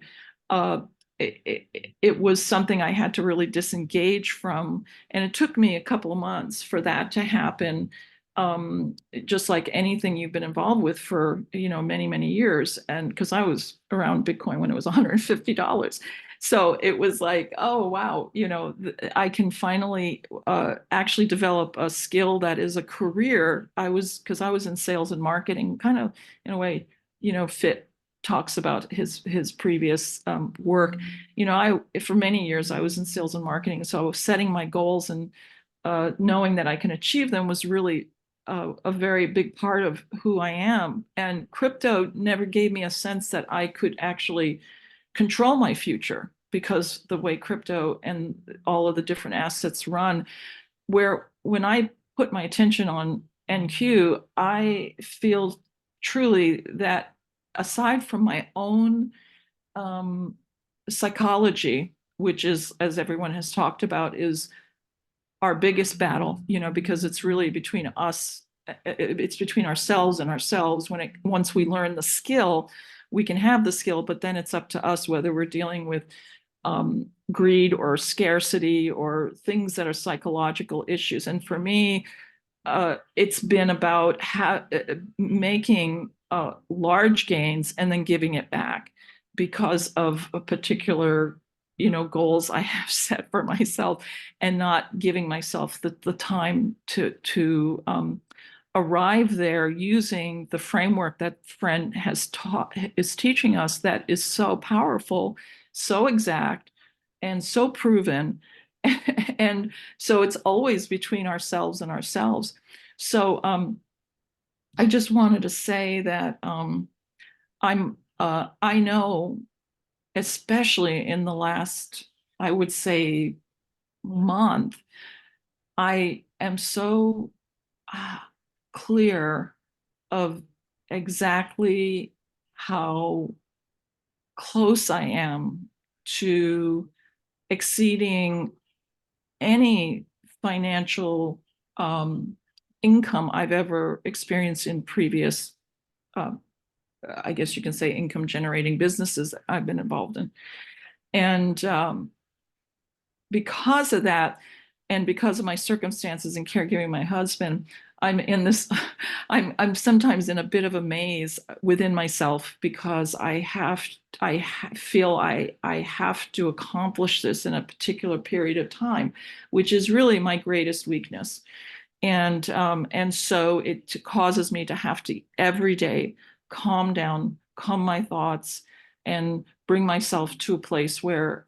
It was something I had to really disengage from, and it took me a couple of months for that to happen. Just like anything you've been involved with for many years, and because I was around Bitcoin when it was $150. So it was like, oh wow, I can finally actually develop a skill that is a career. Because I was in sales and marketing, kind of in a way, Fit talks about his previous work. For many years I was in sales and marketing, so setting my goals and knowing that I can achieve them was really a very big part of who I am. And crypto never gave me a sense that I could actually control my future, because the way crypto and all of the different assets run, where when I put my attention on NQ, I feel truly that aside from my own psychology, which is, as everyone has talked about, is our biggest battle, because it's really between us. It's between ourselves and ourselves. Once we learn the skill, we can have the skill, but then it's up to us whether we're dealing with greed or scarcity or things that are psychological issues. And for me, it's been about making large gains and then giving it back because of a particular goals I have set for myself, and not giving myself the time to arrive there using the framework that Fren is teaching us, that is so powerful, so exact, and so proven. And so it's always between ourselves and ourselves. So I just wanted to say that I know, especially in the last, I would say, month, I am so clear of exactly how close I am to exceeding any financial income I've ever experienced in previous, I guess you can say, income generating businesses I've been involved in. And because of that, and because of my circumstances in caregiving my husband, I'm in this, I'm sometimes in a bit of a maze within myself, because I feel I have to accomplish this in a particular period of time, which is really my greatest weakness. And so it causes me to have to every day calm down, calm my thoughts, and bring myself to a place where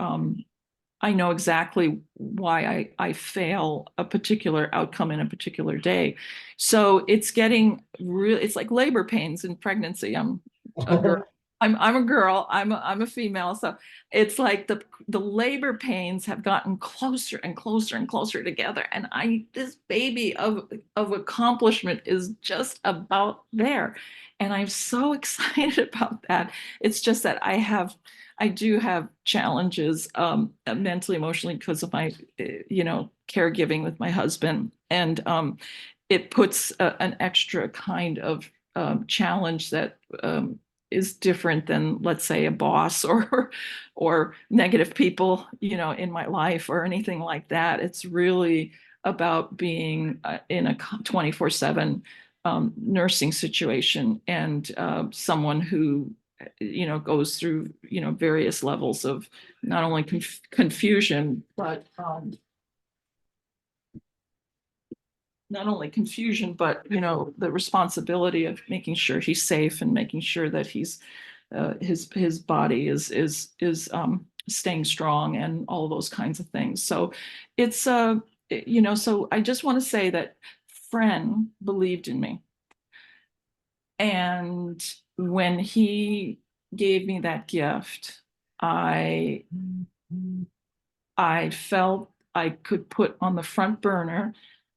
I know exactly why I fail a particular outcome in a particular day. So it's getting real. It's like labor pains in pregnancy. I'm a girl. I'm a girl. I'm a female. So it's like the labor pains have gotten closer and closer and closer together. And this baby of accomplishment is just about there. And I'm so excited about that. It's just that I do have challenges mentally, emotionally because of my caregiving with my husband. And it puts an extra kind of challenge that is different than, let's say, a boss or negative people, in my life or anything like that. It's really about being in a 24/7 nursing situation and someone who, goes through, various levels of not only confusion, but not only confusion, but the responsibility of making sure he's safe and making sure that his body is staying strong and all those kinds of things. So it's so I just want to say that Fren believed in me, and when he gave me that gift, I felt I could put on the front burner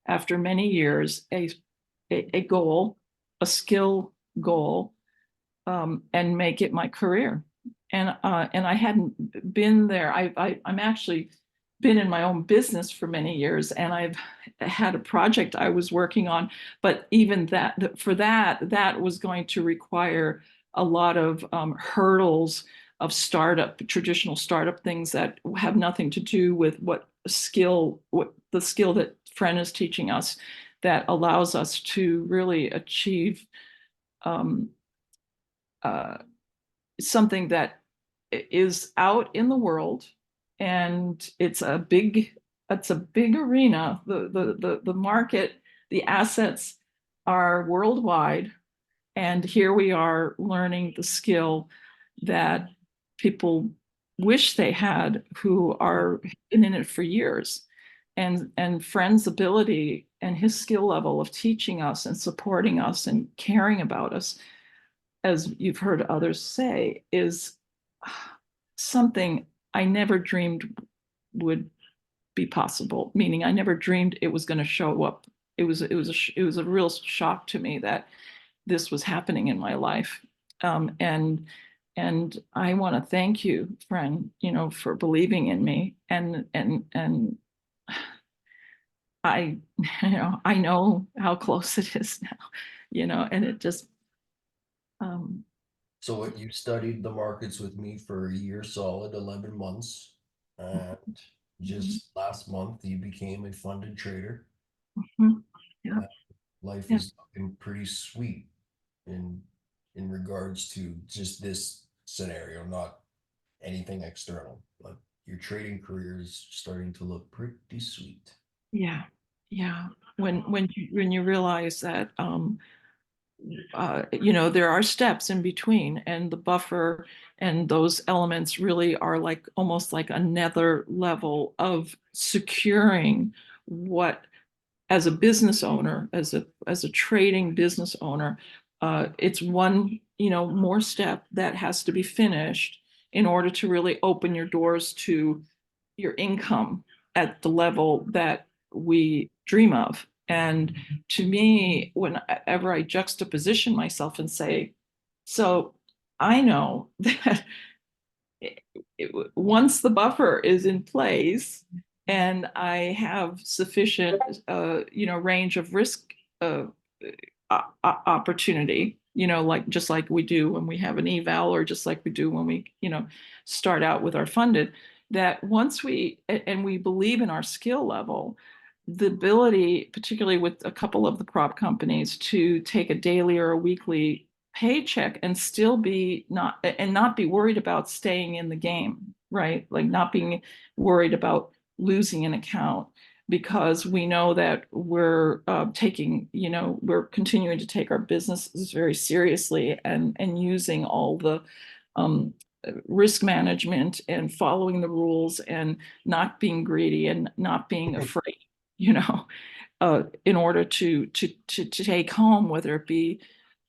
after many years a goal, a skill goal, and make it my career. And I hadn't been there. I'm actually been in my own business for many years, and I've had a project I was working on. But even that was going to require a lot of hurdles of traditional startup things that have nothing to do with what the skill that Fren is teaching us, that allows us to really achieve something that is out in the world, and it's a big arena. The market, the assets are worldwide, and here we are learning the skill that people wish they had who are in it for years. And Fren's ability and his skill level of teaching us and supporting us and caring about us, as you've heard others say, is something I never dreamed would be possible. Meaning, I never dreamed it was going to show up. It was a real shock to me that this was happening in my life, and I want to thank you, friend, for believing in me, and I I know how close it is now, and it just So what you studied the markets with me for a year solid, 11 months, and just last month you became a funded trader. yeah. Life Yeah. is looking pretty sweet in regards to just this scenario, not anything external, but your trading career is starting to look pretty sweet. Yeah, yeah. When you realize that there are steps in between, and the buffer and those elements really are like almost like another level of securing what, as a business owner, as a trading business owner, it's one more step that has to be finished in order to really open your doors to your income at the level that we dream of. And to me, whenever I juxtaposition myself and say, so I know that once the buffer is in place and I have sufficient, range of risk opportunity, like just like we do when we have an eval, or just like we do when we, start out with our funded, that once we believe in our skill level, the ability, particularly with a couple of the prop companies, to take a daily or a weekly paycheck and still not be worried about staying in the game, right? Like not being worried about losing an account, because we know that we're we're continuing to take our businesses very seriously, and using all the risk management and following the rules and not being greedy and not being afraid, in order to take home, whether it be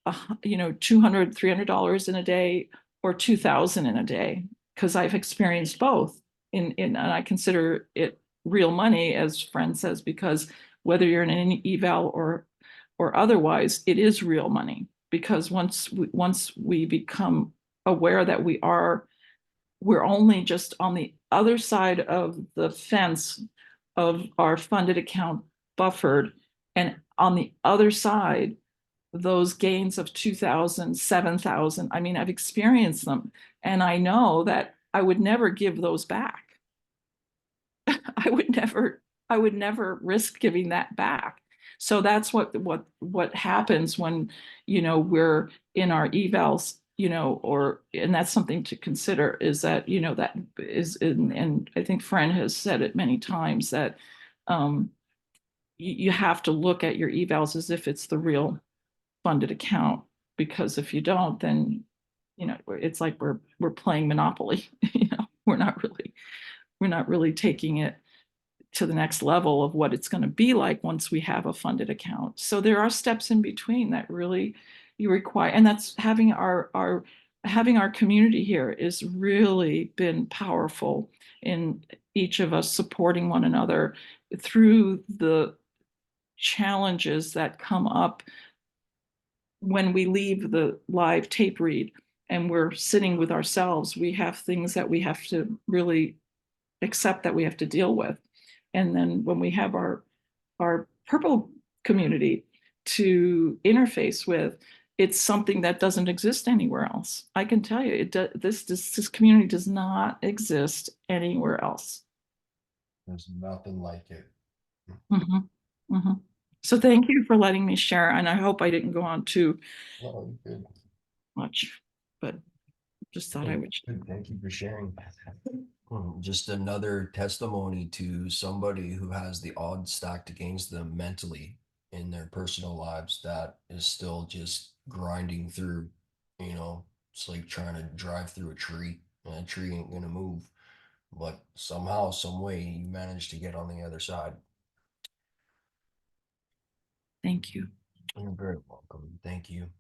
$200, $300 in a day, or 2,000 in a day, because I've experienced both. And I consider it real money, as Fred says, because whether you're in an eval or otherwise, it is real money. Because once we become aware that we're only just on the other side of the fence of our funded account buffered, and on the other side, those gains of 2,000, 7,000. I mean, I've experienced them, and I know that I would never give those back. I would never risk giving that back. So that's what happens when, we're in our evals, and that's something to consider, is that, that is, and I think Fren has said it many times, that you have to look at your evals as if it's the real funded account, because if you don't, then, it's like we're playing Monopoly. We're not really taking it to the next level of what it's going to be like once we have a funded account. So there are steps in between that really you require, and that's having our community here is really been powerful in each of us supporting one another through the challenges that come up when we leave the live tape read and we're sitting with ourselves. We have things that we have to really accept that we have to deal with. And then when we have our purple community to interface with, it's something that doesn't exist anywhere else. I can tell you, this community does not exist anywhere else. There's nothing like it. Mhm, mhm. So thank you for letting me share, and I hope I didn't go on too Oh, good. much, but just thought I would. Good. Thank you for sharing. Just another testimony to somebody who has the odds stacked against them mentally in their personal lives, that is still just grinding through. It's like trying to drive through a tree, and a tree ain't gonna move, but somehow, some way, you manage to get on the other side. Thank you. You're very welcome. Thank you.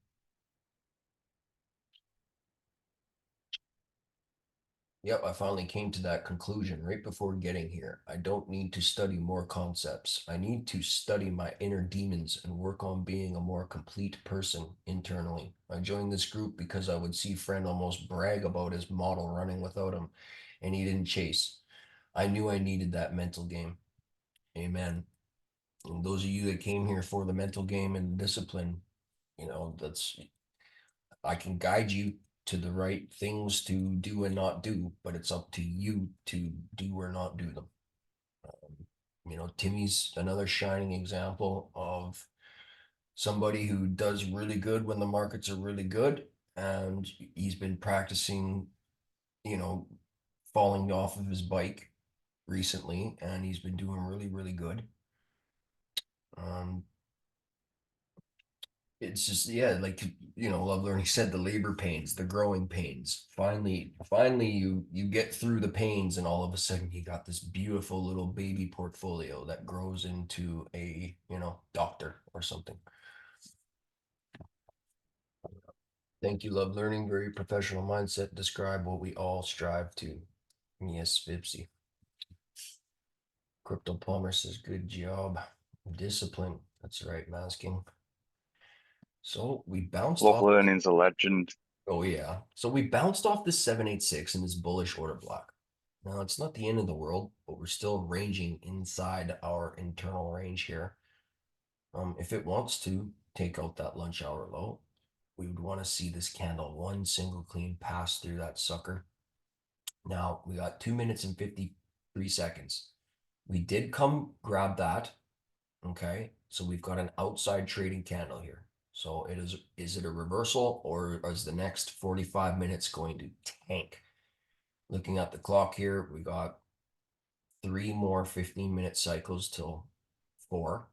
Yep, I finally came to that conclusion right before getting here. I don't need to study more concepts. I need to study my inner demons and work on being a more complete person internally. I joined this group because I would see Friend almost brag about his model running without him, and he didn't chase. I knew I needed that mental game. Amen. And those of you that came here for the mental game and discipline, that's, I can guide you to the right things to do and not do, but it's up to you to do or not do them. Timmy's another shining example of somebody who does really good when the markets are really good, and he's been practicing, falling off of his bike recently, and he's been doing really, really good. It's just, yeah, like, Love Learning said, the labor pains, the growing pains. Finally you get through the pains, and all of a sudden you got this beautiful little baby portfolio that grows into a, doctor or something. Thank you, Love Learning. Very professional mindset. Describe what we all strive to. Yes, Vipsy. Crypto Plumber says, good job. Discipline. That's right, masking. So we bounced Love off. Learning's a legend. Oh yeah. So we bounced off this 786 in this bullish order block. Now it's not the end of the world, but we're still ranging inside our internal range here. If it wants to take out that lunch hour low, we would want to see this candle one single clean pass through that sucker. Now we got 2 minutes and 53 seconds. We did come grab that. Okay, so we've got an outside trading candle here. So is it a reversal, or is the next 45 minutes going to tank? Looking at the clock here, we got 3 more 15-minute cycles till 4.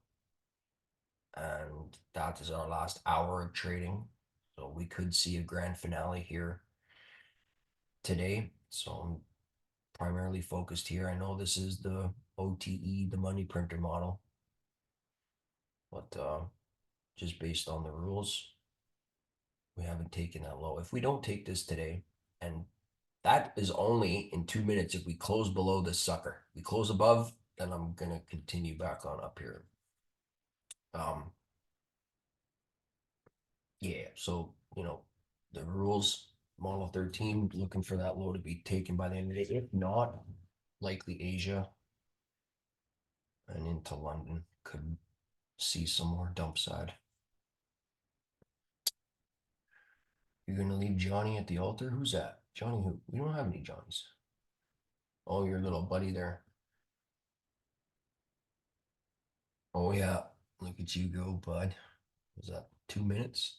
And that is our last hour of trading. So we could see a grand finale here today. So I'm primarily focused here. I know this is the OTE, the money printer model, but just based on the rules, we haven't taken that low. If we don't take this today, And that is only in 2 minutes if we close below this sucker. We close above, then I'm gonna continue back on up here. Yeah, so the rules, model 13, looking for that low to be taken by the end of the day. If not, likely Asia and into London could see some more dump side. You're gonna leave Johnny at the altar? Who's that? Johnny who? We don't have any Johnnies. Oh, your little buddy there. Oh yeah, look at you go, bud. Was that 2 minutes?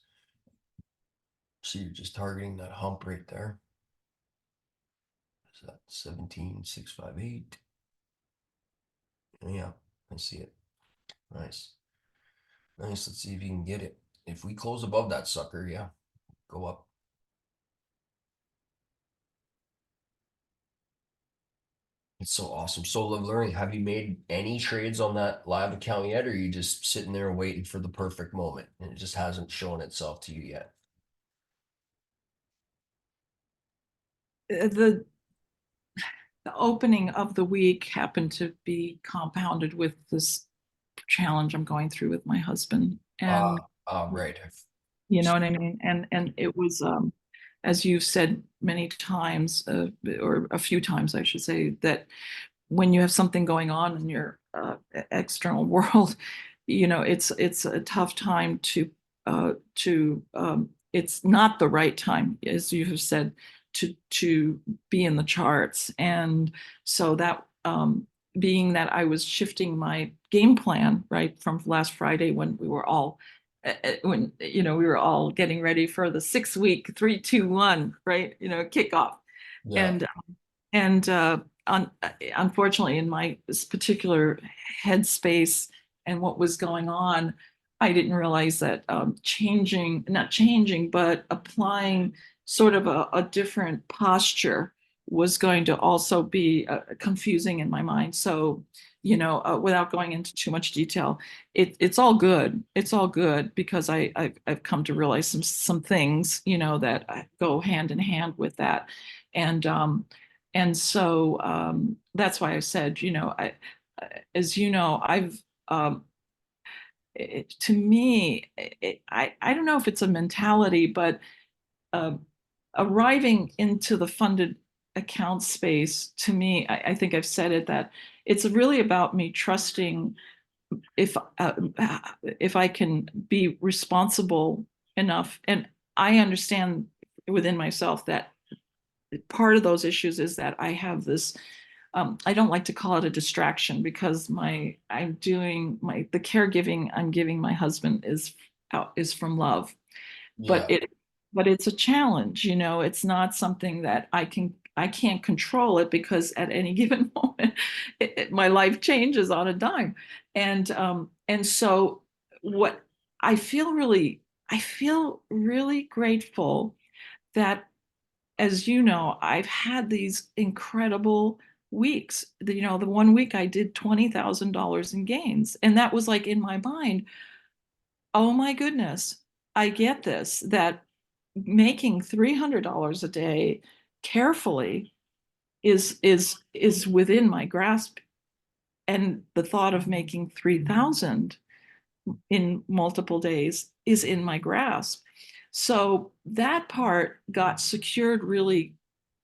So you're just targeting that hump right there. Is that 17,658? Yeah, I see it. Nice. Nice. Let's see if you can get it. If we close above that sucker, yeah, go up. It's so awesome. So, Larry, have you made any trades on that live account yet, or are you just sitting there waiting for the perfect moment and it just hasn't shown itself to you yet? The opening of the week happened to be compounded with this challenge I'm going through with my husband. And Right. you know what I mean? And it was, as you've said many times, or a few times, I should say, that when you have something going on in your external world, it's a tough time it's not the right time, as you have said, to be in the charts. And so that, being that I was shifting my game plan right from last Friday when we were all we were all getting ready for the 6 week 3-2-1 right kickoff. Yeah. And unfortunately, in my this particular headspace and what was going on, I didn't realize that not changing, but applying sort of a different posture was going to also be confusing in my mind. So, without going into too much detail, it's all good. It's all good because I've come to realize some things, that go hand in hand with that. And so that's why I said, as you know, to me, I don't know if it's a mentality, but uh, arriving into the funded account space, to me, I think I've said it, that it's really about me trusting if I can be responsible enough. And I understand within myself that part of those issues is that I have this, I don't like to call it a distraction because the caregiving I'm giving my husband is from love. Yeah. But it's a challenge. It's not something that I can't control it, because at any given moment my life changes on a dime. And so what I feel really grateful that, as you know, I've had these incredible weeks. The 1 week I did $20,000 in gains. And that was like in my mind, oh my goodness, I get this, that making $300 a day carefully is within my grasp. And the thought of making 3,000 in multiple days is in my grasp. So that part got secured really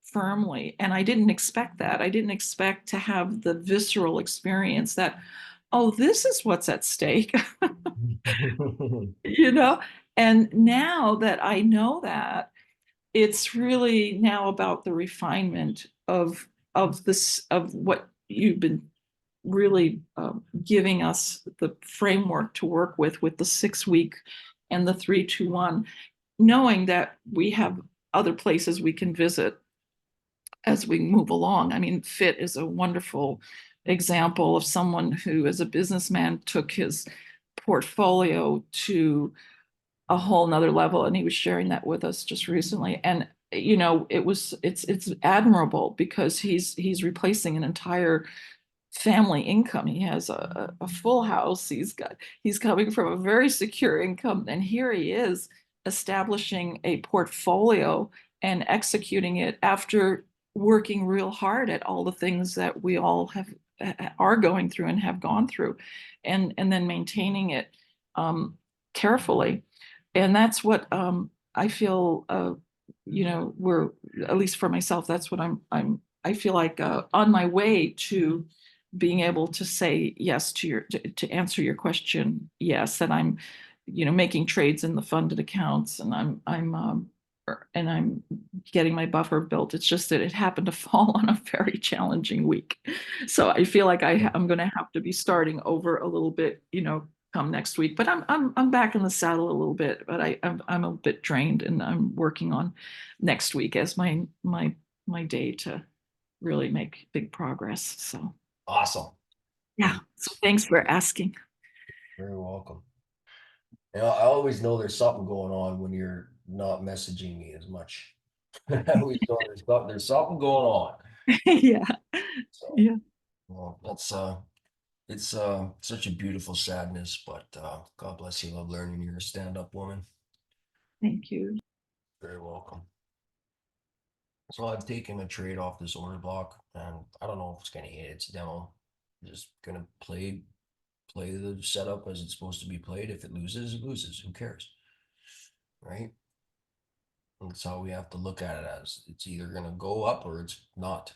firmly. And I didn't expect that. I didn't expect to have the visceral experience that, oh, this is what's at stake, you know? And now that I know that, it's really now about the refinement of what you've been really giving us the framework to work with the 6 week and the 3-2-1, knowing that we have other places we can visit as we move along. I mean, Fit is a wonderful example of someone who, as a businessman, took his portfolio to a whole nother level, and he was sharing that with us just recently. And it's admirable because he's replacing an entire family income. He has a full house. He's coming from a very secure income, and here he is establishing a portfolio and executing it after working real hard at all the things that we all are going through and have gone through, and then maintaining it carefully. And that's what I feel, we're, at least for myself, that's what I feel like on my way to being able to say yes to answer your question. Yes, that I'm, making trades in the funded accounts, and I'm getting my buffer built. It's just that it happened to fall on a very challenging week. So I feel like I'm going to have to be starting over a little bit, come next week. But I'm back in the saddle a little bit. But I'm a bit drained, and I'm working on next week as my day to really make big progress. So Awesome. yeah. So thanks for asking. Very welcome. I always know there's something going on when you're not messaging me as much. I always know there's something going on. Yeah. So, Yeah. well, it's such a beautiful sadness, but God bless you. Love learning you're a stand-up woman. Thank you. Very welcome. So I've taken a trade off this order block, and I don't know if it's gonna hit. It's a demo. I'm just gonna play the setup as it's supposed to be played. If it loses, it loses. Who cares? Right? That's how we have to look at it as. It's either gonna go up or it's not.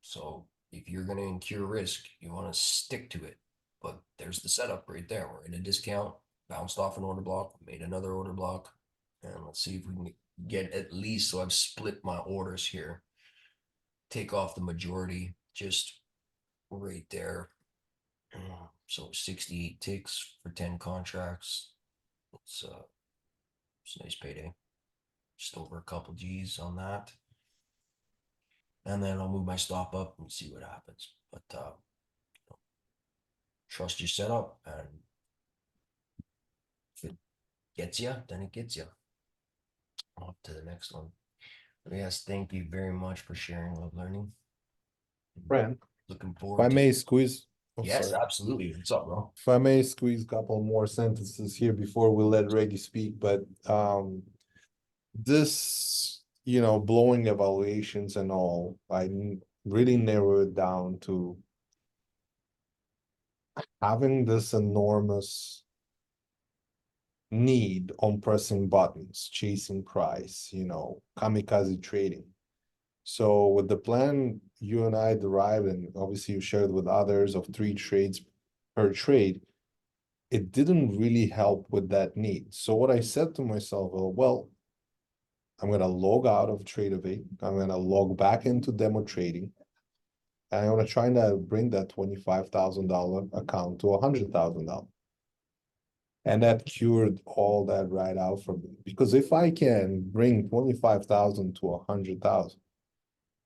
So if you're gonna incur risk, you want to stick to it. But there's the setup right there. We're in a discount, bounced off an order block, made another order block, and let's see if we can get at least. So I've split my orders here. Take off the majority, just right there. So 68 ticks for 10 contracts. It's a nice payday. Just over a couple G's on that. And then I'll move my stop up and see what happens. But trust your setup, and if it gets you, then it gets you. On to the next one. But yes, thank you very much for sharing Love Learning. Brand, Looking if forward I to may squeeze, oh, yes, sorry. absolutely. What's up, bro? If I may squeeze a couple more sentences here before we let Reggie speak, but this, blowing evaluations and all, really narrow it down to having this enormous need on pressing buttons, chasing price, kamikaze trading. So with the plan you and I derived, and obviously you shared with others, of 3 trades per trade, it didn't really help with that need. So what I said to myself, well, I'm going to log out of Tradeovate. I'm going to log back into demo trading. And I'm going to try to bring that $25,000 account to $100,000. And that cured all that right out for me. Because if I can bring 25,000 to 100,000,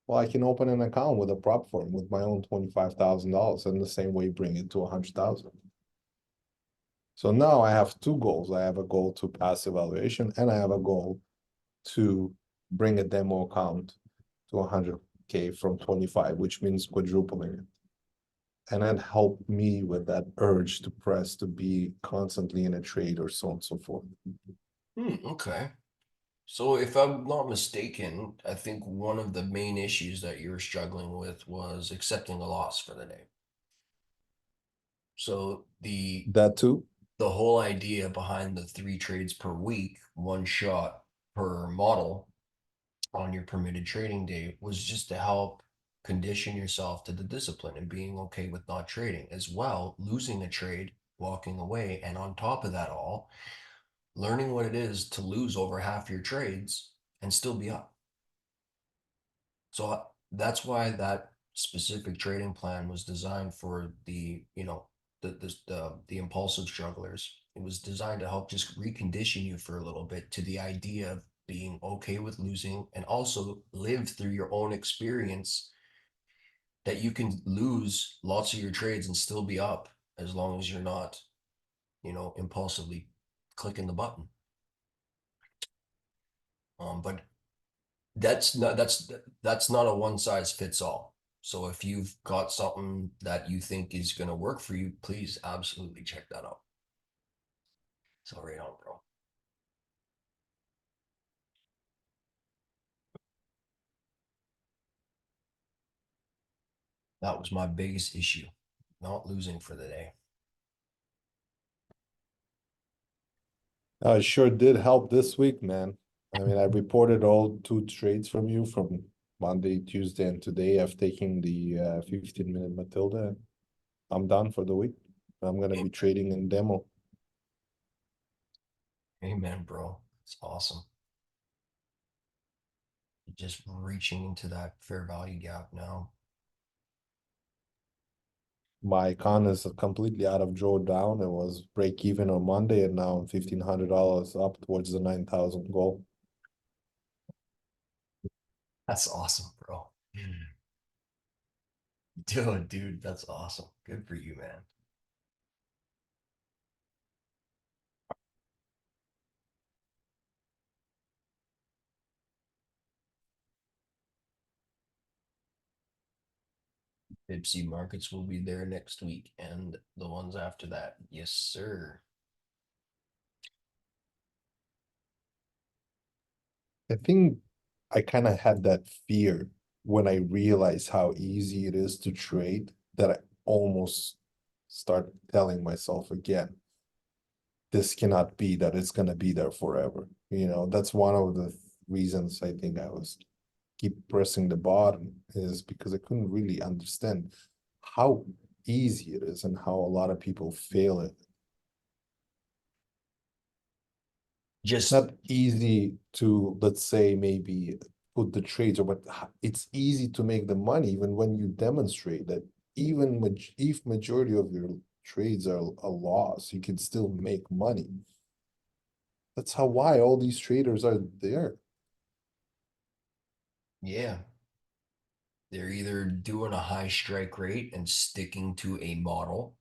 well, I can open an account with a prop firm with my own $25,000 and the same way bring it to 100,000. So now I have 2 goals. I have a goal to pass evaluation, and I have a goal to bring a demo account to 100K from 25, which means quadrupling it. And that helped me with that urge to press, to be constantly in a trade, or so on and so forth. Okay. So if I'm not mistaken, I think one of the main issues that you were struggling with was accepting a loss for the day. So That too? the whole idea behind the 3 trades per week, 1 shot per model on your permitted trading day, was just to help condition yourself to the discipline and being okay with not trading, as well losing a trade, walking away, and on top of that all, learning what it is to lose over half your trades and still be up. So that's why that specific trading plan was designed for the impulsive strugglers. It was designed to help just recondition you for a little bit to the idea of being okay with losing, and also live through your own experience that you can lose lots of your trades and still be up, as long as you're not, impulsively clicking the button. But that's not a one size fits all. So if you've got something that you think is going to work for you, please absolutely check that out. So right on, bro. That was my biggest issue, not losing for the day. It sure did help this week, man. I mean, I reported all 2 trades from you from Monday, Tuesday, and today. I've taken the 15-minute Matilda. I'm done for the week. I'm gonna be trading in demo. Amen, bro. It's awesome. Just reaching into that fair value gap now. My con is completely out of drawdown. It was break even on Monday, and now I'm $1,500 up towards the 9,000 goal. That's awesome, bro. Dude, that's awesome. Good for you, man. Ipsy markets will be there next week and the ones after that. Yes, sir. I think I kind of had that fear when I realized how easy it is to trade that I almost start telling myself again, this cannot be that it's gonna be there forever. You know, that's one of the reasons I think I was keep pressing the button, is because I couldn't really understand how easy it is and how a lot of people fail it. Just Not easy to, let's say, maybe put the trades, or but it's easy to make the money even when you demonstrate that even if majority of your trades are a loss, you can still make money. That's why all these traders are there. yeah. They're either doing a high strike rate and sticking to a model,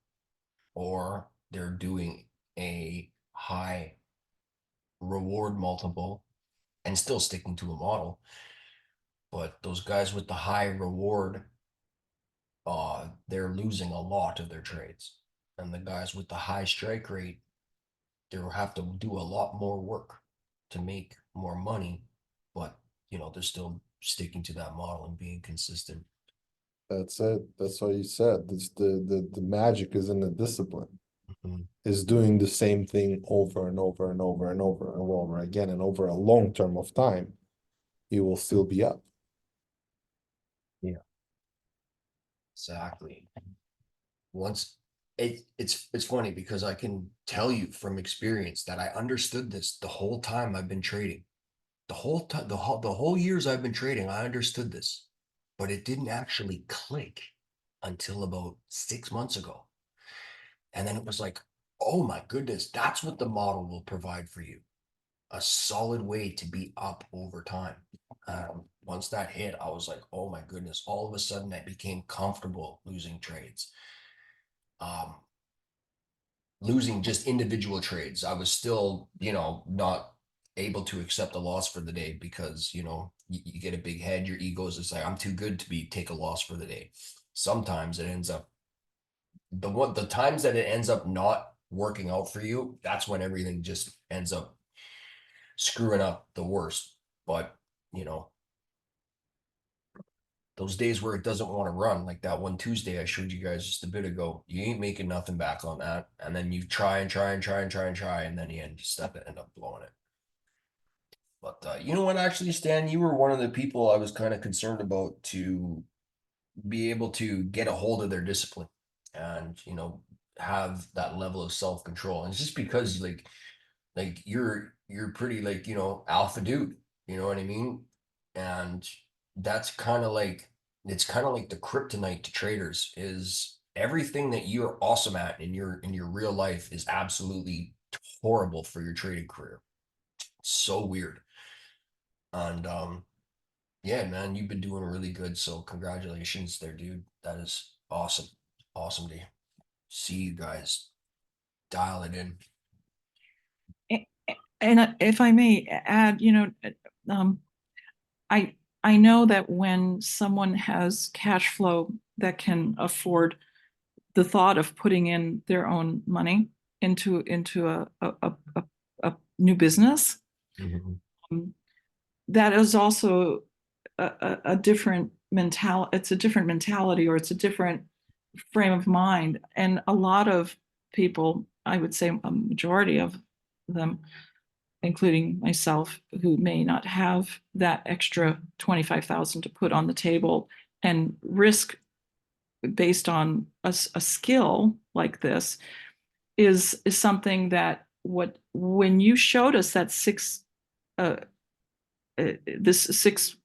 or they're doing a high reward multiple and still sticking to a model. But those guys with the high reward, they're losing a lot of their trades. And the guys with the high strike rate, they'll have to do a lot more work to make more money, but they're still sticking to that model and being consistent. That's it. That's what you said. It's the magic is in the discipline. Mhm. Is doing the same thing over and over and over and over and over again, and over a long term of time, you will still be up. Yeah, exactly. Once it's funny because I can tell you from experience that I understood this the whole time I've been trading. The whole time, the whole years I've been trading, I understood this, but it didn't actually click until about 6 months ago. And then it was like, oh my goodness, that's what the model will provide for you. A solid way to be up over time. Once that hit, I was like, oh my goodness, all of a sudden I became comfortable losing trades. Losing just individual trades. I was still, not able to accept a loss for the day because, you get a big head, your ego is just like, I'm too good to take a loss for the day. Sometimes it ends up the times that it ends up not working out for you, that's when everything just ends up screwing up the worst. But, those days where it doesn't want to run, like that one Tuesday I showed you guys just a bit ago, you ain't making nothing back on that. And then you try and try and try and try and try, and then you end up blowing it. But you know what, actually, Stan, you were one of the people I was kind of concerned about to be able to get a hold of their discipline and have that level of self-control. And it's just because you're pretty alpha dude, you know what I mean? And that's kind of like it's kind of like the kryptonite to traders is everything that you're awesome at in your real life is absolutely horrible for your trading career. So weird. And yeah, man, you've been doing really good. So congratulations there, dude. That is awesome. Awesome to see you guys dial it in. And if I may add, um, I know that when someone has cash flow that can afford the thought of putting in their own money into a new business, Mhm. that is also a different it's a different mentality, or it's a different frame of mind. And a lot of people, I would say a majority of them, including myself, who may not have that extra 25,000 to put on the table and risk based on a skill like this, is something that when you showed us that this 6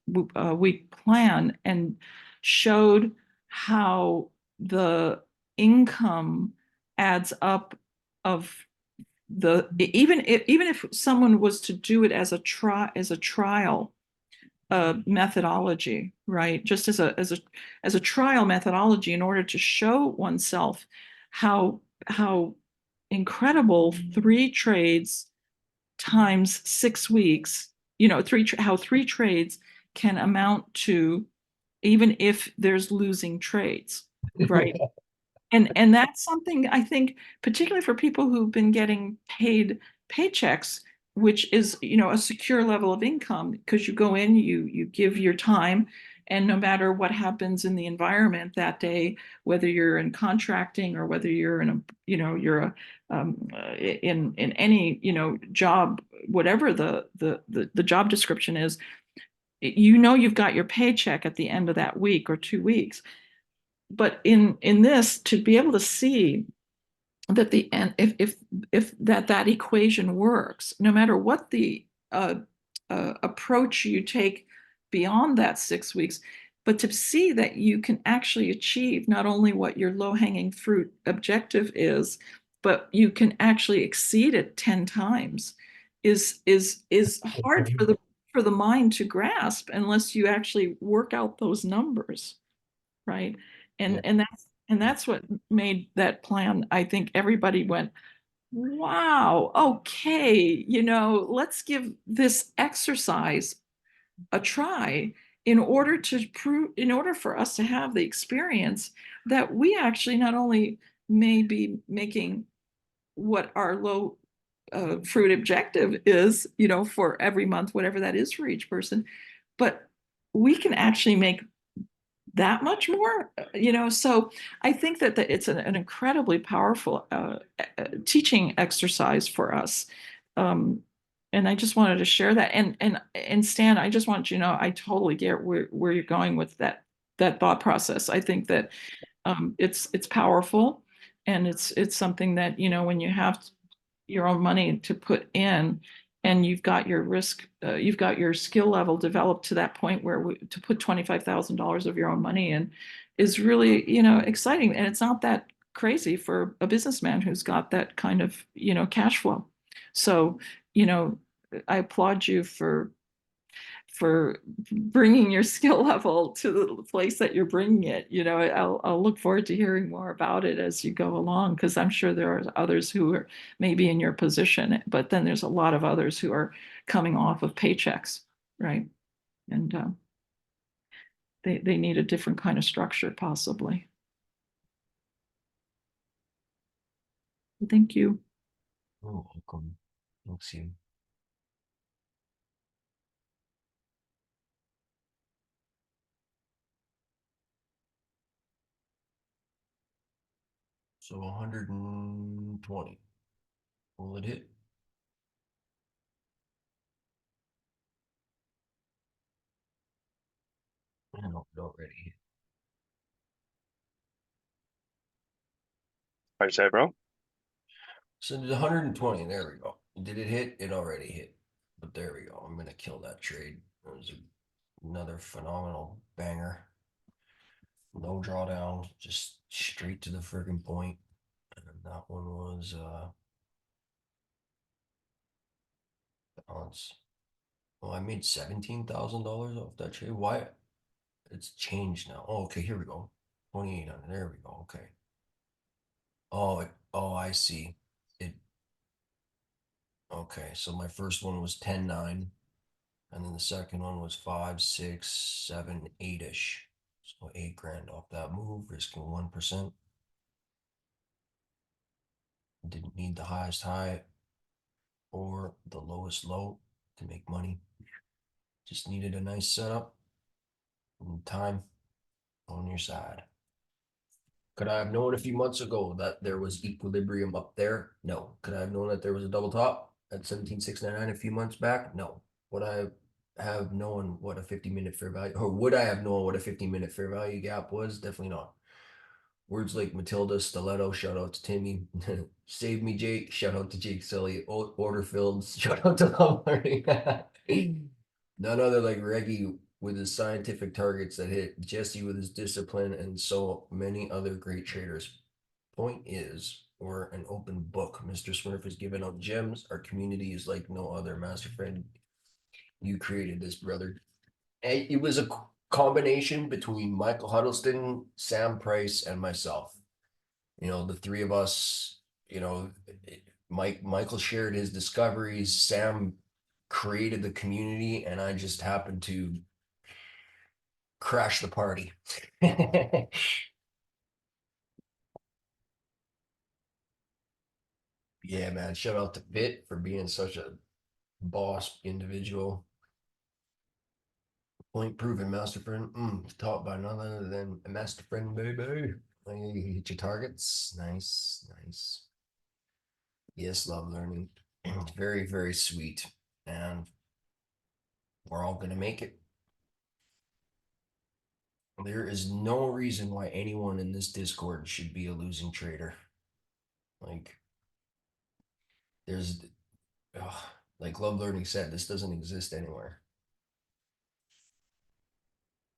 week plan, and showed how the income adds up of even if someone was to do it as a trial methodology, right? Just as a trial methodology, in order to show oneself how incredible 3 trades times 6 weeks, how 3 trades can amount to, even if there's losing trades, right? And that's something, I think, particularly for people who've been getting paid paychecks, which is, a secure level of income, because you go in, you give your time, and no matter what happens in the environment that day, whether you're in contracting or whether you're in in any, job, whatever the job description is, you've got your paycheck at the end of that week or 2 weeks. But in this, to be able to see that the end, if that equation works, no matter what the approach you take beyond that 6 weeks, but to see that you can actually achieve not only what your low-hanging fruit objective is, but you can actually exceed it 10 times, is hard for the mind to grasp unless you actually work out those numbers, right? Yeah. And that's what made that plan. I think everybody went, wow, okay, let's give this exercise a try, in order for us to have the experience that we actually not only may be making what our low fruit objective is, for every month, whatever that is for each person, but we can actually make that much more, so I think that it's an incredibly powerful teaching exercise for us. And I just wanted to share that. And Stan, I just want you to know, I totally get where you're going with that thought process. I think that it's powerful, and it's something that, when you have your own money to put in, and you've got your you've got your skill level developed to that point where to put $25,000 of your own money in is really, exciting. And it's not that crazy for a businessman who's got that kind of, cash flow. So, I applaud you for bringing your skill level to the place that you're bringing it. I'll look forward to hearing more about it as you go along, because I'm sure there are others who are maybe in your position, but then there's a lot of others who are coming off of paychecks, right? And they need a different kind of structure, possibly. Thank you. Oh, welcome. Thanks you. So 120. Will it hit? No, it already hit. How's that, bro? So there's 120. There we go. Did it hit? It already hit. But there we go. I'm gonna kill that trade. It was another phenomenal banger. No drawdown, just straight to the friggin' point. And that one was balance. Oh, I made $17,000 off that trade. Why? It's changed now. Oh, okay, here we go. 2,800. There we go. Okay. Oh, I see. It okay. So my first one was 10-9, and then the second one was 5, 6, 7, 8-ish. So 8 grand off that move, risking 1%. Didn't need the highest high or the lowest low to make money. Just needed a nice setup and time. on your side. Could I have known a few months ago that there was equilibrium up there? No. Could I have known that there was a double top at 17,699 a few months back? No. Would I have known what a 50-minute fair value, or would I have known what a 15-minute fair value gap was? Definitely not. Words like Matilda, Stiletto, shout out to Timmy. Save me, Jake. Shout out to Jake Sully. Order filled. Shout out to Love Learning. None other like Reggie with his scientific targets that hit, Jesse with his discipline, and so many other great traders. Point is, we're an open book. Mr. Smurf is giving out gems. Our community is like no other. Master friend, you created this, brother. And it was a combination between Michael Huddleston, Sam Price, and myself. You know, the three of us, you know, Michael shared his discoveries, Sam created the community, and I just happened to crash the party. Yeah, man. Shout out to Bit for being such a boss individual. Point proven, master friend. Taught by none other than a master friend, baby. You hit your targets. Nice, nice. Yes, love learning. Very, very sweet. And we're all gonna make it. There is no reason why anyone in this Discord should be a losing trader. Like, there's, like Love Learning said, this doesn't exist anywhere.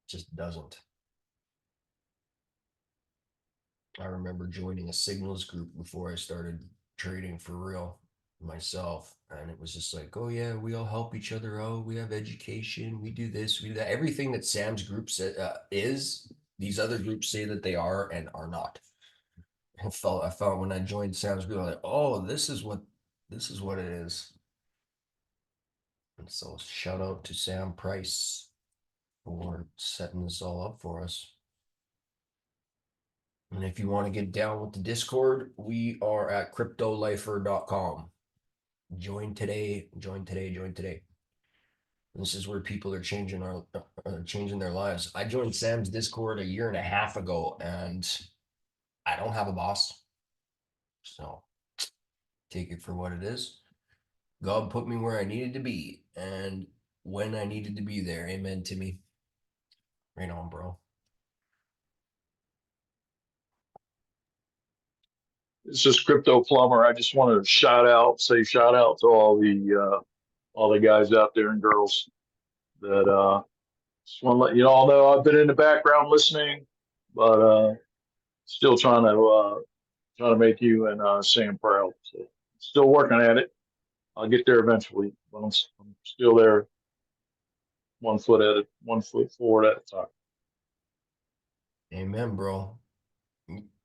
It just doesn't. I remember joining a signals group before I started trading for real myself. And it was just like, oh yeah, we all help each other out. We have education. We do this, we do that. Everything that Sam's group is, these other groups say that they are and are not. I felt when I joined Sam's group, I was like, oh, this is what it is. And so shout out to Sam Price for setting this all up for us. And if you want to get down with the Discord, we are at cryptolifer.com. Join today, join today, join today. This is where people are changing their lives. I joined Sam's Discord a year and a half ago, and I don't have a boss. So take it for what it is. God put me where I needed to be, and when I needed to be there. Amen to me. Right on, bro. This is Crypto Plumber. I just wanted to say shout out to all the guys out there and girls that just want to let you all know I've been in the background listening, but still trying to make you and Sam proud. So still working at it. I'll get there eventually, but I'm still there, 1 foot forward at a time. Amen, bro.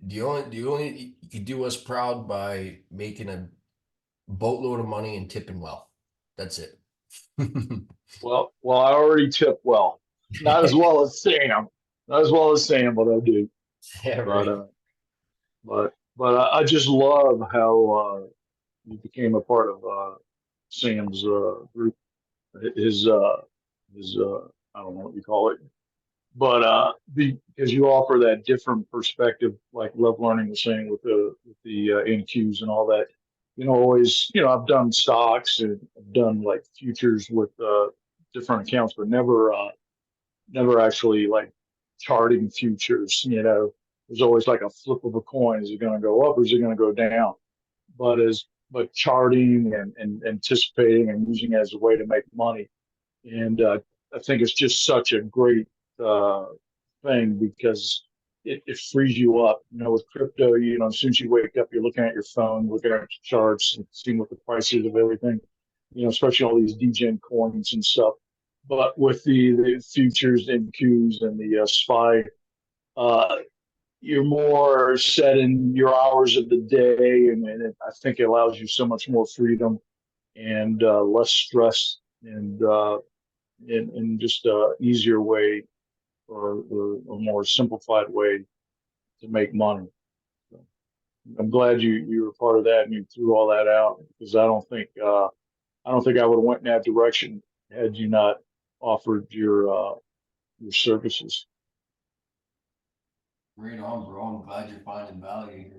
You could do us proud by making a boatload of money and tipping well. That's it. Well, I already tip well, not as well as Sam, but I do. Yeah, But right. I just love how you became a part of Sam's group. His I don't know what you call it, but because you offer that different perspective, like Love Learning was saying with the NQs and all that. Always, I've done stocks and I've done like futures with different accounts, but never actually like charting futures. There's always like a flip of a coin. Is it going to go up or is it going to go down? But charting and anticipating and using it as a way to make money. And I think it's just such a great uh, thing because it frees you up. With crypto, as soon as you wake up, you're looking at your phone, looking at your charts and seeing what the price is of everything, especially all these degen coins and stuff. But with the futures and Qs and the SPY, uh, you're more set in your hours of the day. I think it allows you so much more freedom and less stress and just a easier way or a more simplified way to make money. So I'm glad you were part of that and you threw all that out because I don't think I would have went in that direction had you not offered your services. Right on, bro. I'm glad you're finding value here.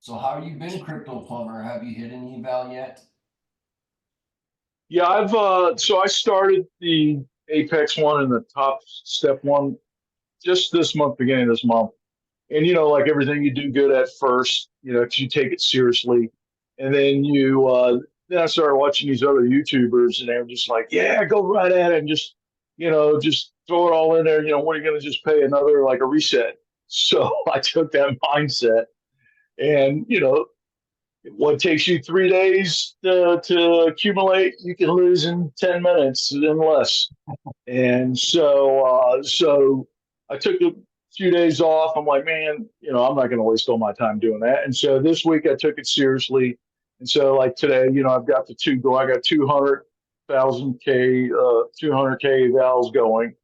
So how you been, Crypto Plumber? Have you hit any eval yet? Yeah, so I started the Apex one and the Top Step one just this month, beginning of this month. And like everything, you do good at first, 'cause you take it seriously, and then I started watching these other YouTubers, and they were just like, "Yeah, go right at it, and just throw it all in there." What are you going to just pay another like a reset? So I took that mindset, and what takes you 3 days to accumulate, you can lose in 10 minutes and less. And so I took a few days off. I'm like, man, I'm not going to waste all my time doing that. And so this week I took it seriously. And so like today, I've got the two go. I got 200,000 K, 200K vals going,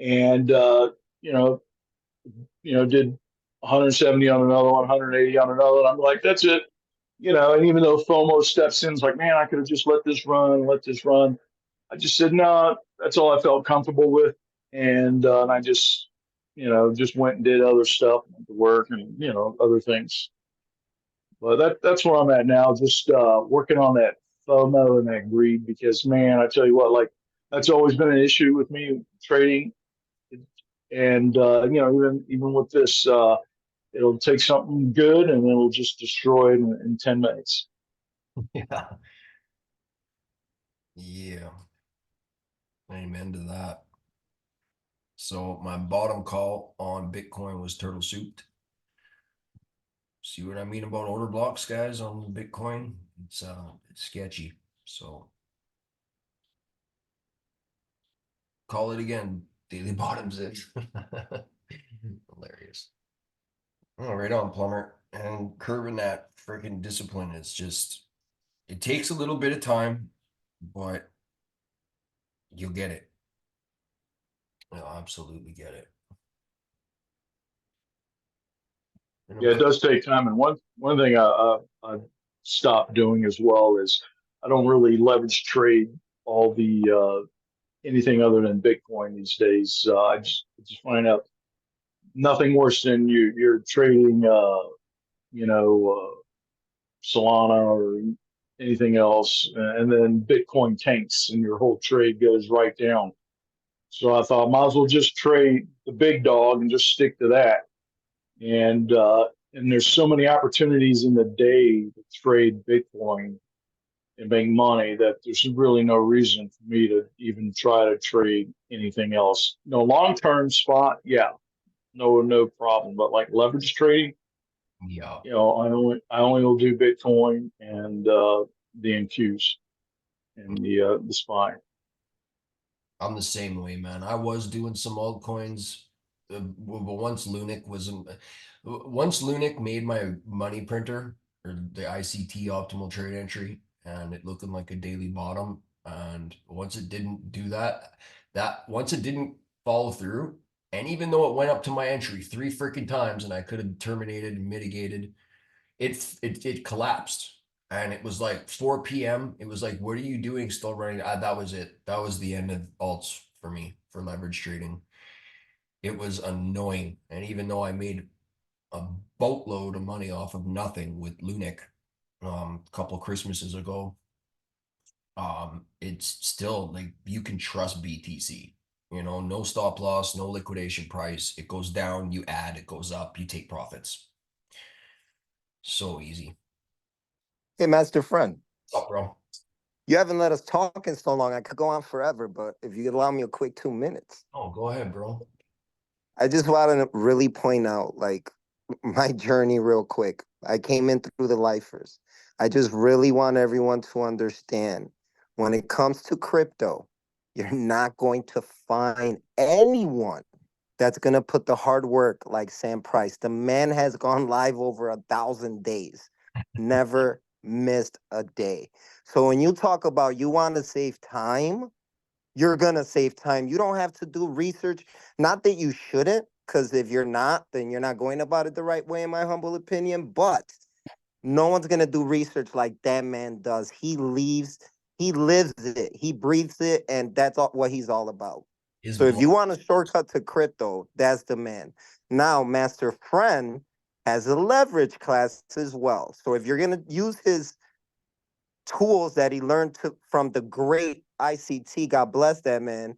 and did 170 on another one, 180 on another. And I'm like, that's it. And even though FOMO steps in, it's like, man, I could have just let this run. I just said, no, that's all I felt comfortable with. And I just went and did other stuff, went to work and, other things. But that's where I'm at now, just working on that FOMO and that greed, because, man, I tell you what, like, that's always been an issue with me trading. And, even with this, it'll take something good and it'll just destroy it in 10 minutes. Yeah. Yeah. Amen to that. So my bottom call on Bitcoin was turtle souped. See what I mean about order blocks, guys, on Bitcoin? It's sketchy. So call it again. Daily bottoms is hilarious. Oh, right on, plumber. And curving that freaking discipline is just, it takes a little bit of time, but you'll get it. You'll absolutely get it. Yeah, it does take time. And one thing I stopped doing as well is I don't really leverage trade all the anything other than Bitcoin these days. I just find out nothing worse than you're trading Solana or anything else, and then Bitcoin tanks and your whole trade goes right down. So I thought, might as well just trade the big dog and just stick to that. And there's so many opportunities in the day to trade Bitcoin and make money that there's really no reason for me to even try to trade anything else. No, long-term spot, yeah, no problem. But like leverage trading, Yeah. I only will do Bitcoin and the NQs and the SPY. I'm the same way, man. I was doing some altcoins, but once Lunic made my money printer or the ICT optimal trade entry, and it looking like a daily bottom, and once it didn't do that once it didn't follow through, and even though it went up to my entry 3 freaking times, and I could have terminated and mitigated, it collapsed. And it was like 4 p.m. It was like, what are you doing still running? That was it. That was the end of alts for me for leverage trading. It was annoying. And even though I made a boatload of money off of nothing with Lunic a couple Christmases ago, it's still like you can trust BTC. No stop loss, no liquidation price. It goes down, you add, it goes up, you take profits. So easy. Hey, Master Friend, What's up, bro? you haven't let us talk in so long. I could go on forever, but if you could allow me a quick 2 minutes. Oh, go ahead, bro. I just want to really point out, like, my journey real quick. I came in through the lifers. I just really want everyone to understand when it comes to crypto, you're not going to find anyone that's going to put the hard work like Sam Price. The man has gone live over 1,000 days, never missed a day. So when you talk about you want to save time, you're going to save time. You don't have to do research. Not that you shouldn't, because if you're not, then you're not going about it the right way, in my humble opinion. But no one's gonna do research like that man does. He lives it, he breathes it, and that's all, what he's all about. His So if you blood. want a shortcut to crypto, that's the man. Now, Master Friend has a leverage class as well. So if you're gonna use his tools that he learned from the great ICT, God bless that man,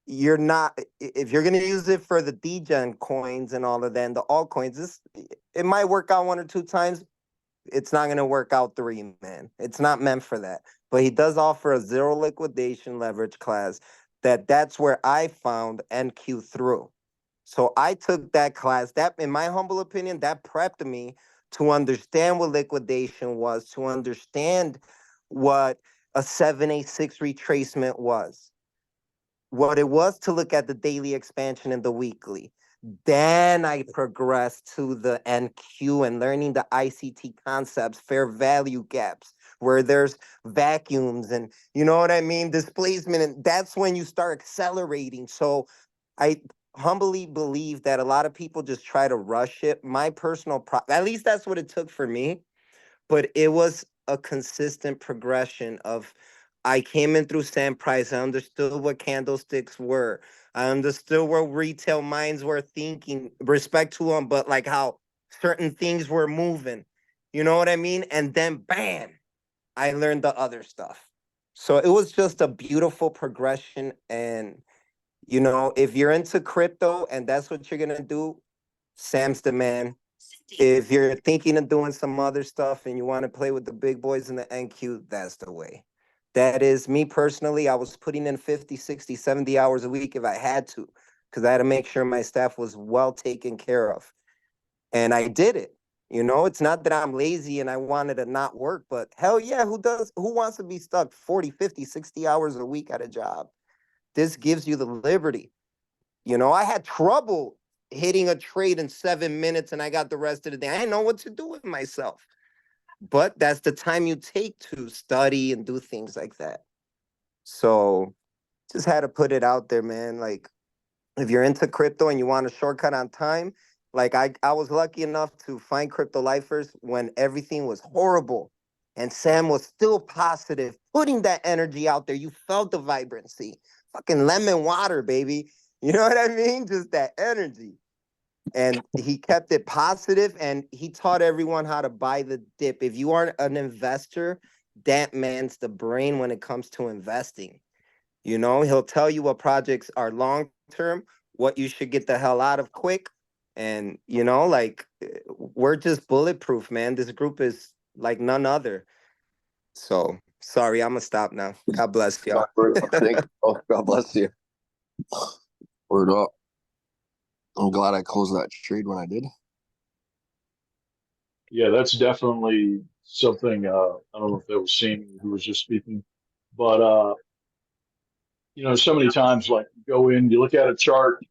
you're not, if you're going to use it for the degen coins and all of that and the altcoins, it might work out 1 or 2 times. It's not going to work out 3, man. It's not meant for that. But he does offer a zero liquidation leverage class that's where I found NQ through. So I took that class. That, in my humble opinion, that prepped me to understand what liquidation was, to understand what a 786 retracement was, what it was to look at the daily expansion and the weekly. Then I progressed to the NQ and learning the ICT concepts, fair value gaps, where there's vacuums and you know what I mean, displacement. And that's when you start accelerating. So I humbly believe that a lot of people just try to rush it. My personal, at least that's what it took for me, but it was a consistent progression of I came in through Sand Price. I understood what candlesticks were. I understood what retail minds were thinking, respect to them, but like how certain things were moving. You know what I mean? And then bam, I learned the other stuff. So it was just a beautiful progression. And, you know, if you're into crypto and that's what you're going to do, Sam's the man. If you're thinking of doing some other stuff and you want to play with the big boys in the NQ, that's the way. That is me personally. I was putting in 50, 60, 70 hours a week if I had to, because I had to make sure my staff was well taken care of. And I did it. You know, it's not that I'm lazy and I wanted to not work, but hell yeah, who wants to be stuck 40, 50, 60 hours a week at a job? This gives you the liberty. You know, I had trouble hitting a trade in 7 minutes and I got the rest of the day. I didn't know what to do with myself. But that's the time you take to study and do things like that. So just had to put it out there, man. Like, if you're into crypto and you want a shortcut on time, like I was lucky enough to find Crypto Lifers when everything was horrible. And Sam was still positive, putting that energy out there. You felt the vibrancy. Fucking lemon water, baby. You know what I mean? Just that energy. And he kept it positive and he taught everyone how to buy the dip. If you aren't an investor, that man's the brain when it comes to investing. You know, he'll tell you what projects are long term, what you should get the hell out of quick. And, you know, like we're just bulletproof, man. This group is like none other. So sorry, I'm gonna stop now. God bless y'all. Thank you. God bless you. Word up. I'm glad I closed that trade when I did. Yeah, that's definitely something. I don't know if that was Sammy who was just speaking, but you know, so many times like you go in, you look at a chart,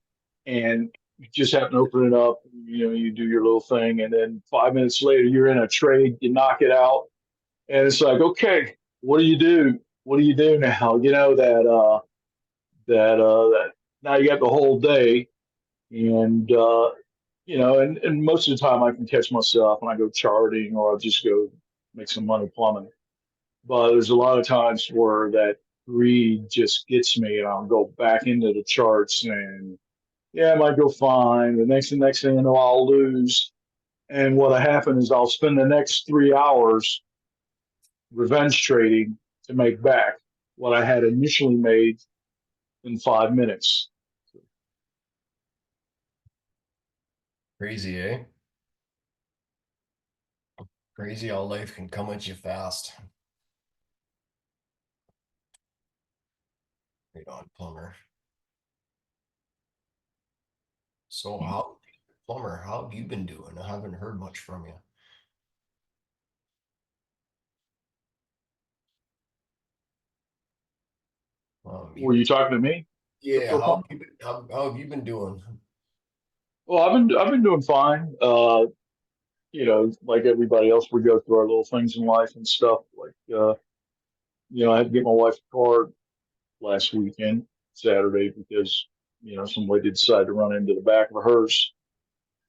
and you just happen to open it up. You know, you do your little thing, and then 5 minutes later, you're in a trade. You knock it out, and it's like, okay, what do you do? What do you do now? You know that now you got the whole day, and you know, and most of the time I can catch myself when I go charting or I'll just go make some money plumbing. But there's a lot of times where that greed just gets me and I'll go back into the charts and yeah, it might go fine. The next thing I know, I'll lose. And what'll happen is I'll spend the next 3 hours revenge trading to make back what I had initially made in 5 minutes. Crazy, eh? Crazy how life can come at you fast. Right on, Plumber. So Plumber, how have you been doing? I haven't heard much from you. Were you talking to me? Yeah, Crypto Plumber? how have you been doing? Well, I've been doing fine. You know, like everybody else, we go through our little things in life and stuff. Like, you know, I had to get my wife a car last weekend, Saturday, because somebody did decide to run into the back of a hearse.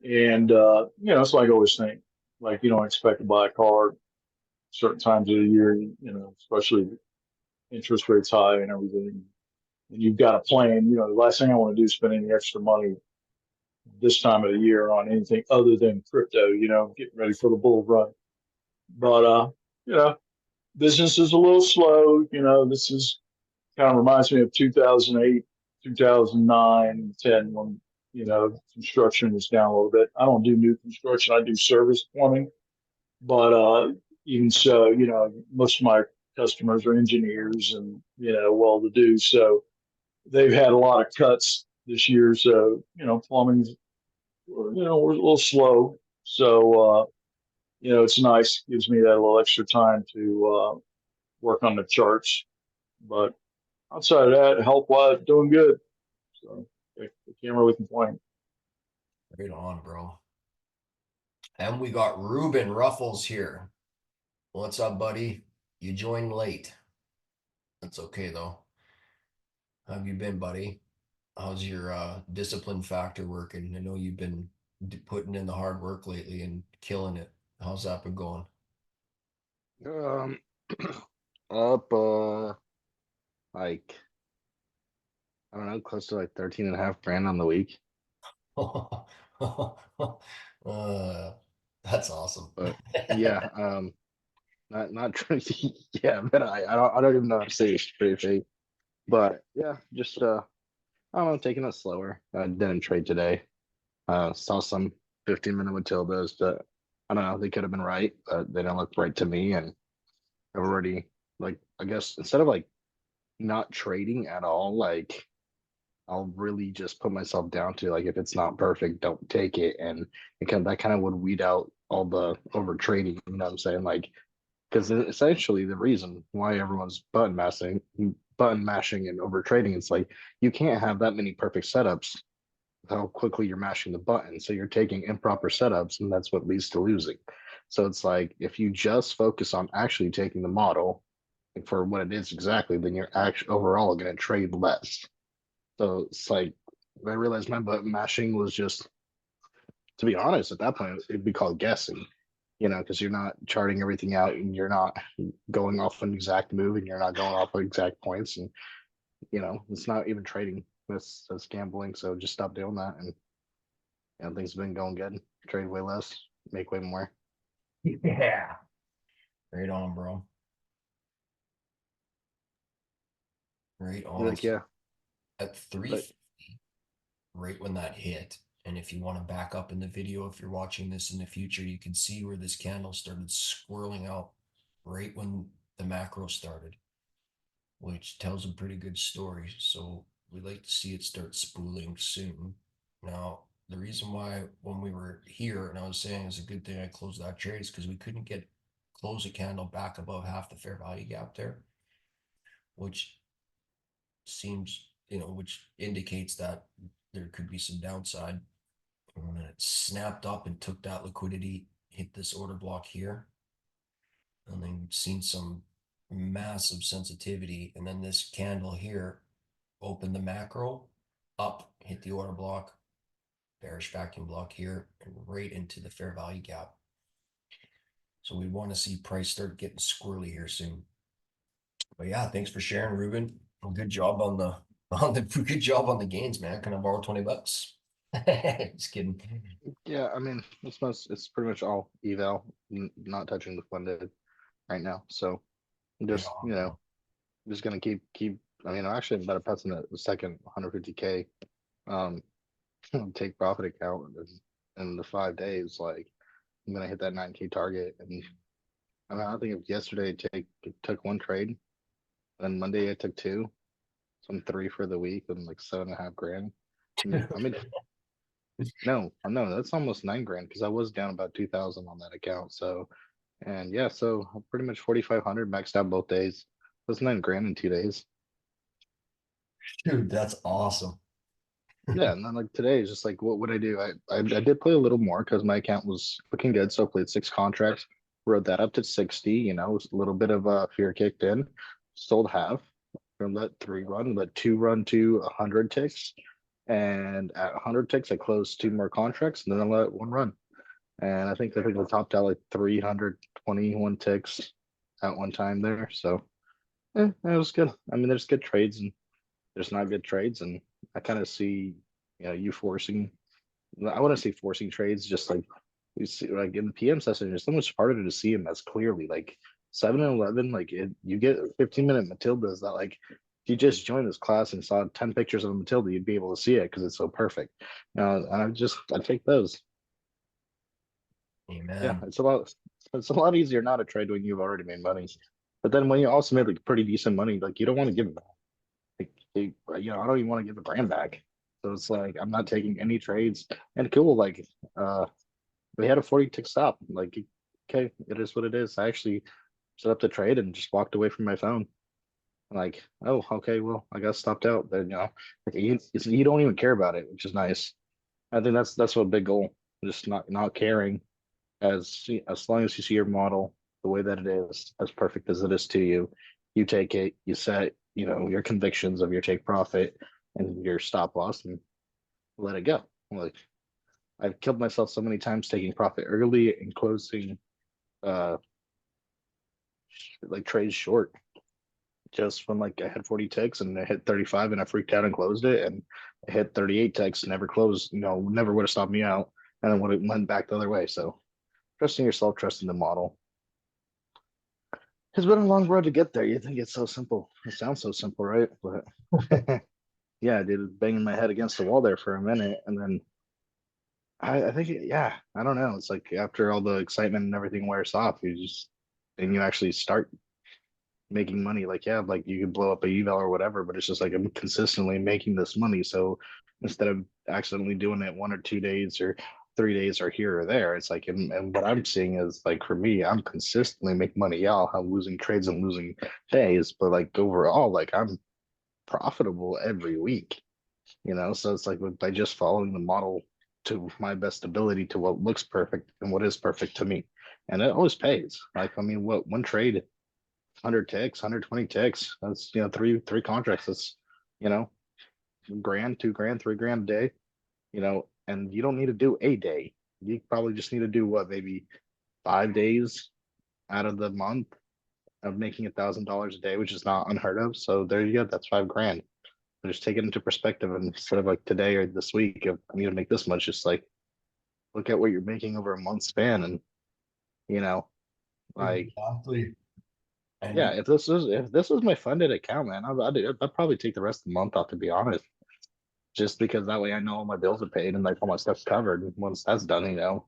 And, it's like I always think, like, you don't expect to buy a car certain times of the year, especially interest rates high and everything. And you've got a plan, the last thing I want to do is spend any extra money this time of the year on anything other than crypto, getting ready for the bull run. But, business is a little slow. This is kind of reminds me of 2008, 2009, 10 when, construction was down a little bit. I don't do new construction. I do service plumbing. But even so, most of my customers are engineers and, well-to-do. So they've had a lot of cuts this year. So, plumbing's, we're a little slow. So, it's nice. Gives me that little extra time to work on the charts. But outside of that, health-wise, doing good. So I can't really complain. Right on, bro. And we got Ruben Ruffles here. What's up, buddy? You joined late. That's okay though. How have you been, buddy? How's your discipline factor working? I know you've been putting in the hard work lately and killing it. How's that been going? Up like I don't know, close to like 13.5 grand on the week. That's awesome. But yeah, not trying to, yeah, but I don't even know how to say it straight. But yeah, just I don't know, taking it slower. I didn't trade today. Saw some 15-minute Matildas that I don't know, they could have been right, but they don't look right to me. And I've already, like, I guess instead of like not trading at all, like I'll really just put myself down to, like, if it's not perfect, don't take it. And that kind of would weed out all the over trading, you know what I'm saying? Like, because essentially the reason why everyone's button mashing and over trading, it's like you can't have that many perfect setups with how quickly you're mashing the button. So you're taking improper setups, and that's what leads to losing. So it's like if you just focus on actually taking the model for what it is exactly, then you're actually overall going to trade less. So it's like I realized my button mashing was just, to be honest, at that point it'd be called guessing, because you're not charting everything out and you're not going off an exact move and you're not going off of exact points, and it's not even trading. That's gambling. So just stop doing that, and things have been going good. Trade way less, make way more. Yeah. Right on, bro. Right on. Like, yeah, At 350, right when that hit, and if you want to back up in the video, if you're watching this in the future, you can see where this candle started swirling out right when the macro started, which tells a pretty good story. So we'd like to see it start spooling soon. Now, the reason why when we were here, and I was saying it's a good thing I closed that trade, is because we couldn't close a candle back above half the fair value gap there, which seems, which indicates that there could be some downside. And then it snapped up and took that liquidity, hit this order block here, and then we've seen some massive sensitivity. And then this candle here opened the macro up, hit the order block, bearish vacuum block here, and right into the fair value gap. So we want to see price start getting squirrely here soon. But yeah, thanks for sharing, Ruben. Good job on the good job on the gains, man. Can I borrow $20? Just kidding. Yeah, I mean, it's pretty much all eval, not touching the funded right now. So I'm just, just gonna keep. I mean, I'm actually about to press in the second 150K take profit account in the 5 days. Like, I'm gonna hit that 9K target. And I mean, I think yesterday it took one trade, and Monday I took two, so I'm 3 for the week and like 7.5 grand. I mean, no, that's almost 9 grand because I was down about 2,000 on that account. So, and yeah, so pretty much 4,500 maxed out both days. That's 9 grand in 2 days. Dude, that's awesome. Yeah, and then like today is just like, what would I do? I did play a little more because my account was looking good, so I played 6 contracts, rode that up to 60. A little bit of fear kicked in, sold half, and let 3 run, let 2 run to 100 ticks, And at 100 ticks, I closed 2 more contracts, and then I let one run. And I think we topped out like 321 ticks at one time there. So it was good. I mean, there's good trades and there's not good trades, and I kind of see, you forcing. I want to say forcing trades, just like you see, like in the PM session, it's so much harder to see them as clearly. Like 7 and 11, like you get 15-minute Matildas that like if you just joined this class and saw 10 pictures of a Matilda, you'd be able to see it because it's so perfect. And I take those. Amen. Yeah, it's a lot easier not to trade when you've already made money. But then when you also made like pretty decent money, like you don't want to give it back. Like I don't even want to give the brand back. So it's like I'm not taking any trades. And cool, like we had a 40 tick stop. Like okay, it is what it is. I actually set up the trade and just walked away from my phone. Like, oh, okay, well, I got stopped out. Then like you don't even care about it, which is nice. I think that's what big goal. Just not caring as long as you see your model the way that it is, as perfect as it is to you, you take it, you set, your convictions of your take profit and your stop loss and let it go. Like I've killed myself so many times taking profit early and closing uh like trades short. Just when like I had 40 ticks and I hit 35 and I freaked out and closed it, and I hit 38 ticks, never closed, never would have stopped me out, and then would have went back the other way. So trusting yourself, trusting the model. It's been a long road to get there. You think it's so simple. It sounds so simple, right? But yeah, dude, banging my head against the wall there for a minute. And then I think, yeah, I don't know. It's like after all the excitement and everything wears off, and you actually start making money. Like, yeah, like you could blow up a eval or whatever, but it's just like I'm consistently making this money. So instead of accidentally doing it 1 or 2 days or 3 days or here or there, it's like, and what I'm seeing is like for me, I'm consistently making money. Yeah, I'll have losing trades and losing days, but like overall, like I'm profitable every week, So it's like by just following the model to my best ability to what looks perfect and what is perfect to me. And it always pays. Like, I mean, what one trade 100 ticks, 120 ticks. That's three contracts. That's grand, 2 grand, 3 grand a day. And you don't need to do a day. You probably just need to do what, maybe 5 days out of the month of making $1,000 a day, which is not unheard of. So there you go. That's 5 grand. Just take it into perspective, and instead of like today or this week, if I need to make this much, just like look at what you're making over a month span, and like Exactly. And yeah, if this was my funded account, man, I'd probably take the rest of the month off, to be honest. Just because that way I know all my bills are paid and like all my stuff's covered. And once that's done, I'll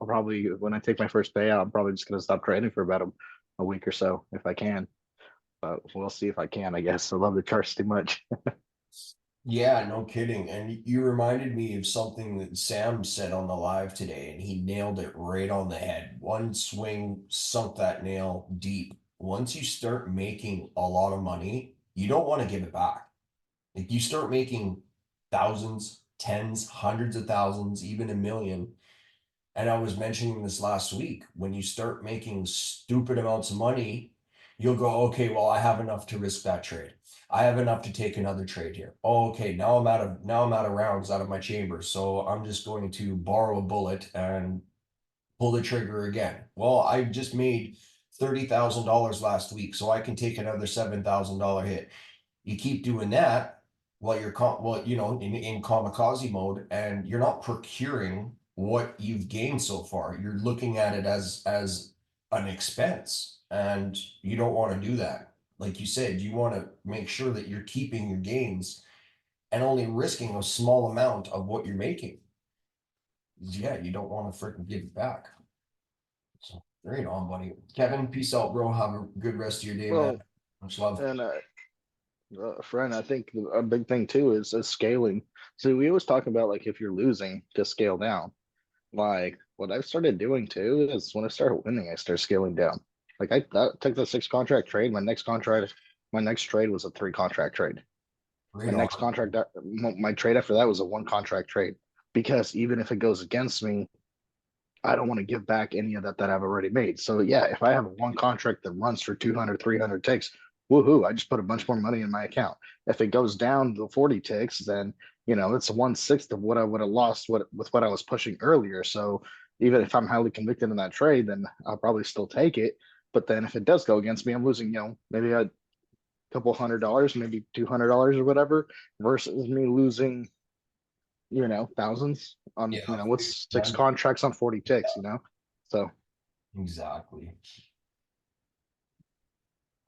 probably when I take my first payout, I'm probably just gonna stop trading for about a week or so if I can. But we'll see if I can, I guess. I love the charts too much. yeah, no kidding. And you reminded me of something that Sam said on the live today, and he nailed it right on the head. One swing sunk that nail deep. Once you start making a lot of money, you don't want to give it back. Like you start making thousands, tens, hundreds of thousands, even a million. And I was mentioning this last week, when you start making stupid amounts of money, you'll go, okay, well, I have enough to risk that trade. I have enough to take another trade here. Oh, okay, now I'm out of rounds out of my chamber. So I'm just going to borrow a bullet and pull the trigger again. Well, I just made $30,000 last week, so I can take another $7,000 hit. You keep doing that while you're in kamikaze mode, and you're not procuring what you've gained so far. You're looking at it as an expense, and you don't want to do that. Like you said, you want to make sure that you're keeping your gains and only risking a small amount of what you're making. Yeah, you don't want to freaking give it back. So right on, buddy. Kevin, peace out, bro. Have a good rest of your day, man. Well, Much love. and friend, I think a big thing too is scaling. So we always talk about like if you're losing, just scale down. Like what I've started doing too is when I start winning, I start scaling down. Like I took the 6 contract trade. My next trade was a 3 contract trade. Right My on. next contract, my trade after that was a 1 contract trade. Because even if it goes against me, I don't want to give back any of that I've already made. So yeah, if I have 1 contract that runs for 200, 300 ticks, woohoo, I just put a bunch more money in my account. If it goes down to 40 ticks, then it's 1/6 of what I would have lost with what I was pushing earlier. So even if I'm highly convicted in that trade, then I'll probably still take it. But then if it does go against me, I'm losing, maybe a couple $100, maybe $200 or whatever, versus me losing, thousands on, Yeah, what's 6 man. contracts on 40 ticks, So Exactly.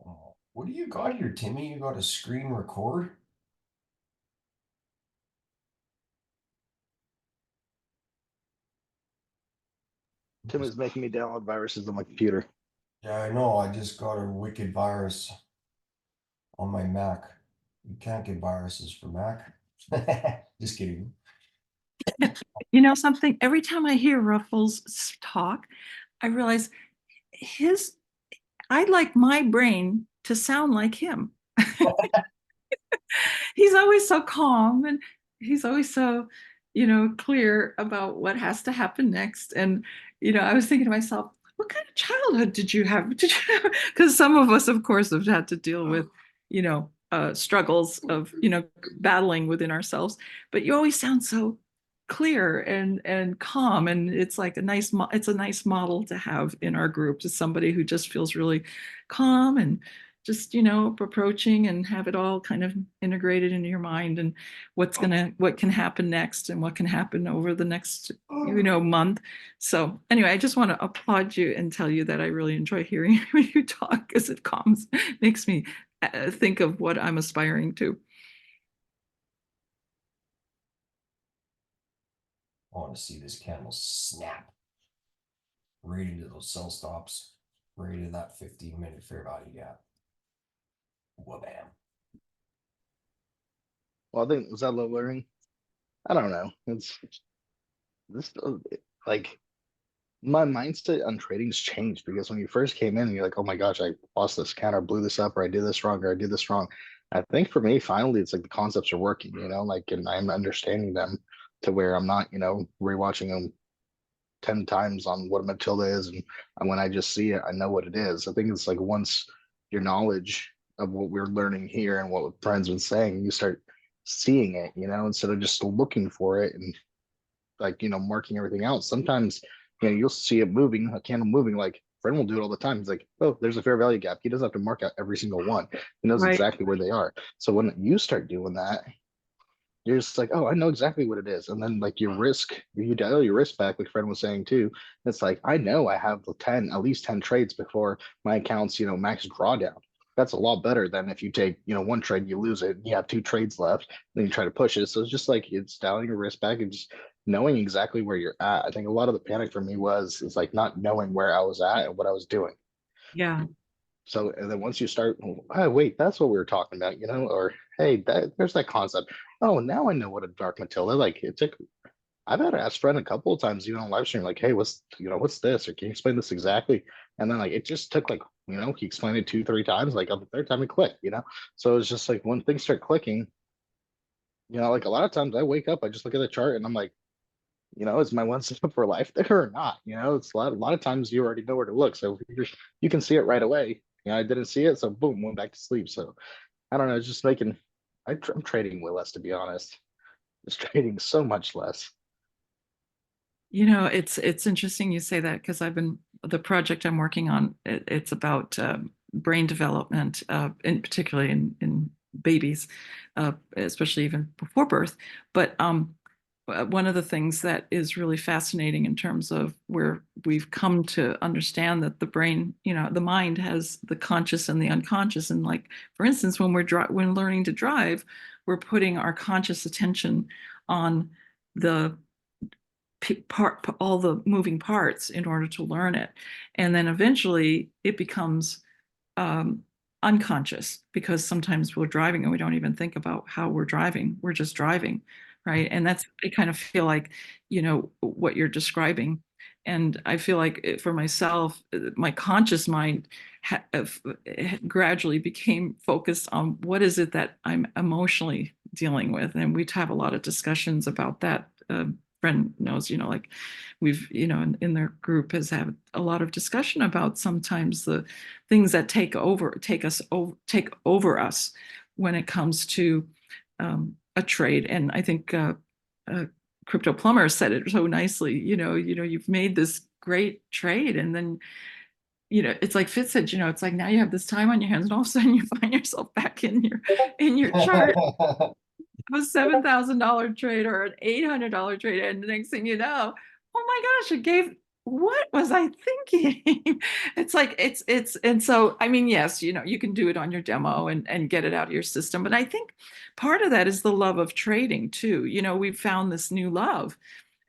Oh, what do you got here, Timmy? You got a screen record? Tim is making me download viruses on my computer. Yeah, I know. I just got a wicked virus on my Mac. You can't get viruses for Mac. Just kidding. You know something? Every time I hear Ruffles talk, I realize I'd like my brain to sound like him. He's always so calm and he's always so, clear about what has to happen next. And, I was thinking to myself, what kind of childhood did you have? Because some of us, of course, have had to deal with, struggles of, battling within ourselves. But you always sound so clear and calm, and it's like it's a nice model to have in our group, to somebody who just feels really calm and just approaching and have it all kind of integrated into your mind, and what can happen next and what can happen over the next month. So anyway, I just want to applaud you and tell you that I really enjoy hearing when you talk, because it makes me think of what I'm aspiring to. I want to see this candle snap right into those sell stops, right into that 15-minute fair value gap. Wha-bam. Well, I think, was that low learning? I don't know. It's this, like, my mindset on trading's changed, because when you first came in, you're like, oh my gosh, I lost this counter, blew this up, or I did this wrong, or I did this wrong. I think for me, finally, it's like the concepts are working, like, and I'm understanding them to where I'm not, rewatching them 10 times on what a Matilda is. And when I just see it, I know what it is. I think it's like, once your knowledge of what we're learning here and what friends been saying, you start seeing it, instead of just looking for it and like, marking everything out. Sometimes, you'll see it moving, a candle moving, like friend will do it all the time. He's like, oh, there's a fair value gap. He doesn't have to mark out every single one. He knows Right. exactly where they are. So when you start doing that, you're just like, oh, I know exactly what it is. And then like you dial your risk back, like Fred was saying too. It's like, I know I have at least 10 trades before my account's, max drawdown. That's a lot better than if you take, one trade, you lose it, you have 2 trades left, then you try to push it. So it's just like, it's dialing your risk back and just knowing exactly where you're at. I think a lot of the panic for me is like not knowing where I was at and what I was doing. Yeah. So, and then once you start, oh, wait, that's what we were talking about, or hey, there's that concept. Oh, now I know what a dark Matilda. Like, I've had to ask Fred a couple of times, even on live stream, like, hey, what's this? Or can you explain this exactly? And then like, it just took like, he explained it 2-3 times, like on the third time it clicked, So it's just like, when things start clicking, like a lot of times I wake up, I just look at the chart and I'm like, is my one step for life there or not? It's a lot of times you already know where to look. So you can see it right away. I didn't see it, so boom, went back to sleep. So I don't know, it's just making, I'm trading way less, to be honest. Just trading so much less. It's interesting you say that, because the project I'm working on, it's about brain development, in particularly in babies, especially even before birth. But one of the things that is really fascinating in terms of where we've come to understand that the brain, the mind has the conscious and the unconscious. And like, for instance, when when learning to drive, we're putting our conscious attention on the all the moving parts in order to learn it. And then eventually it becomes unconscious, because sometimes we're driving and we don't even think about how we're driving. We're just driving, right? And I kind of feel like, what you're describing. And I feel like for myself, my conscious mind gradually became focused on what is it that I'm emotionally dealing with. And we have a lot of discussions about that friend knows, like we've, in their group has had a lot of discussion about sometimes the things that take over us when it comes to a trade. And I think Crypto Plumber said it so nicely. You've made this great trade, and then it's like Fitz said, it's like now you have this time on your hands, and all of a sudden you find yourself back in your chart of a $7,000 trade or an $800 trade, and the next thing you know, oh my gosh, what was I thinking? It's like and so I mean, yes, you can do it on your demo and get it out of your system, but I think part of that is the love of trading too. We've found this new love,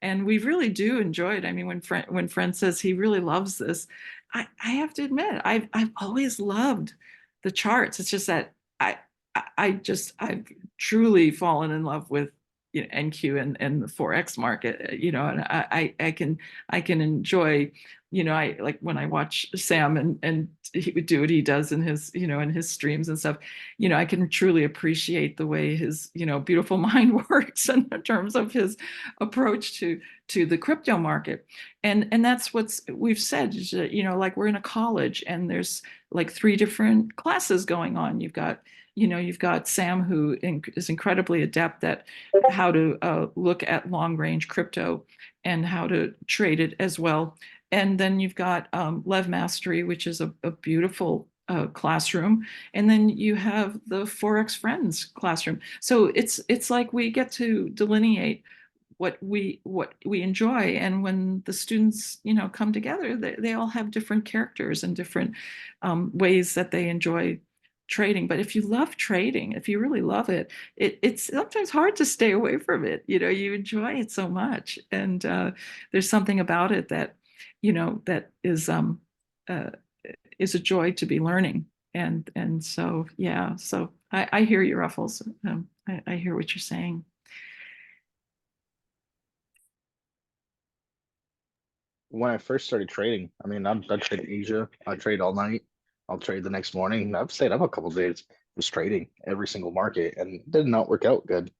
and we really do enjoy it. I mean, when Fred says he really loves this, I have to admit, I've always loved the charts. It's just that I've truly fallen in love with NQ and the Forex market, and I can enjoy, I like when I watch Sam and he would do what he does in his, in his streams and stuff, I can truly appreciate the way his, beautiful mind works in terms of his approach to the crypto market. And that's we've said, like we're in a college and there's like 3 different classes going on. You've got Sam, who is incredibly adept at how to look at long range crypto and how to trade it as well. And then you've got Lev Mastery, which is a beautiful classroom. And then you have the Forex Friends classroom. So it's like we get to delineate what we enjoy, and when the students come together, they all have different characters and different ways that they enjoy trading. But if you love trading, if you really love it, it's sometimes hard to stay away from it. You enjoy it so much, and there's something about it that that is a joy to be learning. And so yeah, so I hear you, Ruffles. I hear what you're saying. When I first started trading, I mean, I trade Asia. I trade all night. I'll trade the next morning. I've stayed up a couple of days just trading every single market, and it did not work out good.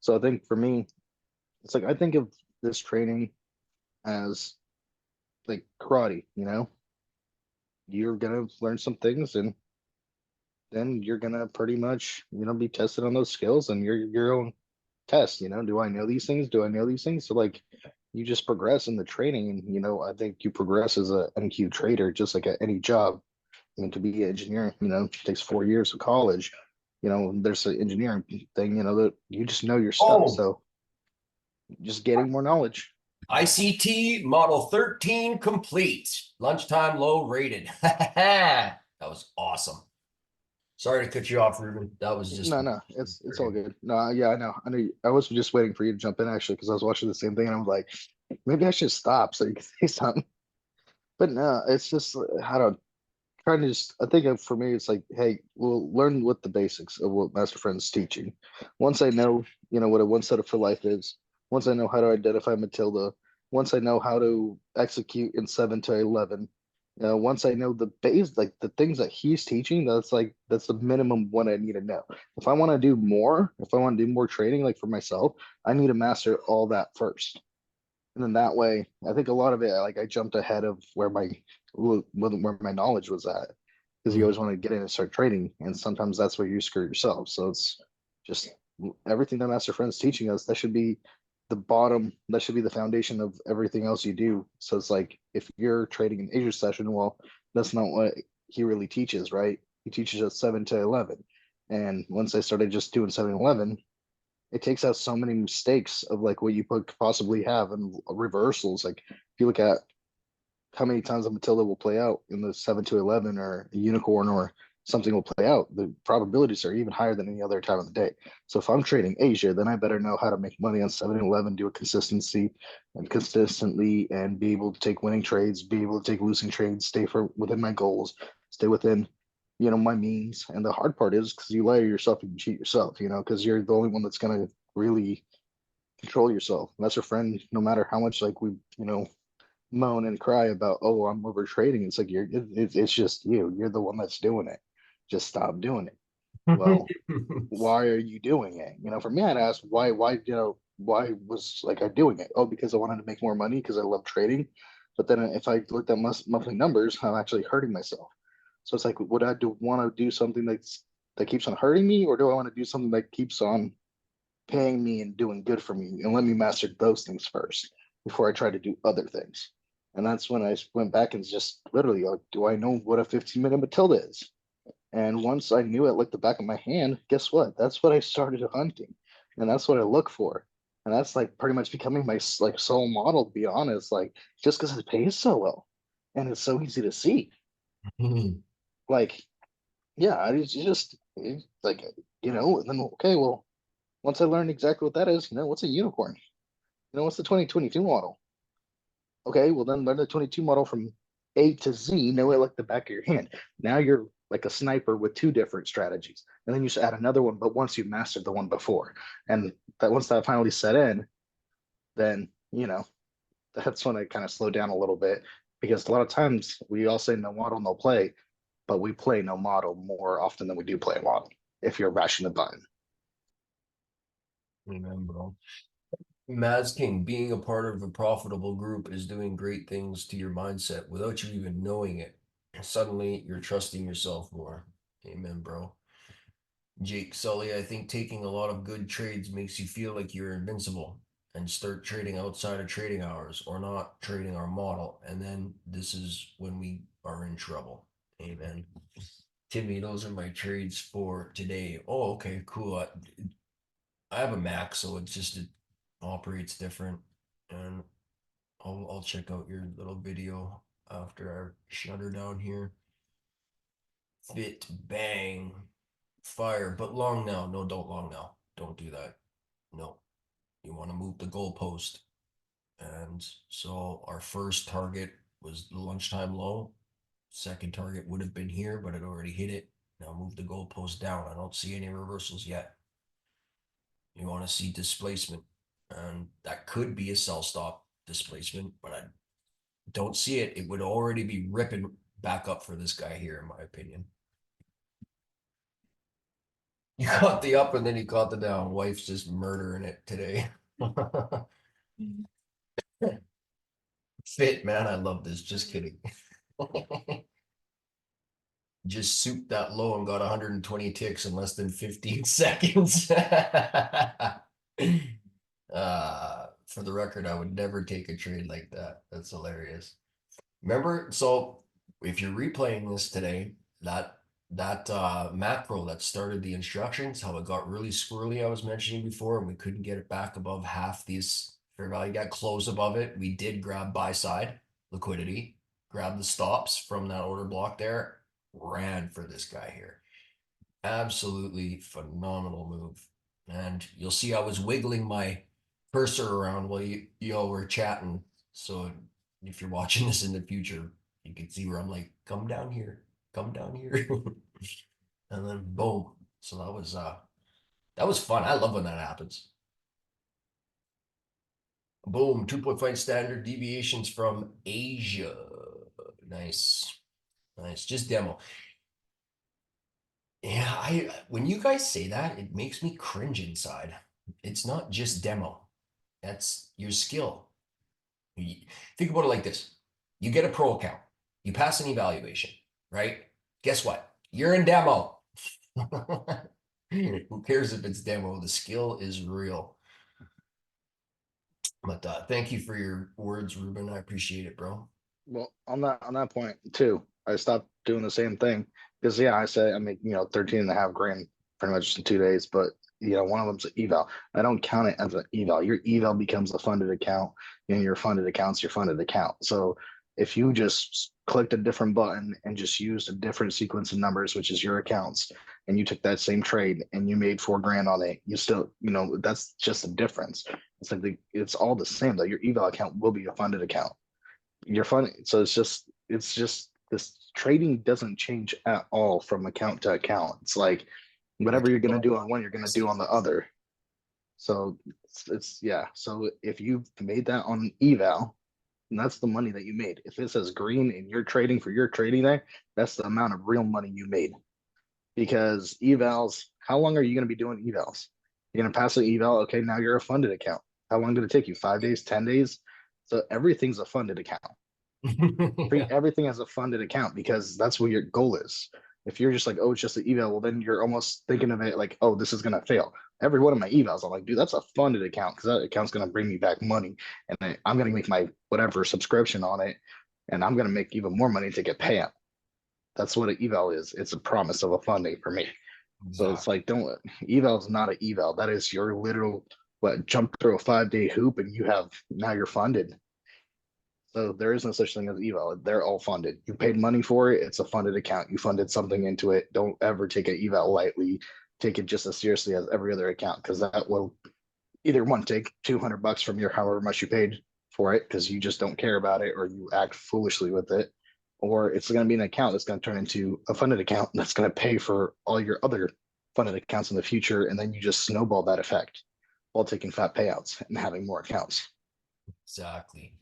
So I think for me, it's like I think of this trading as like karate. You're gonna learn some things, and then you're gonna pretty much be tested on those skills and your own test. Do I know these things? Do I know these things? So like you just progress in the training, and I think you progress as a NQ trader just like at any job. I mean, to be an engineer, it takes 4 years of college. There's an engineering thing, that you just know your stuff. Oh. So just getting more knowledge. ICT Model 13 complete. Lunchtime low rated. That was awesome. Sorry to cut you off, Ruben. That was just No, it's all good. No, yeah, I know. I was just waiting for you to jump in actually, because I was watching the same thing and I'm like, maybe I should stop so you can say something. But no, it's just how to trying to just. I think for me, it's like, hey, we'll learn what the basics of what Master Friend's teaching. Once I know, what a one setup for life is. Once I know how to identify Matilda. Once I know how to execute in 7 to 11. Once I know the base, like the things that he's teaching, that's the minimum one I need to know. If I want to do more, trading, like for myself, I need to master all that first. And then that way, I think a lot of it, like I jumped ahead of where my knowledge was at, because you always want to get in and start trading, and sometimes that's where you screw yourself. So it's just everything that Master Friend's teaching us. That should be the bottom. That should be the foundation of everything else you do. So it's like if you're trading an Asia session, well, that's not what he really teaches, right? He teaches us 7 to 11, and once I started just doing 7 to 11. It takes out so many mistakes of like what you could possibly have and reversals. Like if you look at how many times a Matilda will play out in the 7 to 11 or a unicorn or something will play out, the probabilities are even higher than any other time of the day. So if I'm trading Asia, then I better know how to make money on 7 to 11, do a consistency and consistently, and be able to take winning trades, be able to take losing trades, stay within my goals, stay within my means. And the hard part is because you lie to yourself and you cheat yourself, because you're the only one that's going to really control yourself. And that's your friend, no matter how much like we, moan and cry about, oh, I'm over trading. It's like it's just you're the one that's doing it. Just stop doing it. Well, why are you doing it? For me, I'd ask why, why was like I doing it? Oh, because I wanted to make more money because I love trading. But then if I looked at monthly numbers, I'm actually hurting myself. So it's like, would I want to do something that keeps on hurting me, or do I want to do something that keeps on paying me and doing good for me, and let me master those things first before I try to do other things? And that's when I went back and just literally like, do I know what a 15-minute Matilda is? And once I knew it like the back of my hand, guess what? That's what I started hunting, and that's what I look for. And that's like pretty much becoming my like sole model, to be honest. Like just because it pays so well, and it's so easy to see. Like, yeah, it's like and then okay, well, once I learned exactly what that is, what's a unicorn? What's the 2022 model? Okay, well then learn the 22 model from A to Z, know it like the back of your hand. Now you're like a sniper with two different strategies. And then you just add another one, but once you've mastered the one before. And that once that finally set in, then that's when I kind of slowed down a little bit, because a lot of times we all say no model, no play, but we play no model more often than we do play a model if you're mashing the button. Amen, bro. Maz King, being a part of a profitable group is doing great things to your mindset without you even knowing it. Suddenly, you're trusting yourself more. Amen, bro. Jake Sully, I think taking a lot of good trades makes you feel like you're invincible and start trading outside of trading hours or not trading our model. And then this is when we are in trouble. Amen. Timmy, those are my trades for today. Oh, okay, cool. I have a Mac, so it operates different. And I'll check out your little video after I shut her down here. Fit, bang, fire, but long now. No, don't long now. Don't do that. No, you want to move the goalpost. And so our first target was the lunchtime low. Second target would have been here, but it already hit it. Now move the goalpost down. I don't see any reversals yet. You want to see displacement, and that could be a sell stop displacement, but I don't see it. It would already be ripping back up for this guy here, in my opinion. You caught the up and then you caught the down. Wife's just murdering it today. Fit, man. I love this. Just kidding. Just souped that low and got 120 ticks in less than 15 seconds. For the record, I would never take a trade like that. That's hilarious. Remember, so if you're replaying this today, that macro that started the instructions, how it got really squirrely, I was mentioning before, and we couldn't get it back above half these fair value, got close above it. We did grab buy side liquidity, grab the stops from that order block there, ran for this guy here. Absolutely phenomenal move. And you'll see I was wiggling my cursor around while you all were chatting. So if you're watching this in the future, you can see where I'm like, come down here, come down here. And then boom. So that was fun. I love when that happens. Boom, 2.5 standard deviations from Asia. Nice. Nice. Just demo. Yeah, when you guys say that, it makes me cringe inside. It's not just demo. That's your skill. Think about it like this. You get a pro account. You pass an evaluation, right? Guess what? You're in demo. Who cares if it's demo? The skill is real. But thank you for your words, Ruben. I appreciate it, bro. Well, on that point too, I stopped doing the same thing because I said I make 13 and a half grand pretty much in 2 days, but one of them's an eval. I don't count it as an eval. Your eval becomes a funded account, and your funded account's your funded account. So if you just clicked a different button and just used a different sequence of numbers, which is your accounts, and you took that same trade and you made 4 grand on it, you still, that's just a difference. It's like it's all the same though. Your eval account will be a funded account. You're funny. So it's just this trading doesn't change at all from account to account. It's like whatever you're gonna do on one, you're gonna do on the other. So it's yeah. So if you've made that on eval, and that's the money that you made. If it says green and you're trading for your trading there, that's the amount of real money you made. Because evals, how long are you gonna be doing evals? You're gonna pass the eval, okay, now you're a funded account. how long did it take you? 5 days, 10 days? So everything's a funded account. Treat everything as a funded account because that's what your goal is. If you're just like, oh, it's just an eval, well, then you're almost thinking of it like, oh, this is gonna fail. Every one of my evals, I'm like, dude, that's a funded account because that account's gonna bring me back money, and I'm gonna make my whatever subscription on it, and I'm gonna make even more money to get payout. That's what an eval is. It's a promise of a funding for me. So it's like, don't eval is not an eval. That is your literal jump through a 5 day hoop and you have now you're funded. So there is no such thing as eval. They're all funded. You paid money for it. It's a funded account. You funded something into it. Don't ever take an eval lightly. Take it just as seriously as every other account because that will either one take $200 from your however much you paid for it because you just don't care about it or you act foolishly with it, or it's going to be an account that's going to turn into a funded account that's going to pay for all your other funded accounts in the future, and then you just snowball that effect while taking fat payouts and having more accounts. Exactly.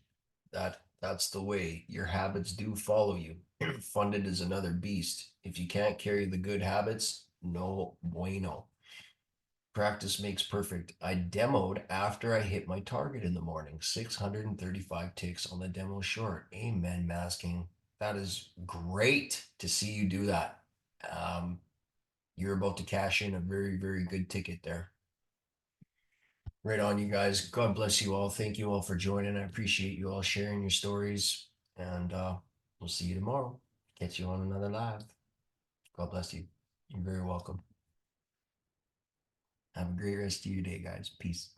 That's the way. Your habits do follow you. Funded is another beast. If you can't carry the good habits, no bueno. Practice makes perfect. I demoed after I hit my target in the morning. 635 ticks on the demo short. Amen, masking. That is great to see you do that. You're about to cash in a very, very good ticket there. Right on, you guys. God bless you all. Thank you all for joining. I appreciate you all sharing your stories. And we'll see you tomorrow. Catch you on another live. God bless you. You're very welcome. Have a great rest of your day, guys. Peace.